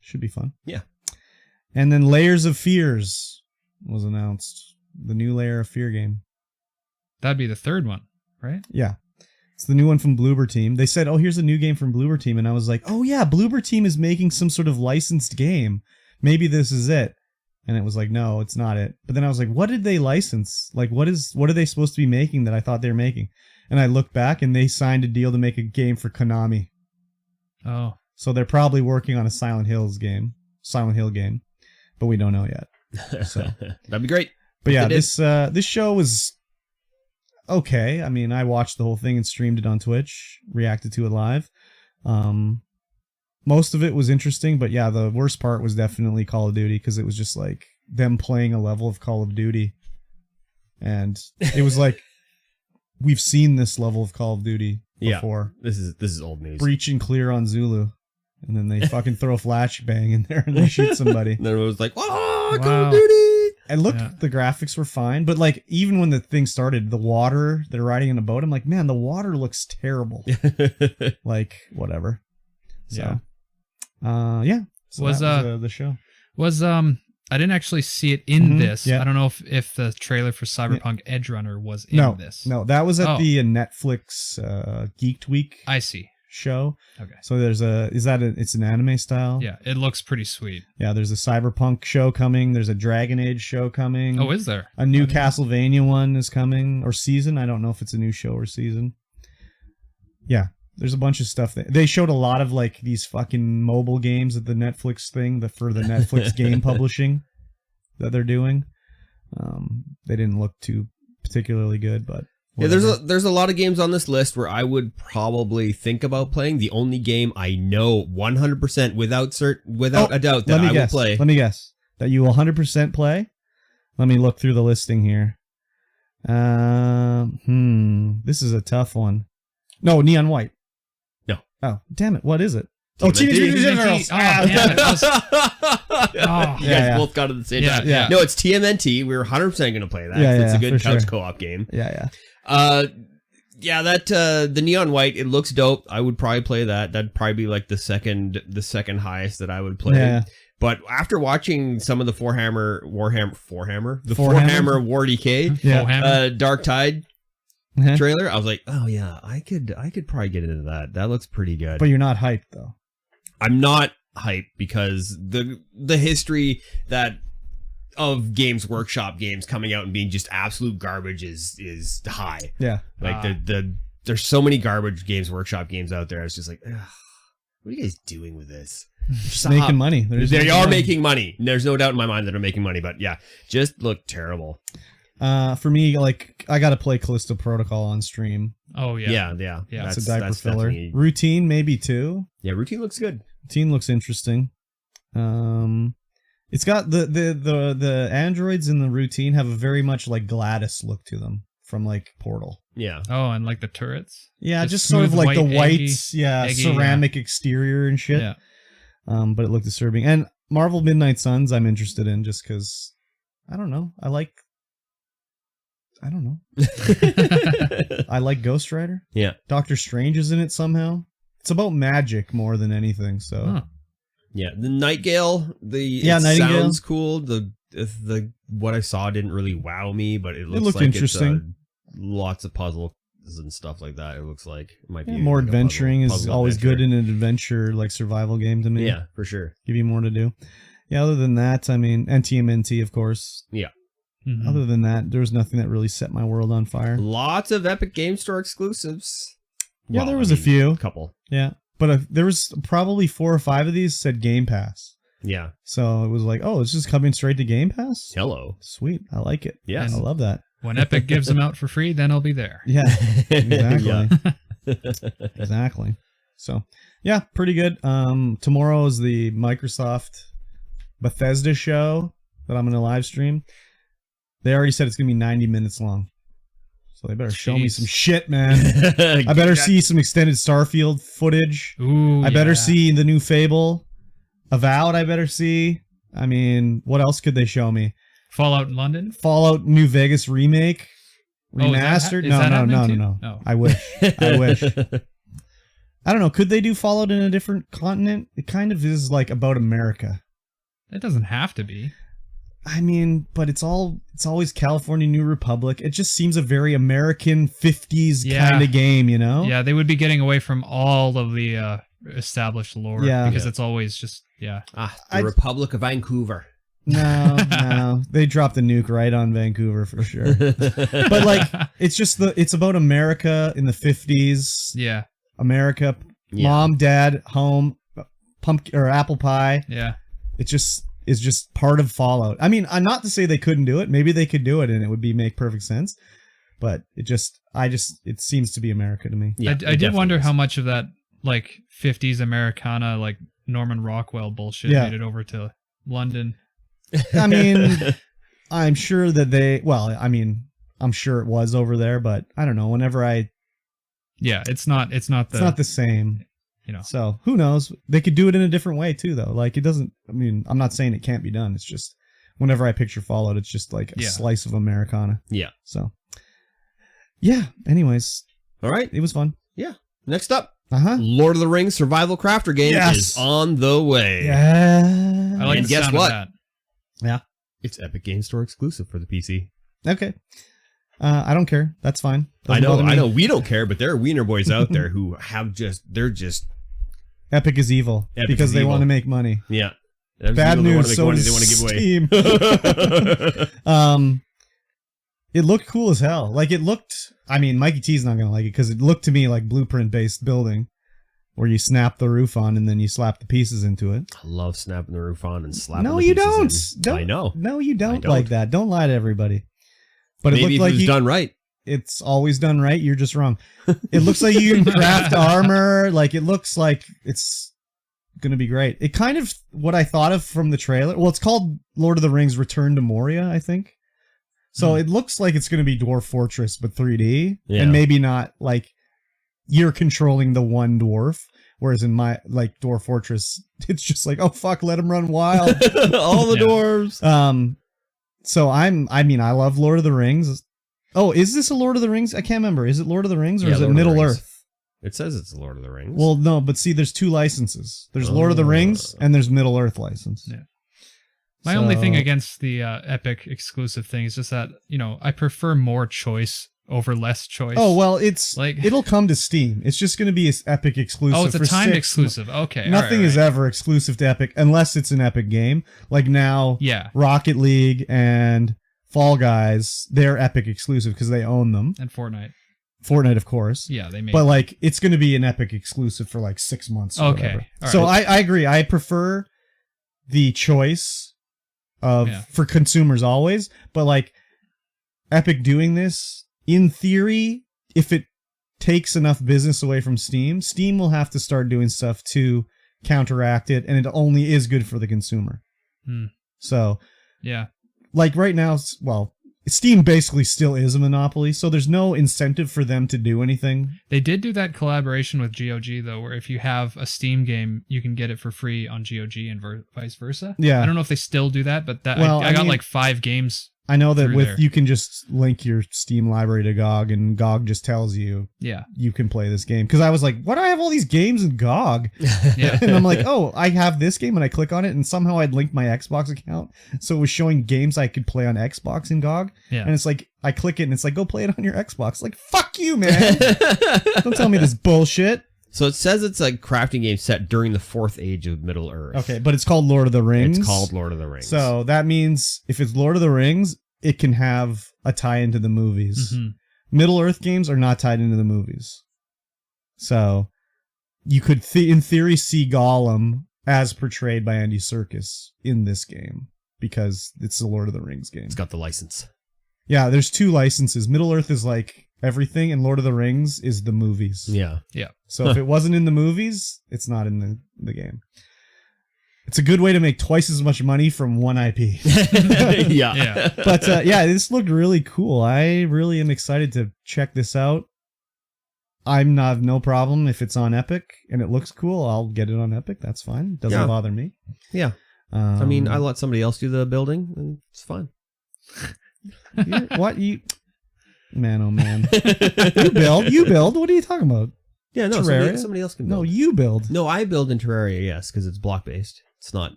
should be fun. Yeah. And then Layers of Fears was announced. The new Layer of Fear game. That'd be the third one, right? Yeah. It's the new one from Bloober Team. They said, oh, here's a new game from Bloober Team. And I was like, oh, yeah, Bloober Team is making some sort of licensed game. Maybe this is it. And it was like, no, it's not it. But then I was like, what did they license? Like, what are they supposed to be making that I thought they were making? And I looked back and they signed a deal to make a game for Konami. Oh. So they're probably working on a Silent Hill game, but we don't know yet. So that'd be great. But yeah, this show was okay. I mean, I watched the whole thing and streamed it on Twitch, reacted to it live. Most of it was interesting, but yeah, the worst part was definitely Call of Duty, because it was just like them playing a level of Call of Duty. And it was like, we've seen this level of Call of Duty before. Yeah, this is old news. Breach and clear on Zulu. And then they fucking throw a flashbang in there and they shoot somebody. And then it was like, oh, Wow. Call of Duty! And look, the graphics were fine, but like even when the thing started, the water, they're riding in a boat, I'm like, man, the water looks terrible. Like, whatever. So, yeah. So Was the show. I didn't actually see it in this. Yeah. I don't know if the trailer for Cyberpunk Edge Runner was in this. No, that was at the Netflix Geeked Week I see. show. Okay. So there's it's an anime style? Yeah, it looks pretty sweet. Yeah, there's a Cyberpunk show coming. There's a Dragon Age show coming. Oh, is there? A new Castlevania one is coming, or season. I don't know if it's a new show or season. Yeah, there's a bunch of stuff. They showed a lot of like these fucking mobile games at the Netflix thing for the Netflix game publishing that they're doing. They didn't look too particularly good, but whatever. Yeah, there's a lot of games on this list where I would probably think about playing. The only game I know 100% without a doubt that I will play. Let me guess that you will 100% play. Let me look through the listing here. This is a tough one. No, Neon White. No. Oh, damn it! What is it? TMNT. Teenage Mutant Ninja Turtles. Oh, damn it. You guys both got it at the same time. Yeah. No, it's TMNT. We were 100% going to play that. It's a good couch co-op game. Yeah. That the Neon White, it looks dope. I would probably play that. That'd probably be like the second highest that I would play. Yeah. But after watching some of the Warhammer War Decay, Dark Tide trailer, I was like, oh yeah, I could probably get into that. That looks pretty good. But you're not hyped though. I'm not hyped because the history of Games Workshop games coming out and being just absolute garbage is high. Yeah. Like there's so many garbage Games Workshop games out there. It's just like, ugh, what are you guys doing with this? Just making money. They are making money. There's no doubt in my mind that they're making money, but yeah, just look terrible. For me, like I gotta play Callisto Protocol on stream. Oh yeah. Yeah. That's a diaper filler. Routine maybe too. Yeah, Routine looks good. Routine looks interesting. It's got the androids in the Routine have a very much like GLaDOS look to them from like Portal. Yeah. Oh, and like the turrets. Yeah, The just sort of smooth like the white, eggy, ceramic exterior and shit. Yeah. But it looked disturbing. And Marvel Midnight Suns, I'm interested in just because I don't know. I like Ghost Rider. Yeah. Doctor Strange is in it somehow. It's about magic more than anything. So. Huh. Yeah, the Nightingale. Nightingale sounds cool. The what I saw didn't really wow me, but it looks like interesting. It's lots of puzzles and stuff like that. It looks like it might be more like adventuring is puzzle always adventure. good in an adventure like survival game to me. Yeah, for sure. Give you more to do. Yeah. Other than that, I mean, and TMNT of course. Yeah. Mm-hmm. Other than that, there was nothing that really set my world on fire. Lots of Epic Game Store exclusives. Yeah, Well, there was a few. A couple. Yeah. But there was probably 4 or 5 of these said Game Pass. Yeah. So it was like, oh, it's just coming straight to Game Pass? Hello. Sweet. I like it. Yes. I love that. When Epic gives them out for free, then I'll be there. Yeah. Exactly. Yeah. Exactly. So, yeah, pretty good. Tomorrow is the Microsoft Bethesda show that I'm going to live stream. They already said it's going to be 90 minutes long. So they better show me some shit, man. I better see some extended Starfield footage. Ooh, I better see the new Fable. Avowed, I better see. I mean, what else could they show me? Fallout in London? Fallout New Vegas remake? Remastered? No. Oh. I wish. I wish. I don't know. Could they do Fallout in a different continent? It kind of is like about America. It doesn't have to be. I mean, but it's always California New Republic. It just seems a very American 50s kind of game, you know? Yeah, they would be getting away from all of the established lore. Yeah. Because it's always just, the Republic of Vancouver. No. They dropped a nuke right on Vancouver for sure. But like, it's about America in the 50s. Yeah. America, mom, dad, home, pumpkin or apple pie. Yeah. It just is just part of Fallout. I mean, not to say they couldn't do it. Maybe they could do it and it would make perfect sense. But it seems to be America to me. Yeah, I did wonder how much of that like 50s Americana, like Norman Rockwell bullshit made it over to London. I mean, I'm sure that I'm sure it was over there, but I don't know. It's not the same. So who knows? They could do it in a different way too, though. Like I'm not saying it can't be done. It's just whenever I picture Fallout, it's just like a slice of Americana. Yeah. So yeah. Anyways. All right. It was fun. Yeah. Next up. Lord of the Rings Survival Crafter game is on the way. Yeah. I like and the guess sound what? of that. Yeah. It's Epic Games Store exclusive for the PC. Okay. I don't care. That's fine. I know. We don't care, but there are wiener boys out there who they're just Epic is evil because they want to make money. Yeah. Bad news. So does Steam. It looked cool as hell. Like it looked. I mean, Mikey T's not gonna like it because it looked to me like blueprint-based building, where you snap the roof on and then you slap the pieces into it. I love snapping the roof on and slapping. No, the you pieces don't. In. I know. No, you don't like that. Don't lie to everybody. But maybe it looked like it was done right. It's always done right. You're just wrong. It looks like you can craft armor. Like it looks like it's gonna be great. It kind of what I thought of from the trailer. Well, it's called Lord of the Rings: Return to Moria, I think. So it looks like it's gonna be Dwarf Fortress, but 3D, and maybe not like you're controlling the one dwarf. Whereas in my like Dwarf Fortress, it's just like, oh fuck, let him run wild. All the dwarves. So I love Lord of the Rings. Oh, is this a Lord of the Rings? I can't remember. Is it Lord of the Rings or is it Middle Earth? It says it's Lord of the Rings. Well, no, but see, there's two licenses. There's Lord of the Rings and there's Middle Earth license. Yeah. My only thing against the Epic exclusive thing is just that, I prefer more choice over less choice. Oh, well, it's like it'll come to Steam. It's just going to be an Epic exclusive. Oh, it's a timed exclusive. Okay. Nothing is ever exclusive to Epic unless it's an Epic game. Like now, Rocket League and Fall Guys, they're Epic exclusive because they own them. And Fortnite, of course. Yeah, they made. But like, it's going to be an Epic exclusive for like 6 months. Or whatever. So I agree. I prefer the choice for consumers always. But like, Epic doing this, in theory, if it takes enough business away from Steam, Steam will have to start doing stuff to counteract it, and it only is good for the consumer. So, yeah. Like right now, well, Steam basically still is a monopoly, so there's no incentive for them to do anything. They did do that collaboration with GOG, though, where if you have a Steam game, you can get it for free on GOG and vice versa. Yeah. I don't know if they still do that, but I got like 5 games. I know that you can just link your Steam library to GOG, and GOG just tells you you can play this game. Because I was like, why do I have all these games in GOG? Yeah. And I'm like, oh, I have this game, and I click on it, and somehow I'd linked my Xbox account. So it was showing games I could play on Xbox in GOG. Yeah. And it's like, I click it, and it's like, go play it on your Xbox. Like, fuck you, man. Don't tell me this bullshit. So it says it's a crafting game set during the 4th age of Middle Earth. Okay, but it's called Lord of the Rings. It's called Lord of the Rings. So that means if it's Lord of the Rings, it can have a tie into the movies. Mm-hmm. Middle Earth games are not tied into the movies. So you could, in theory, see Gollum as portrayed by Andy Serkis in this game because it's the Lord of the Rings game. It's got the license. Yeah, there's 2 licenses. Middle Earth is like everything, and Lord of the Rings is the movies. Yeah. Yeah. So if it wasn't in the movies, it's not in the game. It's a good way to make twice as much money from one IP. Yeah. But this looked really cool. I really am excited to check this out. I'm not no problem if it's on Epic and it looks cool. I'll get it on Epic. That's fine. Doesn't bother me. Yeah. I mean, I let somebody else do the building, and it's fine. Man, oh man. You build. What are you talking about? Yeah, no, somebody else can build. No, you build. No, I build in Terraria, yes, because it's block-based. It's not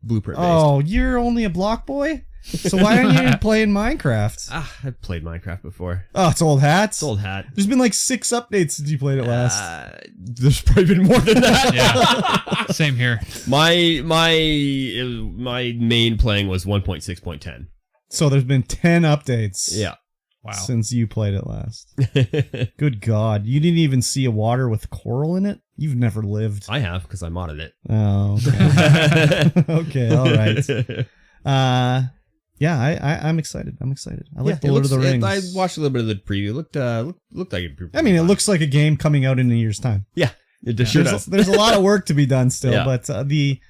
blueprint based. Oh, you're only a block boy? So why aren't you playing Minecraft? I've played Minecraft before. Oh, it's old hats? It's old hat. There's been like 6 updates since you played it last. There's probably been more than that. Yeah. Same here. My main playing was 1.6.10. So there's been 10 updates. Yeah. Wow. Since you played it last. Good God. You didn't even see a water with coral in it? You've never lived. I have, because I modded it. Oh, okay. Okay, all right. Yeah, I'm excited. I'm excited. I like the Lord of the Rings. I watched a little bit of the preview. It looked like it. I mean, it looks like a game coming out in a year's time. Yeah, it sure does. There's a lot of work to be done still, Yeah. but they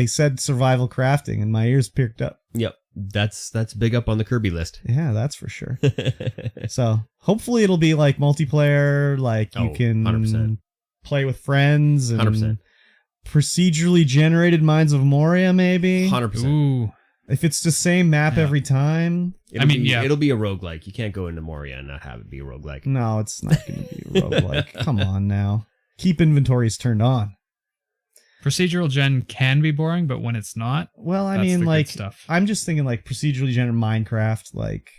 said survival crafting, and my ears perked up. Yep, that's big up on the Kirby list. Yeah, that's for sure. So hopefully it'll be like multiplayer, like you can 100%. play with friends, and 100%. procedurally generated Mines of Moria, maybe. 100%. Ooh. If it's the same map every time. It'll be a roguelike. You can't go into Moria and not have it be a roguelike. No, it's not going to be a roguelike. Come on now. Keep inventories turned on. Procedural gen can be boring, but when it's not, Well, I that's mean, the like, good stuff. I'm just thinking like procedurally generated Minecraft, like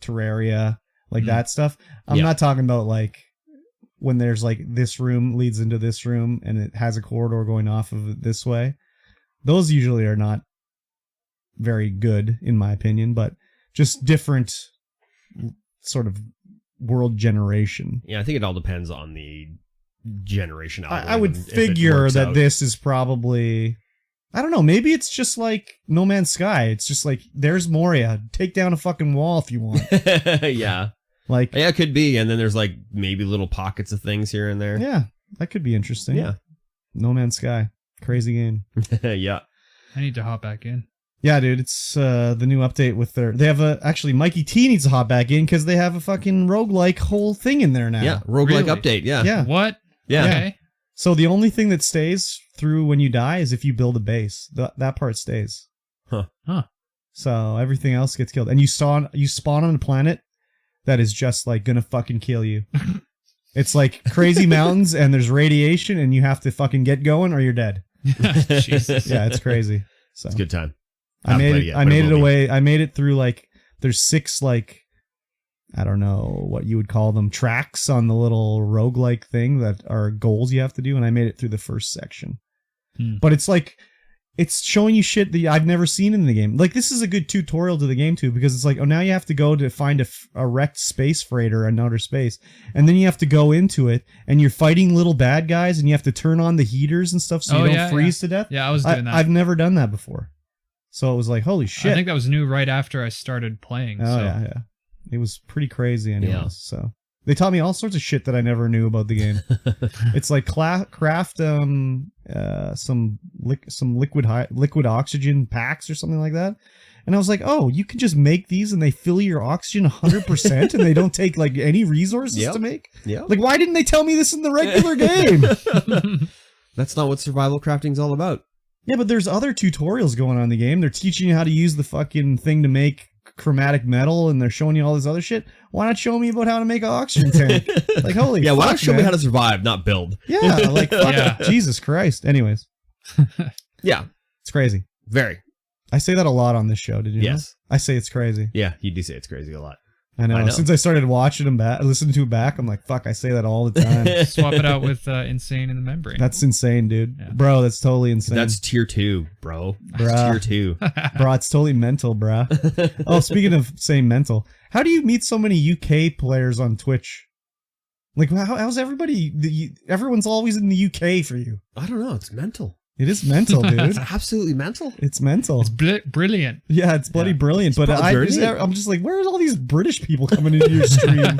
Terraria, like that stuff. I'm not talking about like when there's like this room leads into this room and it has a corridor going off of it this way. Those usually are not very good, in my opinion, but just different sort of world generation. Yeah, I think it all depends on the generation. I would figure that this is probably, I don't know, maybe it's just like No Man's Sky. It's just like, there's Moria. Take down a fucking wall if you want. Yeah. Like, yeah, it could be. And then there's like maybe little pockets of things here and there. yeah, that could be interesting. Yeah. No Man's Sky. Crazy game. Yeah. I need to hop back in. Yeah, dude, it's the new update with they have actually Mikey T needs to hop back in because they have a fucking roguelike whole thing in there now. Yeah, roguelike Really? update. Yeah. Yeah. What? Yeah. Okay. So the only thing that stays through when you die is if you build a base. That part stays. Huh. So everything else gets killed. And you spawn on a planet that is just like gonna fucking kill you. It's like crazy mountains and there's radiation and you have to fucking get going or you're dead. Jesus. Yeah, it's crazy. So It's a good time. I made it through like there's 6 like I don't know what you would call them tracks on the little roguelike thing that are goals you have to do, and I made it through the first section. But it's like it's showing you shit that I've never seen in the game. Like this is a good tutorial to the game too, because it's like, oh, now you have to go to find a wrecked space freighter in outer space, and then you have to go into it and you're fighting little bad guys and you have to turn on the heaters and stuff so you don't freeze to death. Yeah, I was doing that. I've never done that before. So it was like, holy shit. I think that was new right after I started playing. Oh, so. yeah. It was pretty crazy anyways. Yeah. So they taught me all sorts of shit that I never knew about the game. It's like craft some liquid oxygen packs or something like that. And I was like, oh, you can just make these and they fill your oxygen 100% and they don't take like any resources to make? Yeah. Like, why didn't they tell me this in the regular game? That's not what survival crafting's all about. Yeah, but there's other tutorials going on in the game. They're teaching you how to use the fucking thing to make chromatic metal, and they're showing you all this other shit. Why not show me about how to make an oxygen tank? Like, holy yeah, fuck, why not show man. me how to survive, not build? Yeah, like, fuck, Yeah. Jesus Christ. Anyways, Yeah, it's crazy. very. I say that a lot on this show, did you know? Yes. I say it's crazy. Yeah, you do say it's crazy a lot. I know. I know. Since I started watching them back, listening to it back, I'm like, fuck, I say that all the time. Swap it out with Insane in the Membrane. That's insane, dude. Yeah. Bro, that's totally insane. That's tier 2, bro. That's Bruh. tier 2. Bro, it's totally mental, bro. Oh, speaking of saying mental, how do you meet so many UK players on Twitch? Like, how's everybody? Everyone's always in the UK for you. I don't know. It's mental. It is mental, dude. It's absolutely mental. It's mental. It's brilliant. Yeah, it's bloody brilliant. But I'm just like, where's all these British people coming into your stream?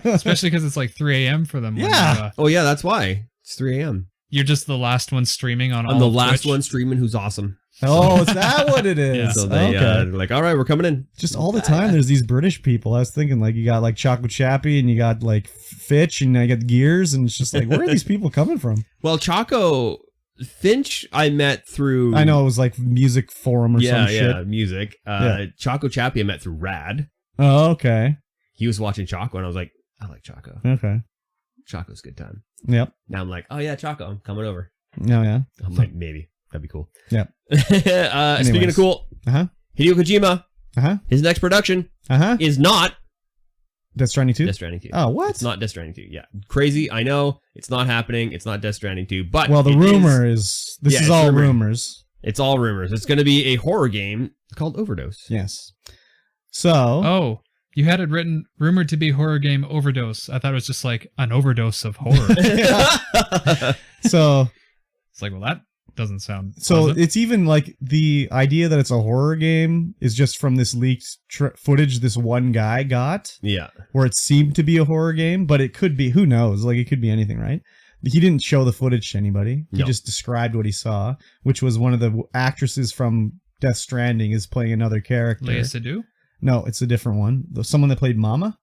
Especially because it's like 3 a.m. for them. Yeah. Oh, yeah, that's why. It's 3 a.m. You're just the last one streaming on all I'm the of last Twitch. one streaming who's awesome. Oh, is that what it is? Yeah. So they okay. like, all right, we're coming in. Just all the time, there's these British people. I was thinking, like, you got like Choco Chappie and you got like Fitch and I got Gears, and it's just like, where are these people coming from? Well, Finch I met through... I know it was like music forum or some shit. Yeah, music. Choco Chappie I met through Rad. Oh, okay. He was watching Choco and I was like, I like Choco. Okay. Choco's a good time. Yep. Now I'm like, oh yeah, Choco, I'm coming over. Oh, yeah. I'm like, maybe. That'd be cool. Yeah. Speaking of cool, Uh-huh. Hideo Kojima, Uh-huh. his next production Uh-huh. is not Death Stranding 2? Death Stranding 2. Oh, what? It's not Death Stranding 2. Yeah. Crazy. I know. It's not happening. It's not Death Stranding 2. But well, the rumor is... This is all rumors. It's all rumors. It's going to be a horror game called Overdose. Yes. So... Oh, you had it written, rumored to be horror game Overdose. I thought it was just like an overdose of horror. So... It's like, well, that doesn't sound So pleasant. it's even like the idea that it's a horror game is just from this leaked footage this one guy got. Yeah. Where it seemed to be a horror game, but it could be, who knows? Like, it could be anything, right? He didn't show the footage to anybody. He just described what he saw, which was one of the actresses from Death Stranding is playing another character. Lea Seydoux? No, it's a different one. Someone that played Mama?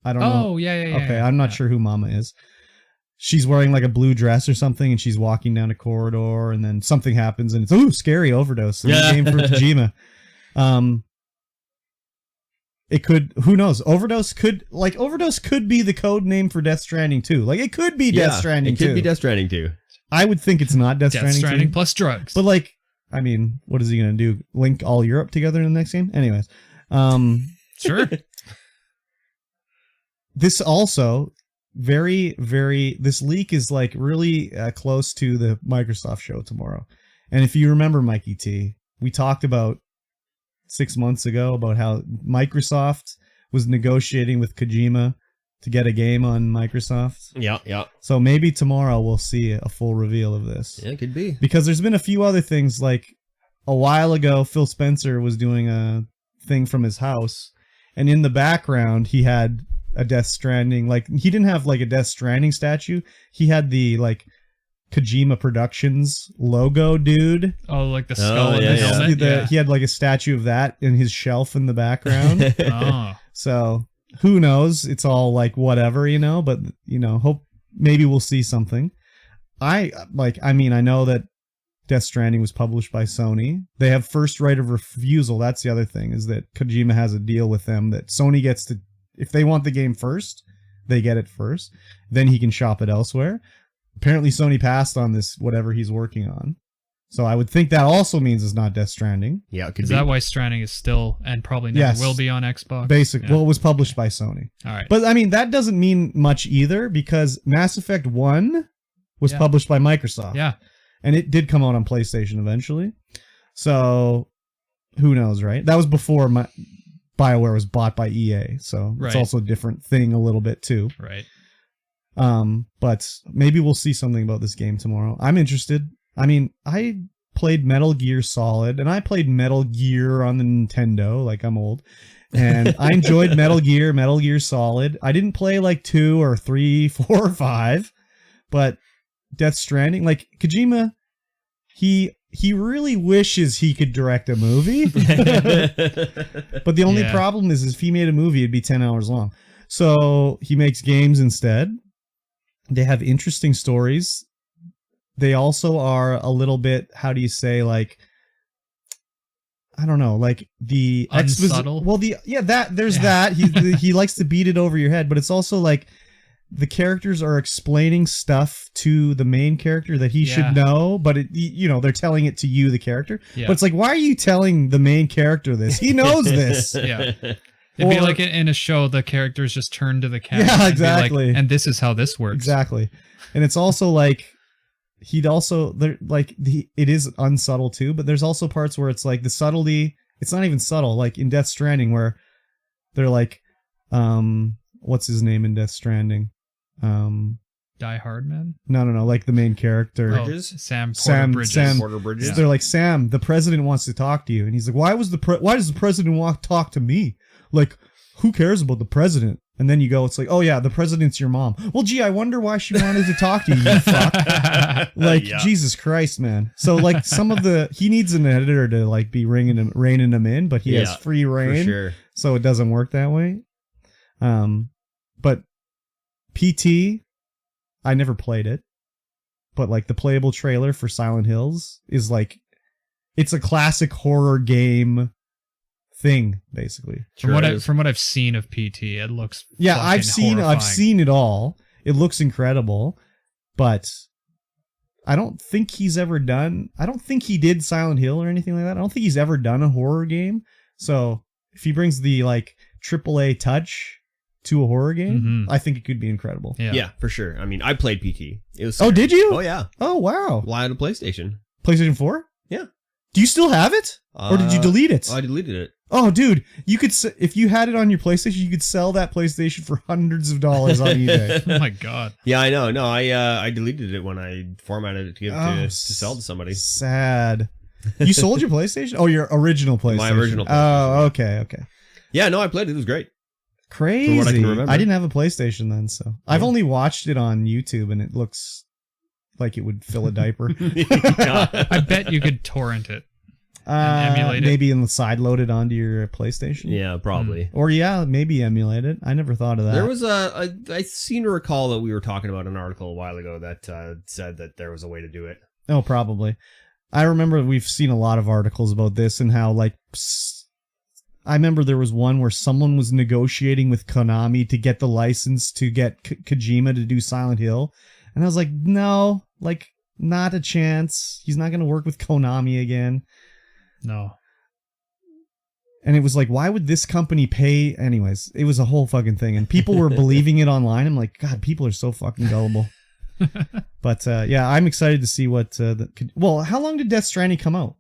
I don't know. Oh, yeah. Okay, I'm not sure who Mama is. She's wearing like a blue dress or something, and she's walking down a corridor, and then something happens, and it's scary overdose. Yeah. Game for Kojima. It could, who knows? Overdose could be the code name for Death Stranding 2. Like, it could be Death Stranding 2. It could be Death Stranding 2. I would think it's not Death Stranding 2. Death Stranding plus drugs. But like, I mean, what is he gonna do? Link all Europe together in the next game? Anyways, sure. This also. This leak is like really close to the Microsoft show tomorrow. And if you remember, Mikey T, we talked about 6 months ago about how Microsoft was negotiating with Kojima to get a game on Microsoft. Yeah. So maybe tomorrow we'll see a full reveal of this. Yeah, it could be. Because there's been a few other things, like a while ago, Phil Spencer was doing a thing from his house, and in the background he had a Death Stranding, like he didn't have like a Death Stranding statue. He had the like Kojima Productions logo, dude. Oh, like the skull and the helmet. He had like a statue of that in his shelf in the background. Oh. So who knows? It's all like whatever, but hope maybe we'll see something. I know that Death Stranding was published by Sony. They have first right of refusal. That's the other thing, is that Kojima has a deal with them that Sony gets to, if they want the game first, they get it first. Then he can shop it elsewhere. Apparently Sony passed on this, whatever he's working on. So I would think that also means it's not Death Stranding. Yeah, it could Is be. that why Stranding is still, and probably never will be on Xbox? Basically. Well, it was published by Sony. All right. But I mean, that doesn't mean much either, because Mass Effect 1 was published by Microsoft. Yeah. And it did come out on PlayStation eventually. So who knows, right? That was before BioWare was bought by EA, so it's also a different thing a little bit too. Right. But maybe we'll see something about this game tomorrow. I'm interested. I mean, I played Metal Gear Solid, and I played Metal Gear on the Nintendo, like I'm old. And I enjoyed Metal Gear Solid. I didn't play like 2 or 3, 4 or 5, but Death Stranding, like Kojima, he really wishes he could direct a movie. But the only problem is if he made a movie, it'd be 10 hours long. So he makes games instead. They have interesting stories. They also are a little bit, how do you say, like, I don't know, like the unsubtle. Well, that he likes to beat it over your head, but it's also like the characters are explaining stuff to the main character that he should know, but they're telling it to you, the character. Yeah. But it's like, why are you telling the main character this? He knows this. Yeah. It'd be like in a show, the characters just turn to the camera. Yeah, exactly. And this is how this works. Exactly. And it's also like, it is unsubtle too, but there's also parts where it's like the subtlety, it's not even subtle, like in Death Stranding, where they're like, what's his name in Death Stranding? Die Hard Man? No, like the main character. Sam Porter Bridges. Yeah. They're like, Sam, the president wants to talk to you. And he's like, why does the president want to talk to me? Like, who cares about the president? And then you go, it's like, oh yeah, the president's your mom. Well, gee, I wonder why she wanted to talk to you, you fuck. Like, Jesus Christ, man. So like he needs an editor to like be reining him in, but he has free reign. For sure. So it doesn't work that way. But PT, I never played it, but like the playable trailer for Silent Hills is like, it's a classic horror game thing, basically. From what I've seen of PT, it looks I've seen it all. It looks incredible, but I don't think he did Silent Hill or anything like that. I don't think he's ever done a horror game. So if he brings the like AAA touch to a horror game, I think it could be incredible. Yeah, for sure. I mean, I played PT. It was scary. Oh, did you? Oh, yeah. Oh, wow. Well, I had a PlayStation. PlayStation 4? Yeah. Do you still have it? Or did you delete it? Oh, I deleted it. Oh, dude, you could if you had it on your PlayStation, you could sell that PlayStation for hundreds of dollars on eBay. Oh my god. Yeah, I know. No, I deleted it when I formatted it to give to sell to somebody. Sad. You sold your PlayStation? Oh, your original PlayStation. My original PlayStation. Oh, okay. Yeah, no, I played it. It was great. Crazy. From what I can remember. I didn't have a PlayStation then, so I've only watched it on YouTube, and it looks like it would fill a diaper. I bet you could torrent it. And emulate maybe and side load it onto your PlayStation. Yeah, probably. Or maybe emulate it. I never thought of that. There was I seem to recall that we were talking about an article a while ago that said that there was a way to do it. Oh, probably. I remember we've seen a lot of articles about this and how like I remember there was one where someone was negotiating with Konami to get the license to get Kojima to do Silent Hill, and I was like, no, like not a chance. He's not going to work with Konami again. No. And it was like, why would this company pay? Anyways, it was a whole fucking thing. And people were believing it online. I'm like, God, people are so fucking gullible. But yeah, I'm excited to see what... well, how long did Death Stranding come out?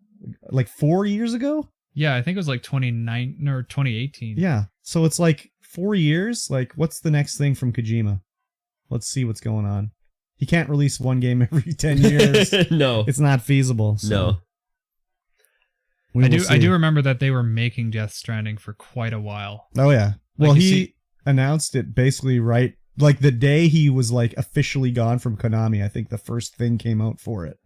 Like 4 years ago? Yeah, I think it was like 2019 or 2018. Yeah. So it's like 4 years. Like, what's the next thing from Kojima? Let's see what's going on. He can't release one game every 10 years. No. It's not feasible. So. No. I do remember that they were making Death Stranding for quite a while. Oh yeah. Well, he announced it basically right like the day he was like officially gone from Konami. I think the first thing came out for it.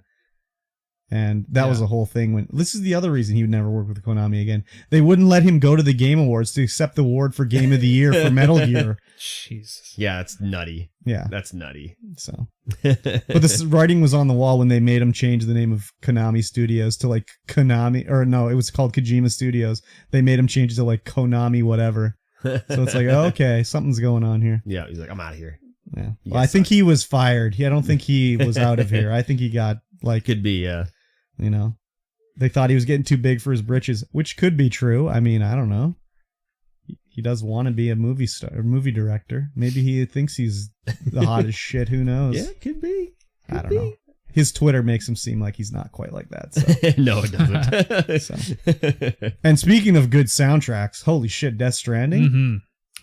And that was a whole thing when this is the other reason he would never work with Konami again. They wouldn't let him go to the Game Awards to accept the award for Game of the Year for Metal Gear. Jesus. Yeah, it's nutty. Yeah. That's nutty. So, but this writing was on the wall when they made him change the name of Konami Studios to like Konami, or no, it was called Kojima Studios. They made him change it to like Konami whatever. So it's like, okay, something's going on here. Yeah, he's like, I'm out of here. Yeah. Well, I think he was fired. I don't think he was out of here. I think he got like... Could be, yeah. You know, they thought he was getting too big for his britches, which could be true. I mean, I don't know. He does want to be a movie star, or movie director. Maybe he thinks he's the hottest shit. Who knows? Yeah, could be. I don't know. His Twitter makes him seem like he's not quite like that. So. No, it doesn't. So. And speaking of good soundtracks, holy shit, Death Stranding. Mm-hmm.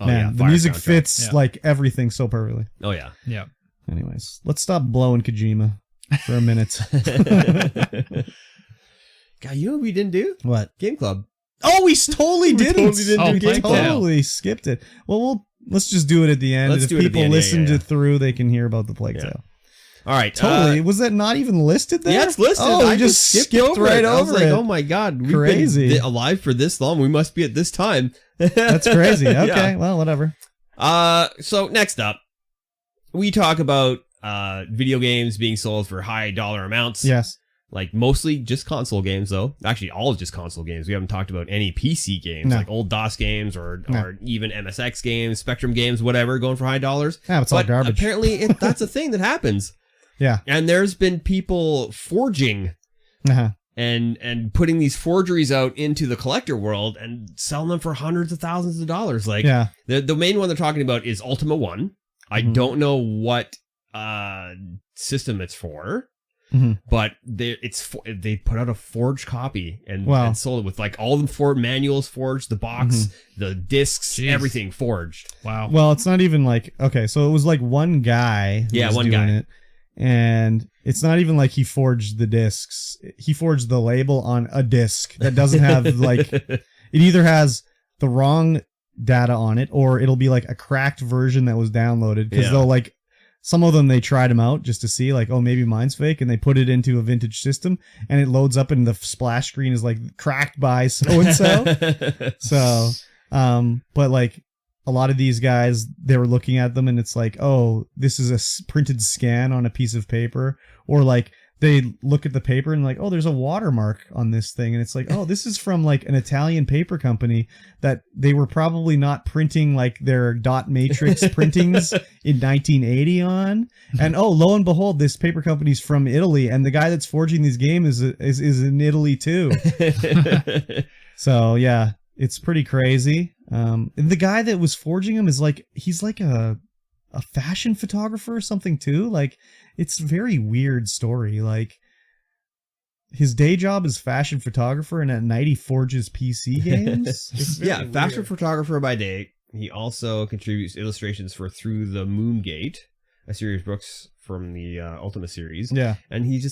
Oh, man, yeah, the music soundtrack. fits like everything so perfectly. Oh yeah. Yeah. Anyways, let's stop blowing Kojima for a minute. God, you know what we didn't do? What? Game Club. Oh, we totally didn't. Game Club. Totally skipped it. Well, let's just do it at the end. Let's if do it at the people end, listen yeah. through, they can hear about the Plague Yeah. Tale. All right. Totally. Was that not even listed there? Yeah, it's listed. Oh, I we just skipped right it. I was over like, it. oh my God. We've Crazy. been alive for this long. We must be at this time. That's crazy. Okay. Yeah. Well, whatever. So next up, we talk about video games being sold for high dollar amounts. Yes. Like mostly just console games, though. Actually, all just console games. We haven't talked about any PC games, like old DOS games or even MSX games, Spectrum games, whatever, going for high dollars. Yeah, it's all garbage. Apparently, that's a thing that happens. Yeah. And there's been people forging and putting these forgeries out into the collector world and selling them for hundreds of thousands of dollars. Like the main one they're talking about is Ultima 1. I don't know what system it's for. But they put out a forged copy and sold it with like all the manuals forged, the box, the discs, everything forged. Wow. Well, it's not even like, okay, so it was like one guy who was doing it, and it's not even like he forged the discs. He forged the label on a disc that doesn't have like, it either has the wrong data on it or it'll be like a cracked version that was downloaded because they'll like, some of them they tried them out just to see like, oh, maybe mine's fake, and they put it into a vintage system and it loads up and the splash screen is like cracked by so-and-so. So, but like a lot of these guys, they were looking at them and it's like, oh, this is a printed scan on a piece of paper, or like they look at the paper and like, oh, there's a watermark on this thing. And it's like, oh, this is from like an Italian paper company that they were probably not printing like their dot matrix printings in 1980 on. And oh, lo and behold, this paper company's from Italy. And the guy that's forging these games is in Italy too. So yeah, it's pretty crazy. And the guy that was forging them is like, he's like a fashion photographer or something too. Like, it's a very weird story. Like, his day job is fashion photographer, and at night he forges PC games. Yeah, fashion photographer by day. He also contributes illustrations for Through the Moongate, a series of books from the Ultima series. Yeah, and he's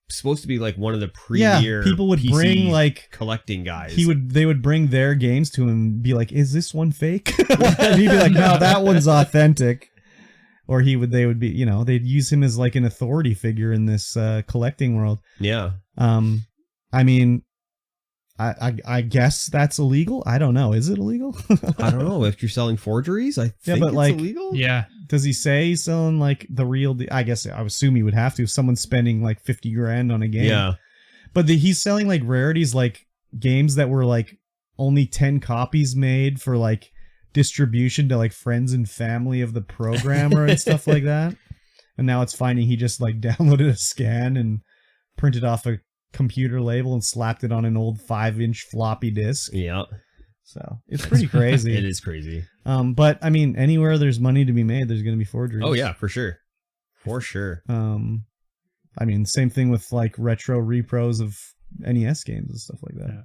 supposed to be like one of the premier people would PC bring like collecting guys. They would bring their games to him and be like, "Is this one fake?" And he'd be like, "No, that one's authentic." Or they would be, you know, they'd use him as like an authority figure in this collecting world. Yeah. I mean, I guess that's illegal. I don't know. Is it illegal? I don't know. If you're selling forgeries, I think it's like, illegal. Yeah. Does he say he's selling like the real? I guess I would assume he would have to if someone's spending like 50 grand on a game. Yeah. But he's selling like rarities, like games that were like only 10 copies made for like distribution to like friends and family of the programmer and stuff like that. And now it's finding he just like downloaded a scan and printed off a computer label and slapped it on an old 5-inch floppy disk. Yeah. So it's pretty crazy. It is crazy. But I mean, anywhere there's money to be made, there's going to be forgeries. Oh yeah, for sure. For sure. I mean, same thing with like retro repros of NES games and stuff like that. Yeah.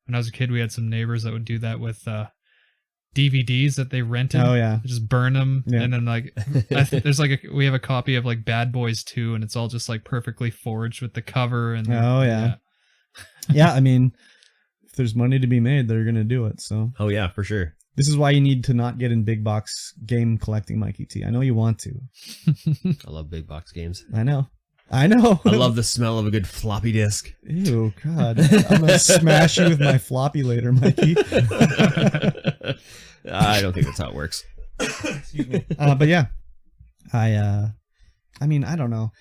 When I was a kid, we had some neighbors that would do that with DVDs that they rented. Oh yeah, just burn them, yeah. And then like there's like we have a copy of like Bad Boys 2, and it's all just like perfectly forged with the cover. And yeah. I mean, if there's money to be made, they're gonna do it. So oh yeah, for sure. This is why you need to not get in big box game collecting, Mikey T. I know you want to. I love big box games. I know. I love the smell of a good floppy disk. Ew, God. I'm gonna smash you with my floppy later, Mikey. I don't think that's how it works. Excuse me. But yeah, I mean, I don't know.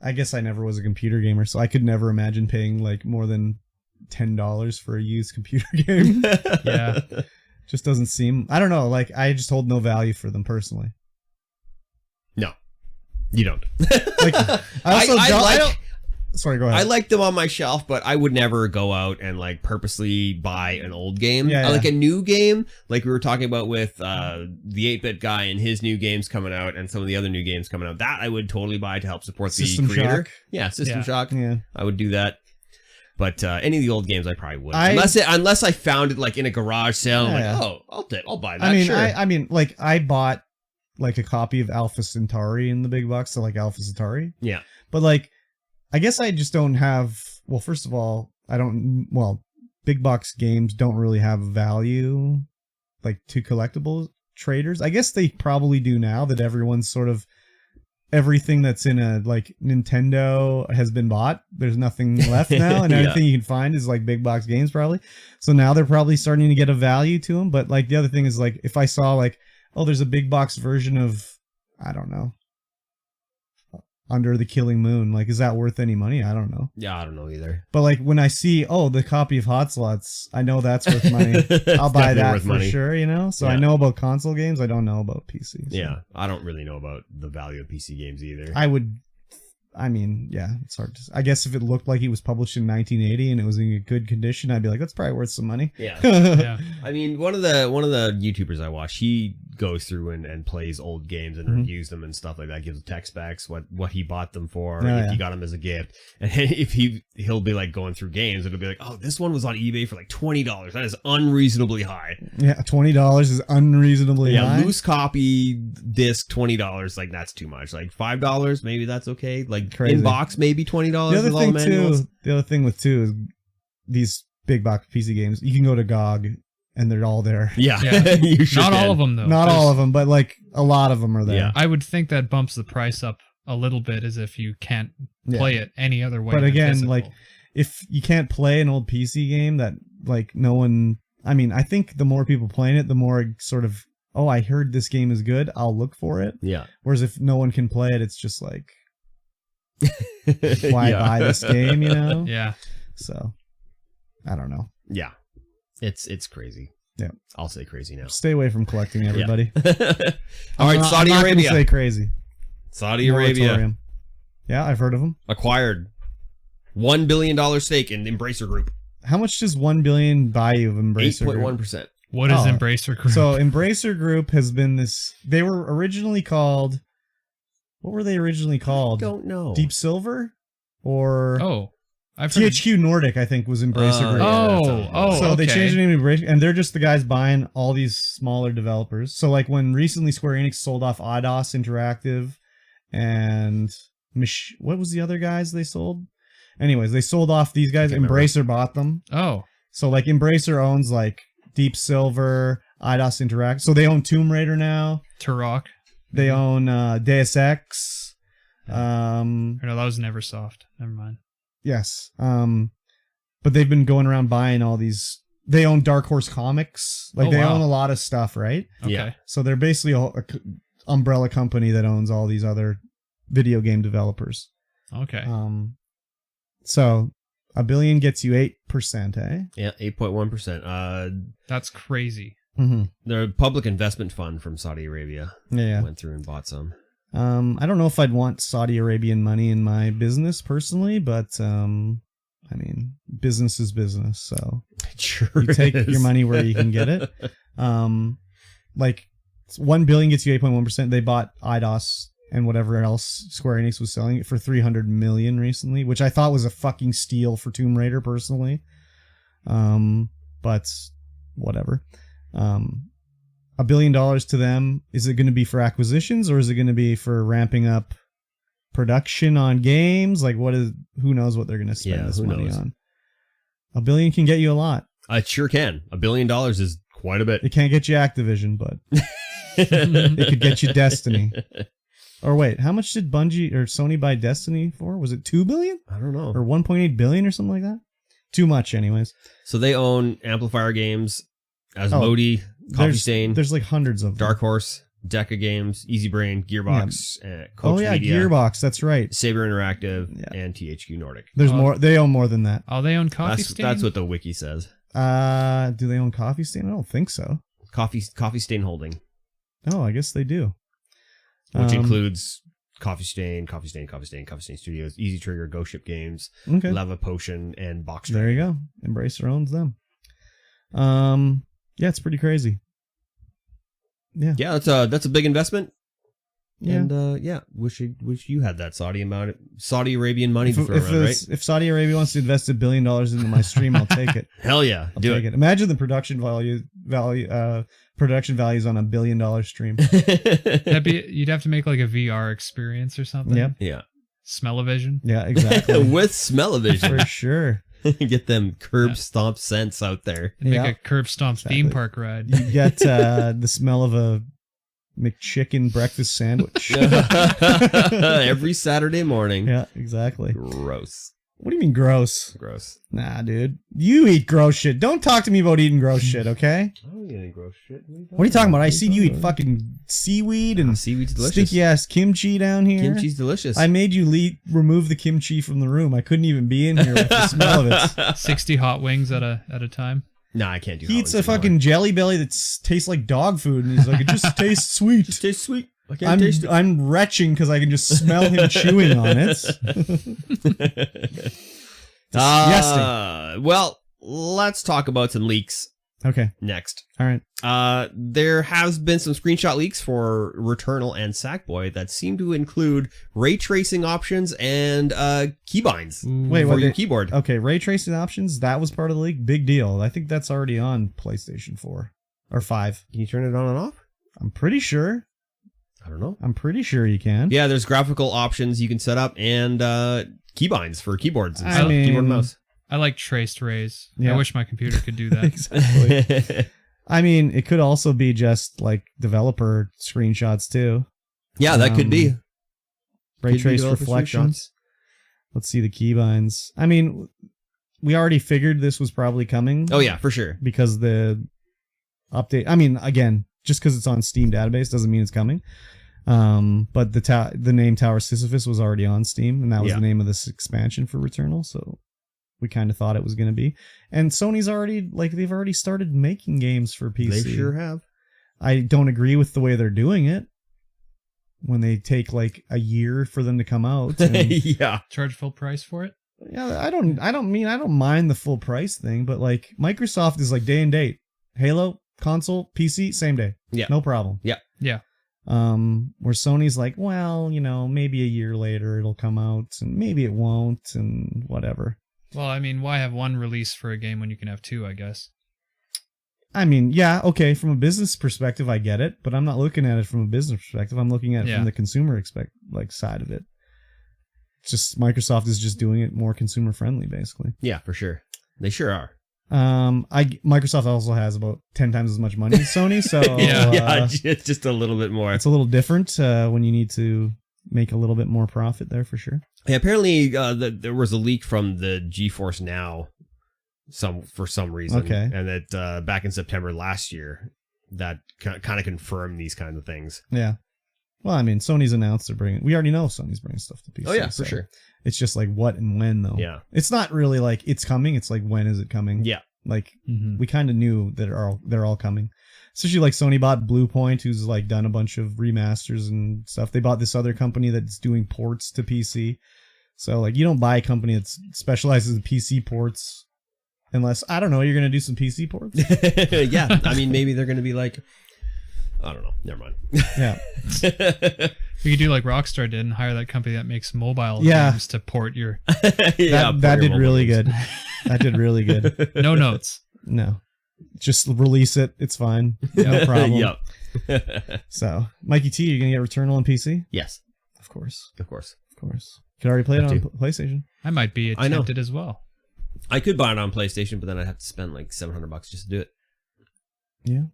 I guess I never was a computer gamer, so I could never imagine paying like more than $10 for a used computer game. Yeah. Just doesn't seem, I don't know, like I just hold no value for them personally. No, you don't. Like I don't. Sorry, go ahead. I like them on my shelf, but I would never go out and like purposely buy an old game. Yeah. Like a new game, like we were talking about with the 8-bit guy and his new games coming out and some of the other new games coming out. That I would totally buy to help support System the creator. Shock. Yeah, System Shock. Yeah, I would do that. But any of the old games, I probably wouldn't. Unless I found it like in a garage sale. Yeah, I'm like, I'll buy that. I mean, sure. I mean, like I bought like a copy of Alpha Centauri in the big box, so like Alpha Centauri. Yeah. But like, I guess I just don't have. Well, first of all, big box games don't really have value, like to collectible traders. I guess they probably do now that everyone's sort of. Everything that's in a like Nintendo has been bought. There's nothing left now, and everything you can find is like big box games probably. So now they're probably starting to get a value to them. But like the other thing is like if I saw like, oh, there's a big box version of, I don't know, Under the Killing Moon. Like, is that worth any money? I don't know. Yeah, I don't know either. But like when I see, oh, the copy of Hot Slots, I know that's worth money. I'll buy that for sure, you know? So I know about console games. I don't know about PC. So. Yeah, I don't really know about the value of PC games either. I mean, yeah, it's hard to. I guess if it looked like it was published in 1980 and it was in a good condition, I'd be like, that's probably worth some money. Yeah. Yeah. I mean, one of the YouTubers I watch, he goes through and plays old games and reviews them and stuff like that. Gives tech specs, what he bought them for, if he got them as a gift, and if he'll be like going through games, it'll be like, oh, this one was on eBay for like $20. That is unreasonably high. Yeah, $20 is unreasonably high. Loose copy disc $20, like that's too much. Like $5, maybe that's okay. Like crazy. In box, maybe $20. The other thing with is these big box PC games. You can go to GOG and they're all there. Yeah. You should. Not all of them though. Not all of them, but like a lot of them are there. Yeah. I would think that bumps the price up a little bit as if you can't play it any other way. But again, physical. like if you can't play an old PC game that like no one, I mean, I think the more people playing it, the more sort of, oh, I heard this game is good, I'll look for it. Yeah. Whereas if no one can play it, it's just like, Why buy this game, you know? Yeah. So, I don't know. Yeah. It's crazy. Yeah. I'll say crazy now. Stay away from collecting, everybody. All right, Saudi I'm not Arabia. gonna say crazy. Saudi Arabia Moratorium. Yeah, I've heard of them. acquired $1 billion stake in Embracer Group. How much does 1 billion buy you of Embracer Group? 8.1%. What is Embracer Group? So Embracer Group has been this. They were originally called. What were they originally called? Don't know. Deep Silver, or I've heard THQ Nordic, I think, was Embracer Group. Oh, So they okay. changed the name to Embracer, and they're just the guys buying all these smaller developers. So like when recently Square Enix sold off Eidos Interactive, and what was the other guys they sold? Anyways, they sold off these guys. Embracer bought them. Oh. So like Embracer owns like Deep Silver, Eidos Interactive. So they own Tomb Raider now. Turok. They own Deus Ex. Or no, that was Neversoft. Never mind. Yes. But they've been going around buying all these. They own Dark Horse Comics. Like they own a lot of stuff, right? Okay. Yeah. So they're basically a umbrella company that owns all these other video game developers. Okay. So $1 billion gets you 8%, eh? Yeah, 8.1%. That's crazy. Mm-hmm. The public investment fund from Saudi Arabia Yeah. went through and bought some. I don't know if I'd want Saudi Arabian money in my business personally, but I mean, business is business, so Sure you take is. your money where you can get it. Like 1 billion gets you 8.1%. They bought Eidos and whatever else Square Enix was selling it for 300 million recently, which I thought was a fucking steal for Tomb Raider personally. But whatever. $1 billion to them, is it going to be for acquisitions or is it going to be for ramping up production on games? Like who knows what they're going to spend this money on. $1 billion can get you a lot. It sure can. $1 billion is quite a bit. It can't get you Activision, but it could get you Destiny. Or wait, how much did Bungie or Sony buy Destiny for? Was it 2 billion? I don't know. Or 1.8 billion or something like that? Too much anyways. So they own Amplifier Games, Asmodee, Coffee Stain, There's like hundreds of them. Dark Horse, Deca Games, Easy Brain, Gearbox, Coach Media, Gearbox, that's right. Saber Interactive, and THQ Nordic. There's more. They own more than that. Oh, they own Coffee Stain? That's what the wiki says. Do they own Coffee Stain? I don't think so. Coffee Stain Holding. Oh, I guess they do. Which includes Coffee Stain Studios, Easy Trigger, Ghost Ship Games, Okay. Lava Potion, and Box There you go. Embracer owns them. Yeah, it's pretty crazy. Yeah. Yeah, that's a big investment. Yeah. And wish you had that Saudi Arabian money to throw around, right? If Saudi Arabia wants to invest $1 billion into my stream, I'll take it. Hell yeah, I'll take it. Imagine the production values on $1 billion stream. You'd have to make like a VR experience or something. Yep. Yeah. Yeah. Smell-o-vision. Yeah, exactly. With smell-o-vision. For sure. Get them curb stomp scents out there. Make a Kurbstomped theme park ride. You get the smell of a McChicken breakfast sandwich. Every Saturday morning. Yeah, exactly. Gross. What do you mean gross? Gross. Nah, dude. You eat gross shit. Don't talk to me about eating gross shit, okay? I don't eat any gross shit. What are you talking about? I see you eat fucking seaweed and seaweed's delicious. stinky ass kimchi down here. Kimchi's delicious. I made you remove the kimchi from the room. I couldn't even be in here with the smell of it. 60 hot wings at a time. No, I can't do. He eats a fucking Jelly Belly that tastes like dog food, and he's like, it just tastes sweet. It tastes sweet. I can't taste it. I'm retching because I can just smell him chewing on it. Disgusting. Well, let's talk about some leaks. Okay. Next. All right. There has been some screenshot leaks for Returnal and Sackboy that seem to include ray tracing options and keybinds for your keyboard. Okay, ray tracing options, that was part of the leak. Big deal. I think that's already on PlayStation 4 or 5. Can you turn it on and off? I'm pretty sure. I don't know. I'm pretty sure you can. Yeah, there's graphical options you can set up and keybinds for keyboards and stuff. mean, Keyboard and mouse. I like traced rays. Yeah. I wish my computer could do that. Exactly. I mean, it could also be just like developer screenshots too. Yeah, that could be. Ray trace reflections. Let's see the keybinds. I mean, we already figured this was probably coming. Oh yeah, for sure. Because the update, I mean, again, just because it's on Steam database doesn't mean it's coming. But the name Tower Sisyphus was already on Steam, and that was the name of this expansion for Returnal, so we kind of thought it was going to be. And Sony's already, they've already started making games for PC. They sure have. I don't agree with the way they're doing it. When they take a year for them to come out. And, yeah. Charge full price for it? Yeah, I don't mind the full price thing, but Microsoft is day and date. Halo, console, PC, same day. Yeah. No problem. Yeah. Yeah. Where Sony's well, maybe a year later it'll come out and maybe it won't and whatever. Well, I mean, why have one release for a game when you can have two, I guess? I mean, yeah, okay, from a business perspective, I get it, but I'm not looking at it from a business perspective. I'm looking at it from the consumer side of it. It's just Microsoft is just doing it more consumer friendly, basically. Yeah, for sure. They sure are. Microsoft also has about 10 times as much money as Sony, so it's just a little bit more. It's a little different when you need to make a little bit more profit there for sure. Yeah, apparently there was a leak from the GeForce Now for some reason. Okay. And that back in September last year, that kind of confirmed these kind of things. Yeah. Well, I mean, Sony's announced we already know Sony's bringing stuff to PC. Oh, yeah, for sure. It's just what and when, though. Yeah. It's not really it's coming. It's when is it coming? Yeah. We kind of knew that they're all coming. Especially Sony bought Bluepoint, who's done a bunch of remasters and stuff. They bought this other company that's doing ports to PC. So you don't buy a company that specializes in PC ports unless, I don't know, you're going to do some PC ports? Yeah. I mean, maybe they're going to be I don't know. Never mind. Yeah. We could do like Rockstar did and hire that company that makes mobile games to port your... that did really good. That did really good. No notes. No. Just release it. It's fine. No problem. Yep. So, Mikey T, you going to get Returnal on PC? Yes. Of course. Of course. Of course. You could already play it on PlayStation. I might be tempted as well. I could buy it on PlayStation, but then I'd have to spend $700 just to do it. Yeah.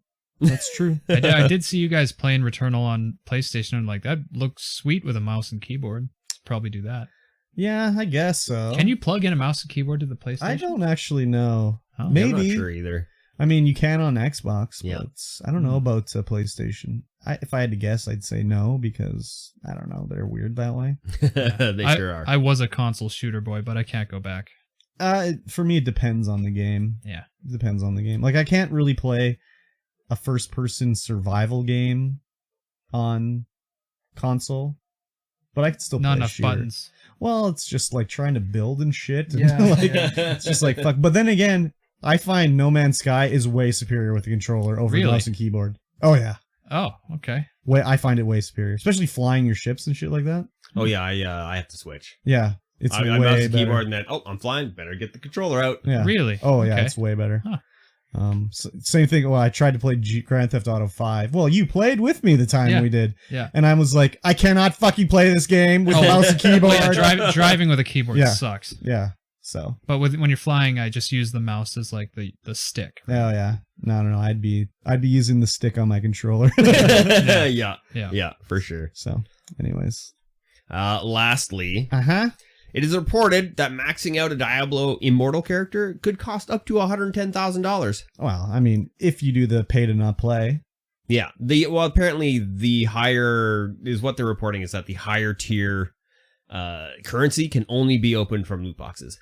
That's true. I did see you guys playing Returnal on PlayStation, and that looks sweet with a mouse and keyboard. Probably do that. Yeah, I guess so. Can you plug in a mouse and keyboard to the PlayStation? I don't actually know. Oh, maybe. I'm not sure either. I mean, you can on Xbox, Yeah. but I don't know about PlayStation. If I had to guess, I'd say no, because, I don't know, they're weird that way. They sure are. I was a console shooter boy, but I can't go back. For me, it depends on the game. Yeah. It depends on the game. I can't really play a first-person survival game on console, but I can still play Not enough shooter. buttons. Well, it's just trying to build and shit. And Yeah, it's just fuck. But then again, I find No Man's Sky is way superior with the controller over mouse and keyboard. Oh, yeah. Oh, okay. I find it way superior, especially flying your ships and shit like that. Oh, yeah, I have to switch. Yeah, it's I way mouse the better. keyboard and then, I'm flying, better get the controller out. Yeah. Really? Oh, yeah, Okay. it's way better. Huh. Same thing. Well, I tried to play Grand Theft Auto 5. Well, you played with me the time we did. Yeah. And I was like, I cannot fucking play this game with mouse and keyboard. Yeah, driving with a keyboard sucks. Yeah. So. But when you're flying, I just use the mouse as the stick. Oh yeah. No. I'd be using the stick on my controller. Yeah, for sure. So, anyways. Lastly. Uh-huh. It is reported that maxing out a Diablo Immortal character could cost up to $110,000. Well, I mean, if you do the pay to not play. Yeah. Apparently the higher is what they're reporting is that the higher tier currency can only be opened from loot boxes.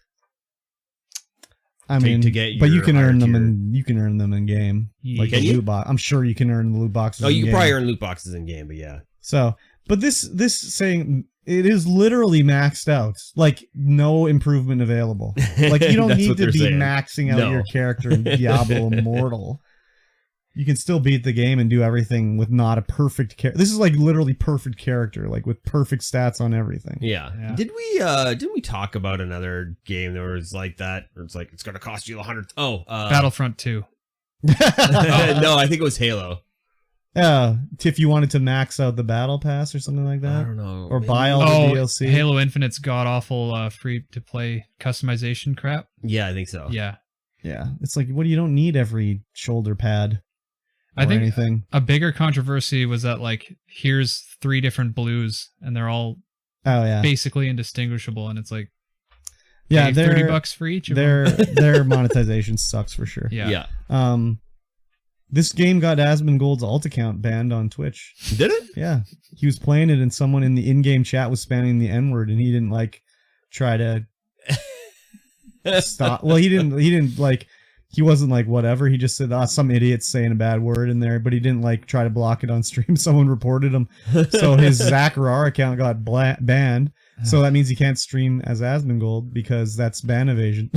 I mean, to get but you can earn them tier. in game. Like Can a you? loot box. I'm sure you can earn the loot boxes. Oh, you can in-game. probably earn loot boxes in game, but yeah. So, but this saying it is literally maxed out. No improvement available. You don't That's need what to they're be saying. maxing out your character in Diablo Immortal. You can still beat the game and do everything with not a perfect character. This is literally perfect character, with perfect stats on everything. Yeah. Didn't we talk about another game that was like that? Where it's it's going to cost you 100. Battlefront 2. No, I think it was Halo. If you wanted to max out the battle pass or something like that. I don't know. Or buy all the DLC. Halo Infinite's god awful free to play customization crap. Yeah, I think so. Yeah. Yeah. It's you don't need every shoulder pad. I think anything. A bigger controversy was that here's 3 different blues and they're all basically indistinguishable, and it's pay $30 for each of them. Their monetization sucks for sure. Yeah. This game got Asmongold's alt account banned on Twitch. Did it? Yeah. He was playing it and someone in the in-game chat was spamming the N-word and he didn't like try to stop. Well, he didn't like, he wasn't like whatever. He just said, some idiot's saying a bad word in there, but he didn't like try to block it on stream. Someone reported him. So his Zach Rar account got banned. So that means he can't stream as Asmongold because that's ban evasion.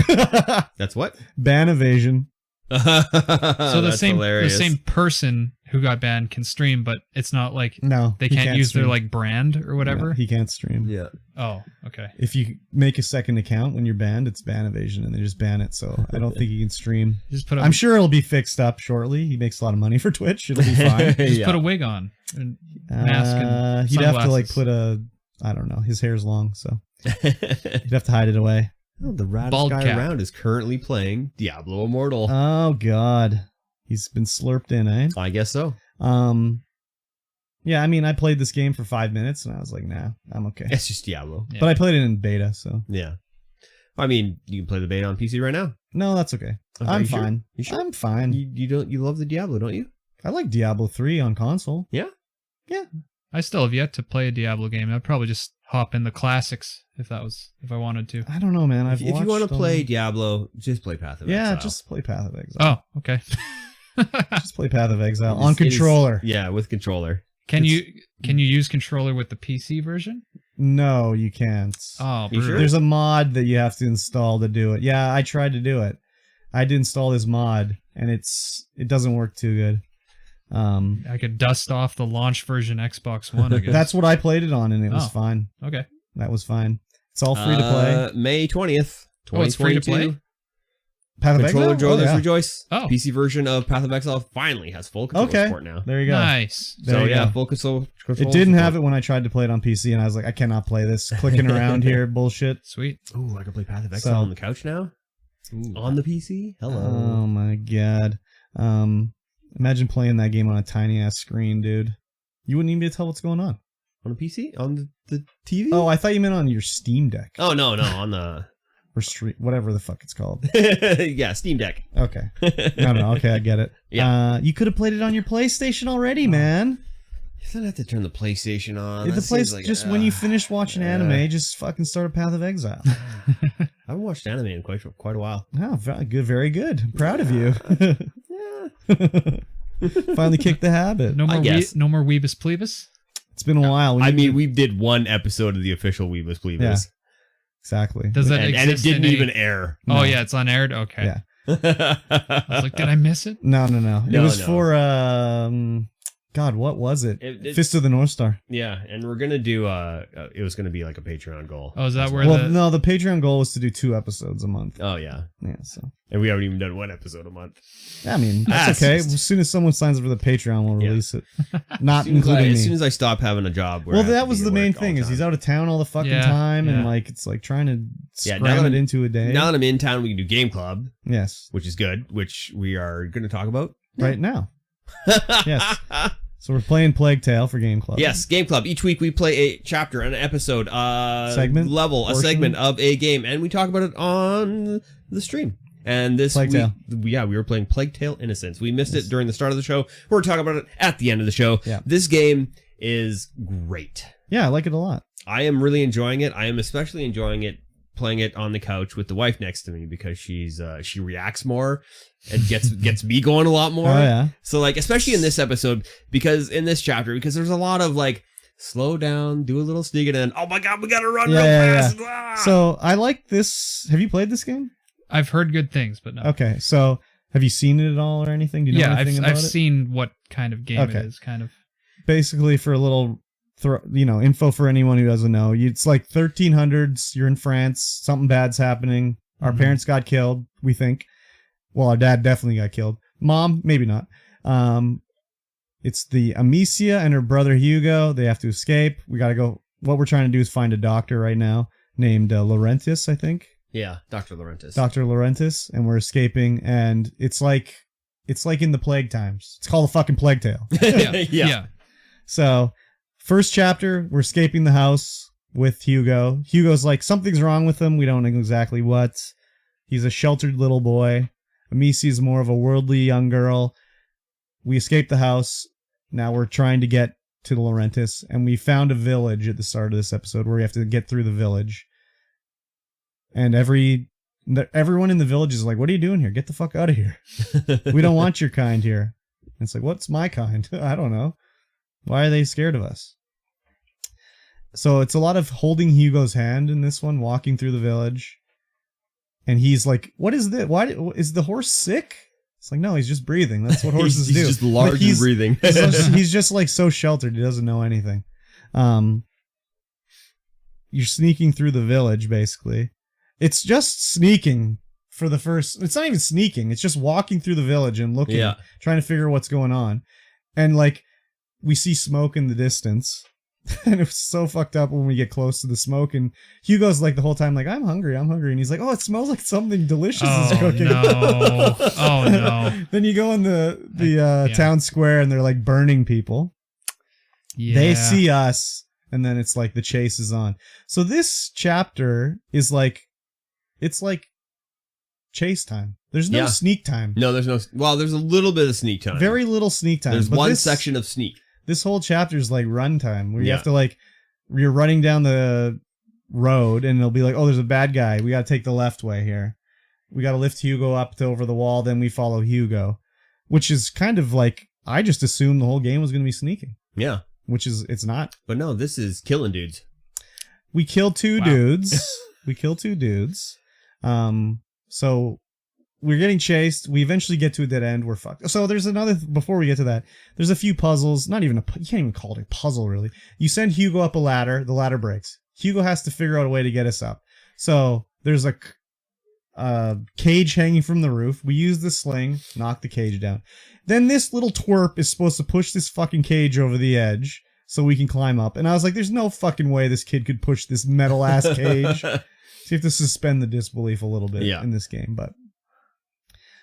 That's what? Ban evasion. So the hilarious. same person who got banned can stream, but it's not like they can't use stream. their like brand or whatever. No, he can't stream. Yeah. Oh, okay. If you make a second account when you're banned, it's ban evasion, and they just ban it. So I don't think he can stream. Just put I'm sure it'll be fixed up shortly. He makes a lot of money for Twitch. It'll be fine. just put a wig on, and mask, and he'd have to like sunglasses. put I don't know. His hair's long, so he'd have to hide it away. Oh, the raddest Bald guy cap. around is currently playing Diablo Immortal. Oh God, he's been slurped in, eh? I guess so. Yeah. I mean, I played this game for 5 minutes, and I was like, nah, I'm okay. It's just Diablo. Yeah. But I played it in beta, so Yeah. I mean, you can play the beta on PC right now. no, that's okay. Okay, I'm you sure? fine. You sure? I'm fine. You love the Diablo, don't you? I like Diablo 3 on console. Yeah. I still have yet to play a Diablo game. I'd probably just hop in the classics if I wanted to. I don't know, man. If you want to play Diablo, just play Path of Exile. Yeah, just play Path of Exile. Oh, okay. Just play Path of Exile It on is- controller. Yeah, with controller. Can you use controller with the PC version? No, you can't. Oh, You sure? brutal. There's a mod that you have to install to do it. Yeah, I tried to do it. I did install this mod, and it doesn't work too good. I could dust off the launch version Xbox One, I guess. That's what I played it on, and it was Oh. fine. Okay. That was fine. It's all free to play. May 20th, 2022. Oh, it's free to play? Path of Controller Exile? Joe, yeah. rejoice. Oh. PC version of Path of Exile finally has full controller Okay. support now. There you go. Nice. There So you yeah, go. full control. It didn't have it when I tried to play it on PC, and I was like, I cannot play this clicking around here bullshit. Sweet. Ooh, I can play Path of Exile So- on the couch now. Ooh, on the PC. Hello. Oh my god. Imagine playing that game on a tiny ass screen, dude. You wouldn't even be able to tell what's going on. On the PC? On the TV? Oh, I thought you meant on your Steam Deck. Oh no, on the Or whatever the fuck it's called. yeah, Steam Deck. Okay. No, okay, I get it. Yeah. You could have played it on your PlayStation already, man. You don't have to turn the PlayStation on. The That place seems like, just when you finish watching anime, just fucking start a Path of Exile. I haven't watched anime in quite a while. Oh, very good, very good. I'm proud of you. Yeah. Finally kicked the habit. No more guess. no more Weebus Plebus? It's been a while. We did one episode of the official Weebus Plebus. Yeah. Exactly. Does that And exist it didn't in even air. Oh No. yeah, it's unaired? Okay. Yeah. I was like, did I miss it? No. It No, was no. for God, what was it? It- Fist of the North Star. Yeah, and we're gonna do it was gonna be like a Patreon goal. Oh, is that where Well, no, the Patreon goal was to do 2 episodes a month. Oh yeah. Yeah, so And we haven't even done one episode a month. I mean that's okay. Just- As soon as someone signs up for the Patreon, we'll Yeah. release it. Not As soon as including as soon me. as I stop having a job where I Well, have that to was be the at main work all thing the is he's time. out of town all the fucking Yeah, time, and yeah. like it's like trying to Yeah, scram it into a day. Now that I'm in town, we can do Game Club, Yes, which is good, which we are going to talk about right now. Yes. So we're playing Plague Tale for Game Club. Yes, Game Club. Each week we play a chapter, an episode, Segment? level, a Portion? segment of a game, and we talk about it on the stream. And this Plague Tale. we were playing Plague Tale Innocence. We missed it during the start of the show. We're talking about it at the end of the show. Yeah. This game is great. Yeah, I like it a lot. I am really enjoying it. I am especially enjoying it playing it on the couch with the wife next to me because she reacts more and gets me going a lot more. Oh yeah. So like, especially in this episode, because in this chapter, because there's a lot of like, slow down, do a little sneaking, and then, oh my god, we gotta run real fast. Ah! So I like this. Have you played this game? I've heard good things, but no. Okay, so have you seen it at all or anything? Do you know Yeah, anything about I've it? seen what kind of game Okay. it is, kind of. Basically, for a little, info for anyone who doesn't know, it's like 1300s. You're in France. Something bad's happening. Our Mhm. parents got killed. We think. Well, our dad definitely got killed. Mom, maybe not. It's the Amicia and her brother Hugo. They have to escape. We gotta go. What we're trying to do is find a doctor right now named Laurentis, I think. Yeah, Dr. Laurentis. Dr. Laurentis, and we're escaping, and it's like in the Plague times. It's called a fucking Plague Tale. Yeah. So, first chapter, we're escaping the house with Hugo. Hugo's like, something's wrong with him. We don't know exactly what. He's a sheltered little boy. Amicia's more of a worldly young girl. we escaped the house. Now we're trying to get to the Laurentis, and we found a village at the start of this episode where we have to get through the village. And everyone in the village is like, what are you doing here? Get the fuck out of here. We don't want your kind here. And it's like, what's my kind? I don't know. Why are they scared of us? So it's a lot of holding Hugo's hand in this one, walking through the village. And he's like, what is this? Why is the horse sick? It's like, no, he's just breathing. That's what horses do. He's just large and breathing. He's just like so sheltered. He doesn't know anything. You're sneaking through the village, basically. It's just sneaking for the first... It's not even sneaking. It's just walking through the village and looking, trying to figure out what's going on. And like, we see smoke in the distance. And it was so fucked up when we get close to the smoke, and Hugo's like the whole time like, I'm hungry, and he's like, oh, it smells like something delicious is cooking. No. Oh no. Then you go in the town square, and they're like burning people. Yeah. They see us, and then it's like the chase is on. So this chapter is like, it's like chase time. There's no sneak time. No, there's no... Well, there's a little bit of sneak time. Very little sneak time. There's one section of sneak. This whole chapter is like runtime, where you have to like, you're running down the road and it'll be like, oh, there's a bad guy. We got to take the left way here. We got to lift Hugo up to over the wall. Then we follow Hugo, which is kind of like, I just assumed the whole game was going to be sneaking. Yeah. Which is, it's not. But no, this is killing dudes. We kill two dudes. We kill two dudes. So we're getting chased. We eventually get to a dead end. We're fucked. So there's another... Before we get to that, there's a few puzzles. Not even you can't even call it a puzzle, really. You send Hugo up a ladder. The ladder breaks. Hugo has to figure out a way to get us up. So there's a cage hanging from the roof. We use the sling, knock the cage down. Then this little twerp is supposed to push this fucking cage over the edge so we can climb up. And I was like, there's no fucking way this kid could push this metal-ass cage. So you have to suspend the disbelief a little bit in this game, but...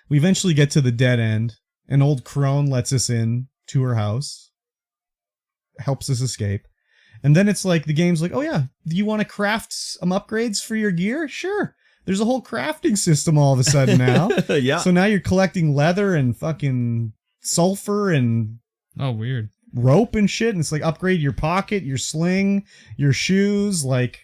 We eventually get to the dead end. An old crone lets us in to her house. Helps us escape. And then it's like, the game's like, oh yeah, do you want to craft some upgrades for your gear? Sure. There's a whole crafting system all of a sudden now. Yeah. So now you're collecting leather and fucking sulfur and... Oh, weird. Rope and shit. And it's like, upgrade your pocket, your sling, your shoes, like...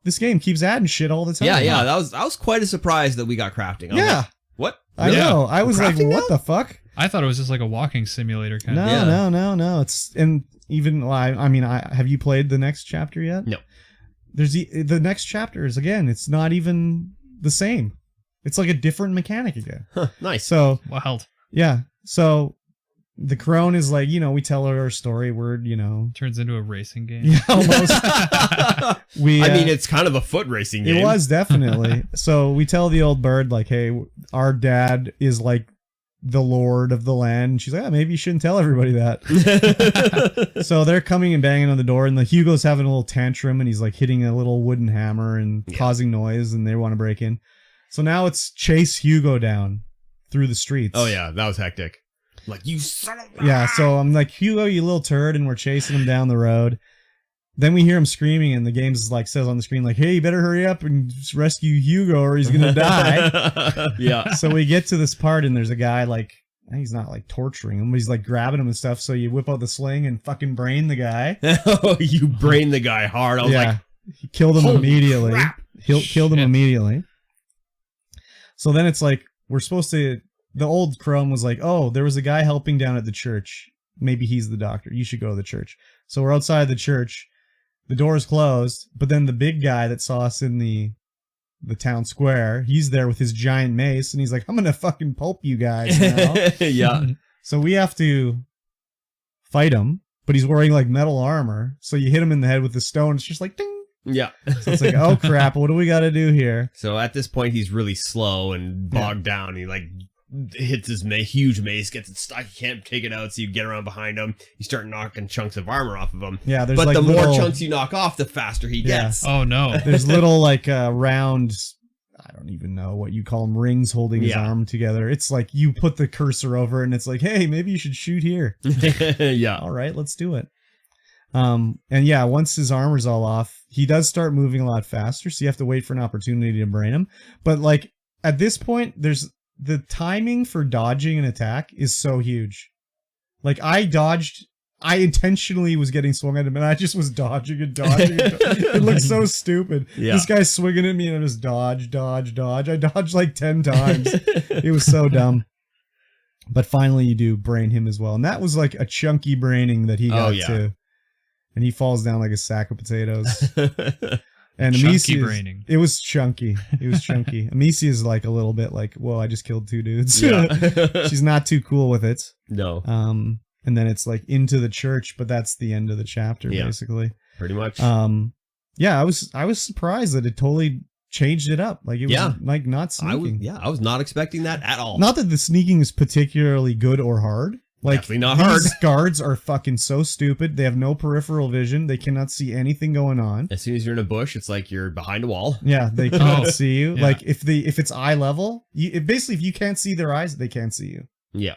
This game keeps adding shit all the time. Yeah. That was quite a surprise that we got crafting. Yeah. What? I know. I was like, what the fuck? I thought it was just like a walking simulator kind of. No. It's... And even... Well, I mean, have you played the next chapter yet? No. There's the next chapter is, again, it's not even the same. It's like a different mechanic again. Huh, nice. So... Wild. Yeah. So... The crone is like, we tell her our story. We're, Turns into a racing game. Yeah, almost. I mean, it's kind of a foot racing game. It was, definitely. So we tell the old bird, like, hey, our dad is like the lord of the land. And she's like, maybe you shouldn't tell everybody that. So they're coming and banging on the door, and the Hugo's having a little tantrum, and he's like hitting a little wooden hammer and causing noise, and they want to break in. So now it's chase Hugo down through the streets. Oh, yeah. That was hectic. Like, you son of a... Yeah, so I'm like, Hugo, you little turd, and we're chasing him down the road. Then we hear him screaming, and the game like says on the screen, like, hey, you better hurry up and rescue Hugo or he's gonna die. Yeah. So we get to this part, and there's a guy, like, he's not like torturing him, but he's like grabbing him and stuff, so you whip out the sling and fucking brain the guy. Oh, you brain the guy hard. I was like... He killed him immediately. Crap. Killed him immediately. So then it's like, we're supposed to... The old crone was like, oh, there was a guy helping down at the church. Maybe he's the doctor. You should go to the church. So we're outside the church. The door's closed, but then the big guy that saw us in the town square, he's there with his giant mace, and he's like, I'm gonna fucking pulp you guys now. Yeah. So we have to fight him, but he's wearing like metal armor. So you hit him in the head with the stone. It's just like, ding. Yeah. So it's like, oh crap, what do we gotta do here? So at this point, he's really slow and bogged down. He like... hits his huge mace, gets it stuck, he can't take it out, so you get around behind him, you start knocking chunks of armor off of him. Yeah, there's but like the little... more chunks you knock off, the faster he gets. Oh no. There's little like round, I don't even know what you call them, rings holding his arm together. It's like you put the cursor over and it's like, hey, maybe you should shoot here. Yeah. All right, let's do it. And yeah, once his armor's all off, he does start moving a lot faster, so you have to wait for an opportunity to brain him. But like at this point, there's the timing for dodging an attack is so huge. Like I intentionally was getting swung at him, and I just was dodging and dodging. It looked so stupid. Yeah. This guy's swinging at me, and I just dodge. I dodged like 10 times. It was so dumb. But finally, you do brain him as well, and that was like a chunky braining that he got to, and he falls down like a sack of potatoes. And chunky braining. It was chunky. Amici is like a little bit like, whoa, I just killed 2 dudes. Yeah. She's not too cool with it. No. And then it's like into the church, but that's the end of the chapter, basically. Pretty much. Yeah, I was surprised that it totally changed it up. Like it was like not sneaking. I was not expecting that at all. Not that the sneaking is particularly good or hard. Like definitely not hard. These guards are fucking so stupid. They have no peripheral vision. They cannot see anything going on. As soon as you're in a bush, it's like you're behind a wall. Yeah, they cannot see you. Yeah. Like if it's eye level, basically if you can't see their eyes, they can't see you. Yeah.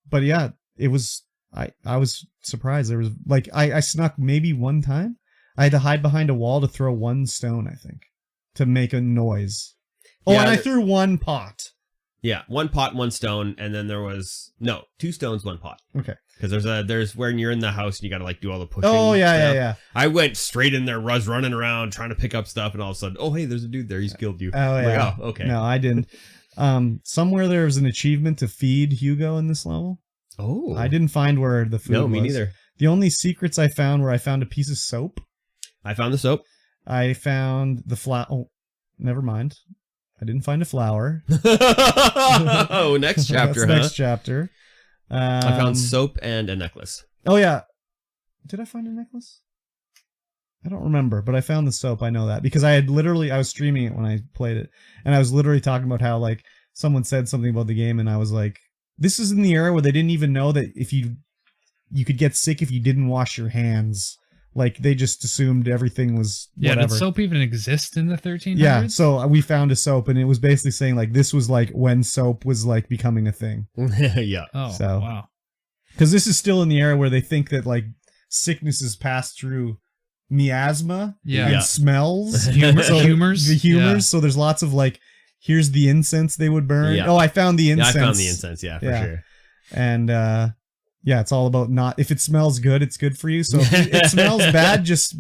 But yeah, it was. I was surprised. There was like I snuck maybe one time. I had to hide behind a wall to throw 1 stone, I think, to make a noise. Oh, Yeah, and I threw 1 pot. Yeah, 1 pot, 1 stone, and then there was 2 stones, 1 pot. Okay. Because there's when you're in the house and you gotta like do all the pushing. Oh yeah. I went straight in there, was running around trying to pick up stuff, and all of a sudden, oh hey, there's a dude there. He's killed you. Oh I'm yeah. like, oh okay. No, I didn't. Somewhere there was an achievement to feed Hugo in this level. Oh. I didn't find where the food was. No, me neither. The only secrets I found were I found a piece of soap. I found the soap. I found the flower. Oh, never mind. I didn't find a flower. Oh, next chapter, That's huh? next chapter. I found soap and a necklace. Oh, yeah. Did I find a necklace? I don't remember, but I found the soap. I know that because I was streaming it when I played it. And I was literally talking about how, like, someone said something about the game, and I was like, this is in the era where they didn't even know that if you could get sick if you didn't wash your hands. Like, they just assumed everything was whatever. Yeah, did soap even exist in the 1300s? Yeah, so we found a soap, and it was basically saying, like, this was, like, when soap was, like, becoming a thing. Yeah. Oh, So- wow. Because this is still in the era where they think that, like, sicknesses pass through miasma Yeah. and Yeah. smells. Humors? So Humors? The humors. Yeah. So there's lots of, like, here's the incense they would burn. Yeah. Oh, I found the Yeah, incense. I found the incense, yeah, for Yeah. sure. And, yeah, it's all about not, if it smells good, it's good for you. So if it smells bad, just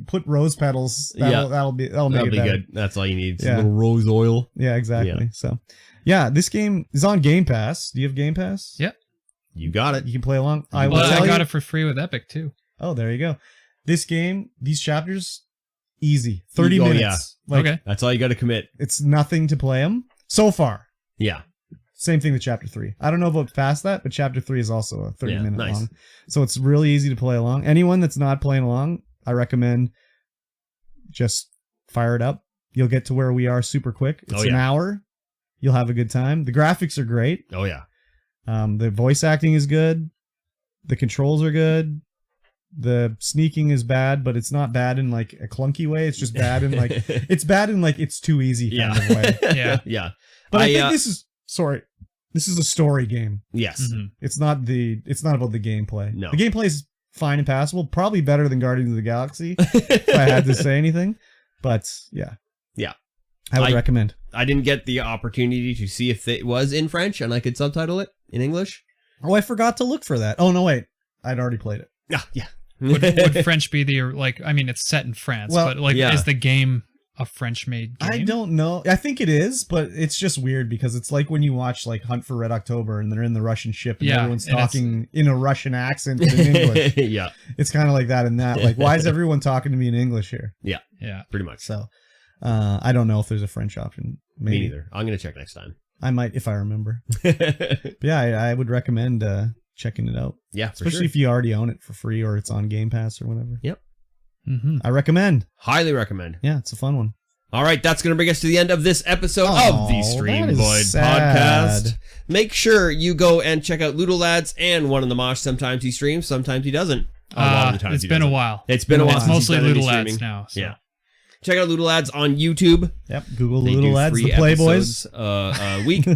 put rose petals. That'll make That'll it be better. good. That's all you need. Some Yeah. little rose oil. Yeah, exactly. Yeah. So, yeah, this game is on Game Pass. Do you have Game Pass? Yeah. You got it. You can play along. I will Well, tell I got you. it for free with Epic, too. Oh, there you go. This game, these chapters, easy. 30 Oh, minutes. yeah. Like, Okay. That's all you got to commit. It's nothing to play them so far. Yeah. Same thing with chapter 3. I don't know about past that, but chapter 3 is also a 30-minute nice. long. So it's really easy to play along. Anyone that's not playing along, I recommend just fire it up. You'll get to where we are super quick. It's an hour. You'll have a good time. The graphics are great. Oh, yeah. The voice acting is good. The controls are good. The sneaking is bad, but it's not bad in like a clunky way. It's just bad in like it's too easy kind of way. Yeah. Yeah. But I think this is a story game. Yes. Mhm. It's not about the gameplay. No. The gameplay is fine and passable, probably better than Guardians of the Galaxy if I had to say anything. But yeah. Yeah. I would recommend. I didn't get the opportunity to see if it was in French and I could subtitle it in English. Oh, I forgot to look for that. Oh no, wait. I'd already played it. Yeah. Yeah. Would French be the, like, I mean, it's set in France, Well, but, like, yeah. is the game a French-made game? I don't know. I think it is, but it's just weird because it's like when you watch like Hunt for Red October and they're in the Russian ship and Yeah, everyone's and talking in a Russian accent but in English. Yeah. It's kind of like that in that. Like, why is everyone talking to me in English here? Yeah. Yeah. Pretty much. So, I don't know if there's a French option. Maybe. Me neither. I'm going to check next time. I might if I remember. Yeah, But yeah, I would recommend checking it out, for especially sure. if you already own it for free or it's on Game Pass or whatever. Yep. Mm-hmm. I recommend. Highly recommend. Yeah, it's a fun one. All right, that's going to bring us to the end of this episode Oh, of the that StreamVoid is sad. podcast. Make sure you go and check out Ludo Lads and OneintheMosh. Sometimes he streams, sometimes he doesn't. A lot of the times It's he been a doesn't. while. It's been a while. It's since mostly he's done any Little Lads streaming. now. So. Yeah. Check out Ludo Lads on YouTube. Yep. Google They Little do Lads, 3 the Playboys. episodes a week.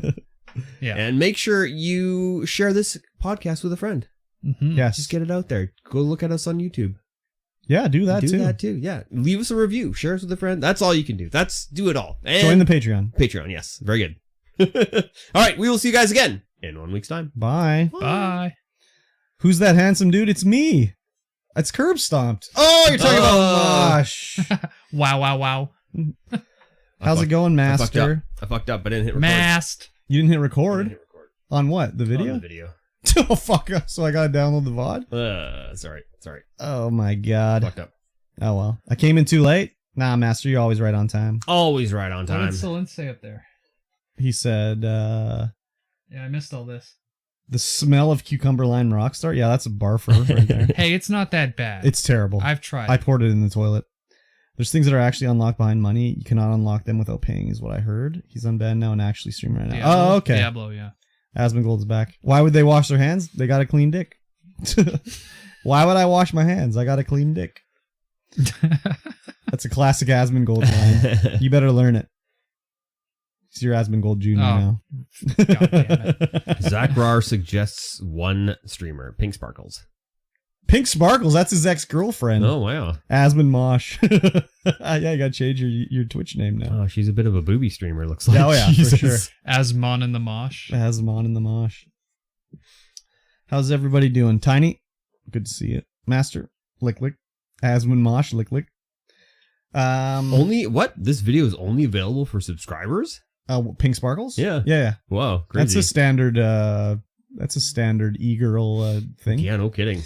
Yeah. And make sure you share this podcast with a friend. Mm-hmm. Yes. Just get it out there. Go look at us on YouTube. Yeah, do that too. Do that too. Yeah. Leave us a review. Share us with a friend. That's all you can do. Do it all. And join the Patreon. Patreon, yes. Very good. All right. We will see you guys again in 1 week's time. Bye. Bye. Who's that handsome dude? It's me. It's Kurbstomped. Oh, you're talking about Mosh. Wow. How's it going, Master? I fucked up. I didn't hit record. Mast. You didn't hit record? On what? The video? On the video. Oh, fuck. So I gotta download the VOD? Sorry. Oh, my God. Fucked up. Oh, well. I came in too late? Nah, Master, you're always right on time. Always right on What time. did Celine say up there? He said, Yeah, I missed all this. the smell of cucumber lime rockstar? Yeah, that's a barfer right there. Hey, it's not that bad. It's terrible. I've tried. I poured it in the toilet. There's things that are actually unlocked behind money. You cannot unlock them without paying, is what I heard. He's unbanned now and actually streaming right now. Diablo. Oh, okay. Diablo, yeah. Asmongold's back. Why would they wash their hands? They got a clean dick. Why would I wash my hands? I got a clean dick. That's a classic Asmongold line. You better learn it. It's your Asmongold Jr. now. God damn it. Zach Rar suggests one streamer, Pink Sparkles. Pink Sparkles, that's his ex-girlfriend. Oh, wow. OneintheMosh. Yeah, you gotta change your Twitch name now. Oh, she's a bit of a booby streamer, looks like. Oh, yeah, for sure. OneintheMosh. OneintheMosh. How's everybody doing? Tiny? Good to see you. Master? Lick. OneintheMosh, lick. Only, what? This video is only available for subscribers? Pink Sparkles? Yeah. Yeah. Wow, crazy. That's a standard e-girl thing. Yeah, no kidding.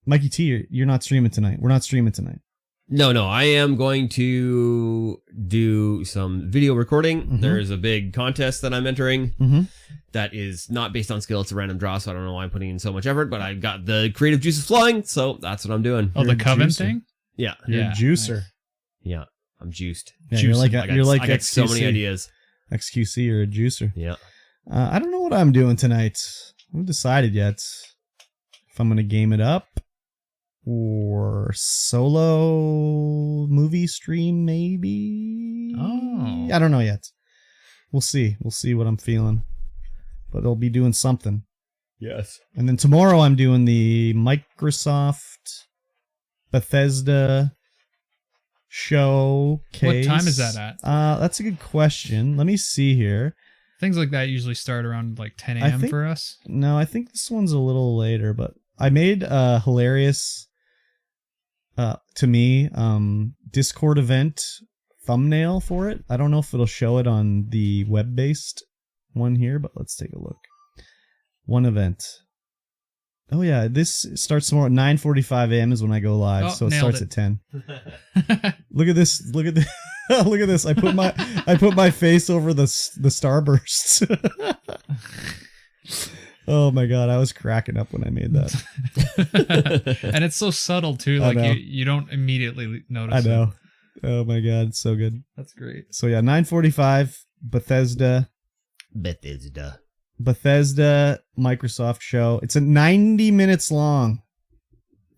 Mikey T, you're not streaming tonight. We're not streaming tonight. No, I am going to do some video recording. Mm-hmm. There's a big contest that I'm entering Mm-hmm. that is not based on skill. It's a random draw, so I don't know why I'm putting in so much effort, but I've got the creative juices flowing, so that's what I'm doing. Oh, You're the a Coven juicer. thing? Yeah. You're a juicer. Nice. Yeah, I'm juiced. Yeah, you're like I got so XQC. many ideas. XQC, you're a juicer. Yeah. I don't know what I'm doing tonight. I haven't decided yet. If I'm going to game it up or solo movie stream, maybe. Oh. I don't know yet. We'll see. We'll see what I'm feeling. But I'll be doing something. Yes. And then tomorrow I'm doing the Microsoft Bethesda showcase. What time is that at? That's a good question. Let me see here. Things like that usually start around like 10 I a.m. think- for us. No, I think this one's a little later, but I made a hilarious, to me, Discord event thumbnail for it. I don't know if it'll show it on the web-based one here, but let's take a look. One event. Oh yeah, this starts tomorrow at 9:45 a.m. is when I go live, Oh, so it nailed starts it. at 10. Look at this. Look at this. Look at this. I put my face over the starbursts. Oh my god, I was cracking up when I made that. And it's so subtle too. I Like know. you don't immediately notice. I know. It. Oh my god, it's so good. That's great. So yeah, 9:45 Bethesda Microsoft show. It's a 90 minutes long.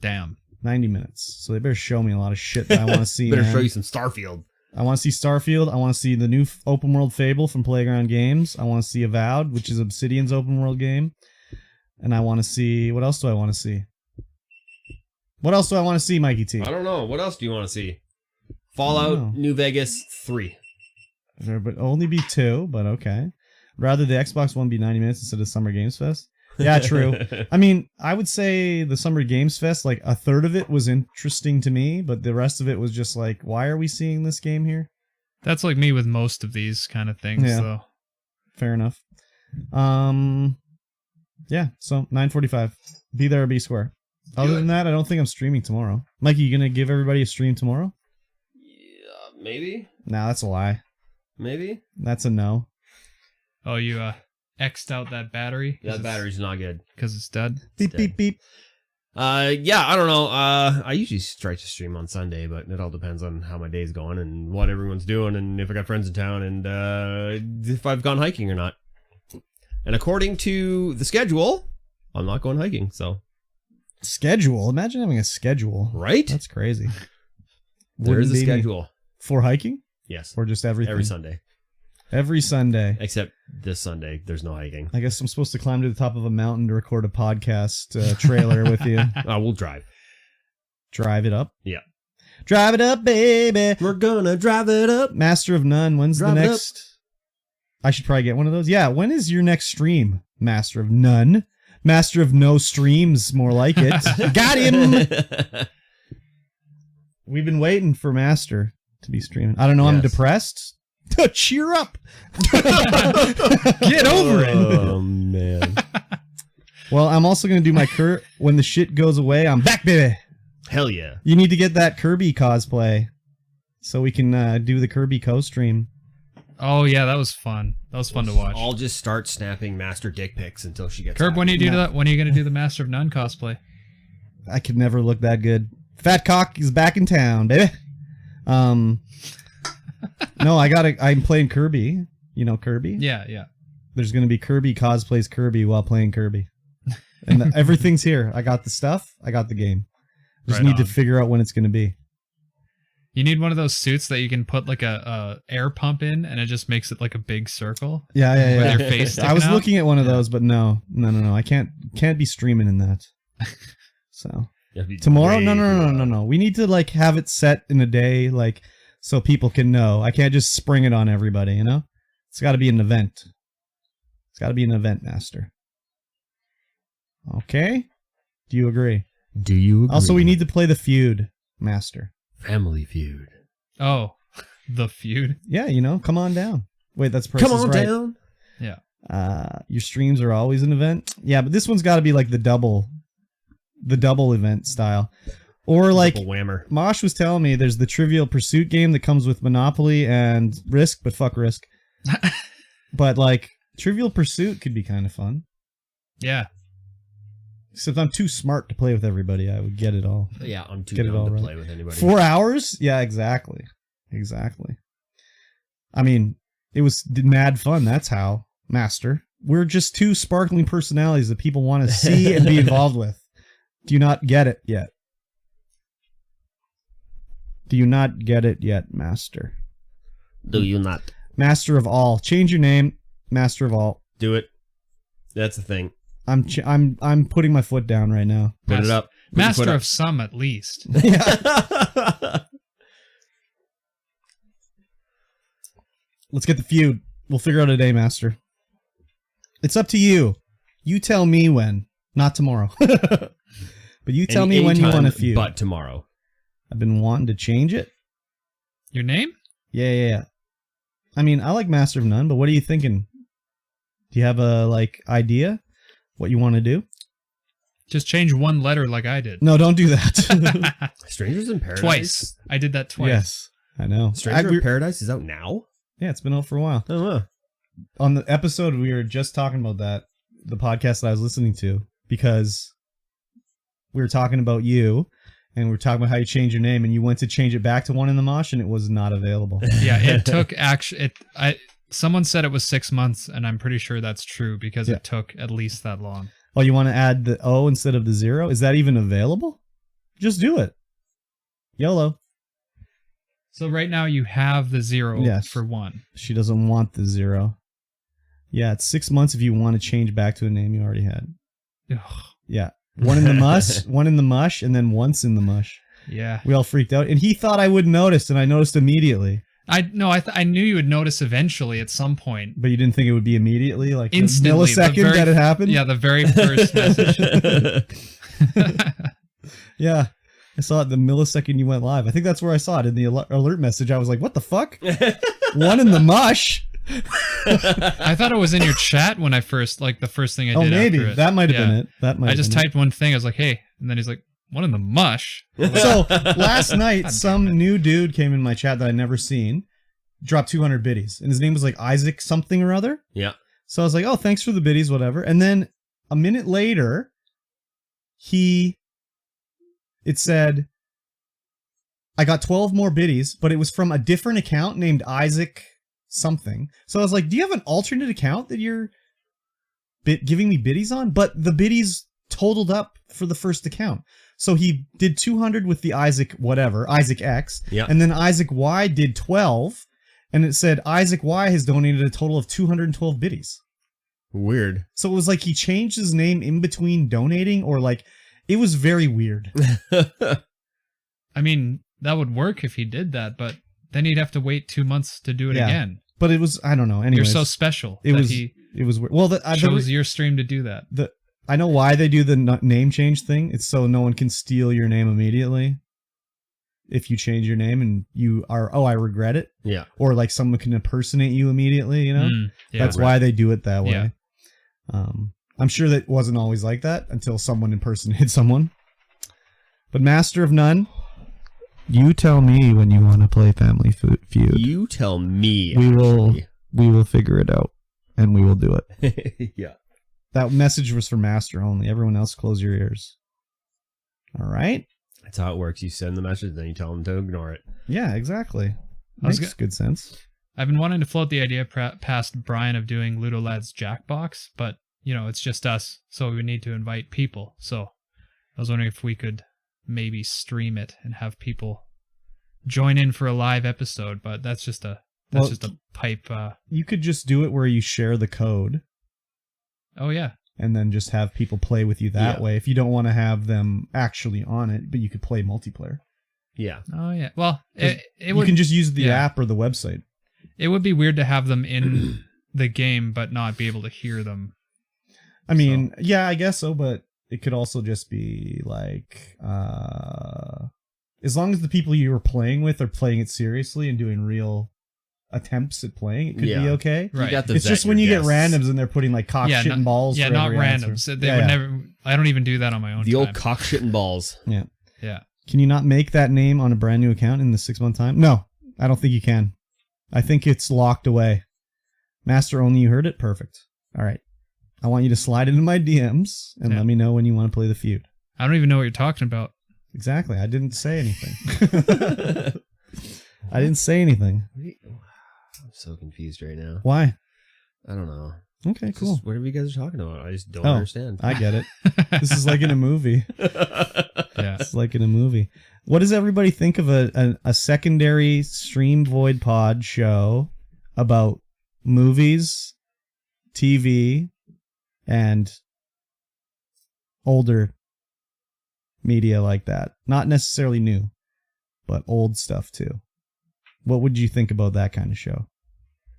Damn. 90 minutes. So they better show me a lot of shit that I want to see. Better man. show you some Starfield. I want to see Starfield. I want to see the new open world Fable from Playground Games. I want to see Avowed, which is Obsidian's open world game. And I want to see... What else do I want to see? What else do I want to see, Mikey T? I don't know. What else do you want to see? I don't Fallout know. New Vegas 3. There would only be 2, but okay. Rather the Xbox One be 90 minutes instead of Summer Games Fest. Yeah, true. I mean, I would say the Summer Games Fest, like a third of it was interesting to me, but the rest of it was just like, why are we seeing this game here? That's like me with most of these kind of things. Yeah. So Fair enough. Yeah, so 9:45. Be there or be square. Other than that, I don't think I'm streaming tomorrow. Mikey, you gonna give everybody a stream tomorrow? Yeah, maybe. Nah, that's a lie. Maybe. That's a no. oh, you X'd out that battery. That battery's not good. Because it's dead. Beep dead. beep beep. Yeah, I don't know. I usually try to stream on Sunday, but it all depends on how my day's going and what everyone's doing and if I got friends in town and if I've gone hiking or not. And according to the schedule, I'm not going hiking, so. Schedule. Imagine having a schedule. Right? That's crazy. There is Wouldn't a be me. schedule. For hiking? Yes. Or just everything? Every Sunday. Every Sunday. Except this Sunday, there's no hiking. I guess I'm supposed to climb to the top of a mountain to record a podcast trailer with you. We'll drive. Drive it up? Yeah. Drive it up, baby. We're gonna drive it up. Master of None. When's Drive the it next? I should probably get one of those. Yeah, when is your next stream? Master of None. Master of No Streams, more like it. Got him! We've been waiting for Master to be streaming. I don't know, I'm depressed. Cheer up! Get over it! Oh, man. Well, I'm also going to do my when the shit goes away, I'm back, baby! Hell yeah. You need to get that Kirby cosplay so we can do the Kirby co-stream. Oh, yeah, that was fun. That was fun to watch. I'll just start snapping Master dick pics until she gets Curb, when you do that, when are you going to do the Master of None cosplay? I could never look that good. Fat Cock is back in town, baby. No, I'm playing Kirby. You know Kirby? Yeah, yeah. There's going to be Kirby cosplays Kirby while playing Kirby. And everything's here. I got the stuff. I got the game. Just need to figure out when it's going to be. You need one of those suits that you can put like a air pump in, and it just makes it like a big circle. Yeah. With your face sticking I was out. looking at one of those, but no. I can't be streaming in that. So tomorrow, no. We need to like have it set in a day, like so people can know. I can't just spring it on everybody. You know, it's got to be an event. It's got to be an event, Master. Okay. Do you agree? Do you agree? Also, we need to play the feud, Master. Family Feud. Oh, the feud. Yeah, you know, come on down. Wait, that's Come on right. down. Yeah. Your streams are always an event. Yeah, but this one's got to be like the double event style, or like Double whammer. Mosh was telling me. There's the Trivial Pursuit game that comes with Monopoly and Risk, but fuck Risk. But like Trivial Pursuit could be kind of fun. Yeah. Except I'm too smart to play with everybody. I would get it all. Yeah, I'm too Get it all dumb to right. play with anybody. 4 hours? Yeah, exactly. I mean, it was mad fun. That's how, Master. We're just two sparkling personalities that people want to see and be involved with. Do you not get it yet? Do you not get it yet, Master? Do you not? Master of all. Change your name, Master of all. Do it. That's the thing. I'm putting my foot down right now. Put it up. Put your foot Master up. of some, at least. Let's get the feud. We'll figure out a day, Master. It's up to you. You tell me when, not tomorrow. But you tell me when you want a feud. But tomorrow. I've been wanting to change it. Your name? Yeah. I mean, I like Master of None, but what are you thinking? Do you have a idea what you want to do? Just change one letter like I did. No, don't do that. Strangers in Paradise? Twice. I did that twice. Yes, I know. Stranger in Paradise is out now? Yeah, it's been out for a while. Oh, On the episode, we were just talking about that, the podcast that I was listening to, because we were talking about you, and we were talking about how you change your name, and you went to change it back to OneintheMosh, and it was not available. Yeah, it took someone said it was 6 months, and I'm pretty sure that's true because it took at least that long. Oh, you want to add the O instead of the 0? Is that even available? Just do it. YOLO. So right now you have the 0 for 1. She doesn't want the 0. Yeah, it's 6 months if you want to change back to a name you already had. Ugh. Yeah. One in the mush, and then once in the mush. Yeah. We all freaked out. And he thought I wouldn't notice, and I noticed immediately. I knew you would notice eventually at some point. But you didn't think it would be immediately? Like instantly, the millisecond that it happened? Yeah, the very first message. Yeah. I saw it the millisecond you went live. I think that's where I saw it in the alert message. I was like, what the fuck? One in the mush? I thought it was in your chat when I first, the first thing I did. Oh, maybe. After it. That might have been it. I just typed one thing. I was like, hey. And then he's like, one in the mush? So last night, some new dude came in my chat that I'd never seen, dropped 200 biddies. And his name was like Isaac something or other. Yeah. So I was like, oh, thanks for the biddies, whatever. And then a minute later, it said, I got 12 more biddies, but it was from a different account named Isaac something. So I was like, do you have an alternate account that you're giving me biddies on? But the biddies totaled up for the first account. So he did 200 with the Isaac whatever, Isaac X. Yeah. And then Isaac Y did 12. and it said Isaac Y has donated a total of 212 biddies. Weird. So it was like he changed his name in between donating, or like it was very weird. I mean, that would work if he did that, but then he'd have to wait 2 months to do it again. But it was, I don't know. Anyways, you're so special. It was weird. Well, chose your stream to do that. I know why they do the name change thing. It's so no one can steal your name immediately. If you change your name and you are, I regret it. Yeah. Or like someone can impersonate you immediately, you know? That's why they do it that way. Yeah. I'm sure that wasn't always like that until someone impersonated someone. But Master of None, you tell me when you want to play Family Feud. You tell me. We will figure it out and we will do it. Yeah. That message was for Master only. Everyone else, close your ears. All right. That's how it works. You send the message, then you tell them to ignore it. Yeah, exactly. Makes good sense. I've been wanting to float the idea past Brian of doing Ludo Lad's Jackbox, but, it's just us, so we would need to invite people. So I was wondering if we could maybe stream it and have people join in for a live episode, but that's just a pipe. You could just do it where you share the code. Oh, yeah. And then just have people play with you that way. If you don't want to have them actually on it, but you could play multiplayer. Yeah. Oh, yeah. Well, you can just use the app or the website. It would be weird to have them in the game, but not be able to hear them. I mean, yeah, I guess so, but it could also just be like, as long as the people you were playing with are playing it seriously and doing real attempts at playing, it could be okay. Right. It's just when you get randoms and they're putting like cock shit and balls. Yeah, not randoms. They would never. I don't even do that on my own. The old cock shit and balls. Yeah. Yeah. Can you not make that name on a brand new account in the 6 month time? No, I don't think you can. I think it's locked away. Master only, you heard it? Perfect. All right. I want you to slide into my DMs and let me know when you want to play the feud. I don't even know what you're talking about. Exactly. I didn't say anything. I didn't say anything. I'm so confused right now. Why? I don't know. Okay, cool. Whatever you guys are talking about, I just don't understand. I get it. This is like in a movie. Yeah, it's like in a movie. What does everybody think of a secondary StreamVoid pod show about movies, TV, and older media like that? Not necessarily new, but old stuff too. What would you think about that kind of show?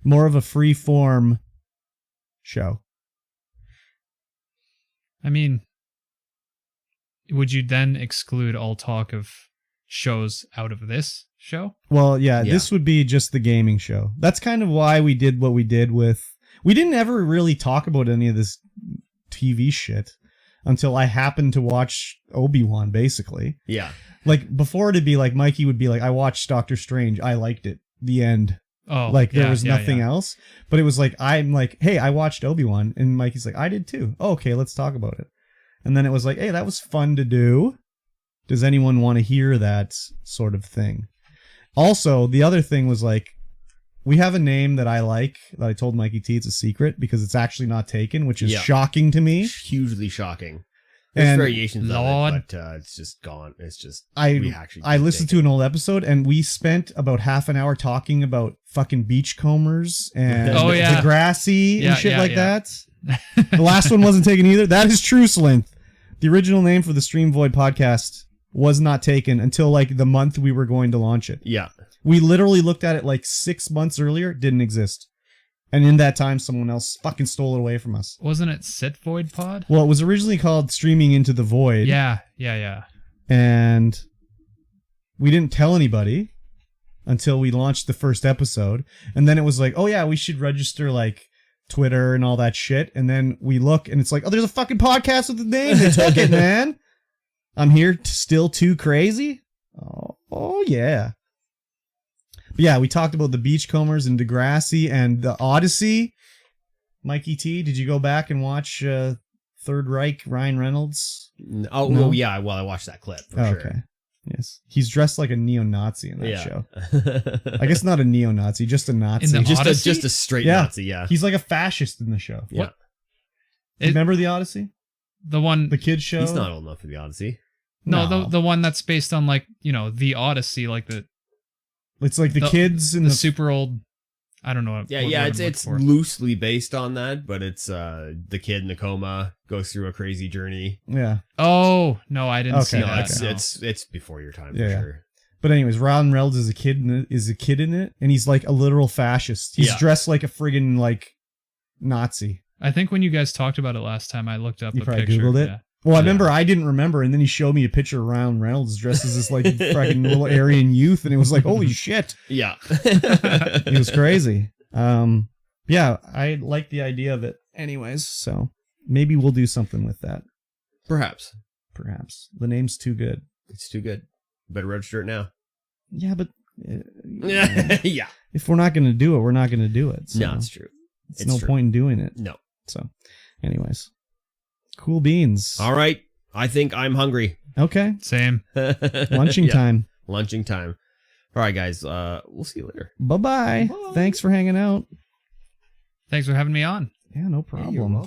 More of a free form show. I mean, would you then exclude all talk of shows out of this show? Well, yeah, this would be just the gaming show. That's kind of why we did what we did with... We didn't ever really talk about any of this TV shit until I happened to watch Obi-Wan, basically. Yeah. Like, before it'd be like, Mikey would be like, I watched Doctor Strange, I liked it. The end. Oh, like, there was nothing else. But it was like, I'm like, hey, I watched Obi-Wan. And Mikey's like, I did too. Oh, okay, let's talk about it. And then it was like, hey, that was fun to do. Does anyone want to hear that sort of thing? Also, the other thing was like, we have a name that I like, that I told Mikey T, it's a secret, because it's actually not taken, which is shocking to me. Hugely shocking. There's variations of it, but it's just gone. It's just... I listened to an old episode, and we spent about half an hour talking about fucking beachcombers and Degrassi and shit like that. The last one wasn't taken either. That is true, Slinth. The original name for the StreamVoid podcast was not taken until like the month we were going to launch it. Yeah. We literally looked at it like 6 months earlier. It didn't exist. And in that time, someone else fucking stole it away from us. Wasn't it SitVoid Pod? Well, it was originally called Streaming Into the Void. Yeah. And we didn't tell anybody until we launched the first episode. And then it was like, oh yeah, we should register like Twitter and all that shit. And then we look and it's like, oh, there's a fucking podcast with the name. They took it, man. I'm here still too crazy. Oh yeah. But yeah, we talked about the Beachcombers and Degrassi and the Odyssey. Mikey T, did you go back and watch Third Reich, Ryan Reynolds? Oh, no? Yeah. Well, I watched that clip for sure. Okay. Yes. He's dressed like a neo-Nazi in that show. I guess not a neo-Nazi, just a Nazi. Just a straight Nazi, yeah. He's like a fascist in the show. Yeah. Remember the Odyssey? The kids show? He's not old enough for the Odyssey. No, the one that's based on like, the Odyssey, like the... It's like the kids in the super old I don't know. What Yeah, word yeah. I'm It's looking for. loosely based on that, but it's the kid in the coma goes through a crazy journey. Yeah. Oh no, I didn't see Okay, that. No, No. it's before your time Yeah. for sure. But anyways, Ryan Reynolds is a kid in it, and he's like a literal fascist. He's dressed like a friggin' like Nazi. I think when you guys talked about it last time, I looked up You a probably picture. Googled it? Yeah. Well, I remember I didn't remember, and then he showed me a picture of Ryan Reynolds dressed as this like friggin' little Aryan youth, and it was like, holy shit. Yeah. It was crazy. Yeah, I like the idea of it anyways, so maybe we'll do something with that. Perhaps. The name's too good. It's too good. Better register it now. Yeah, but Yeah. if we're not going to do it, we're not going to do it. So No, it's true. it's no point in doing it. No. So, anyways, cool beans. All right. I think I'm hungry. Okay. Same. Lunching time. Lunching time. All right, guys. We'll see you later. Bye-bye. Thanks for hanging out. Thanks for having me on. Yeah, no Yeah, you're problem. welcome.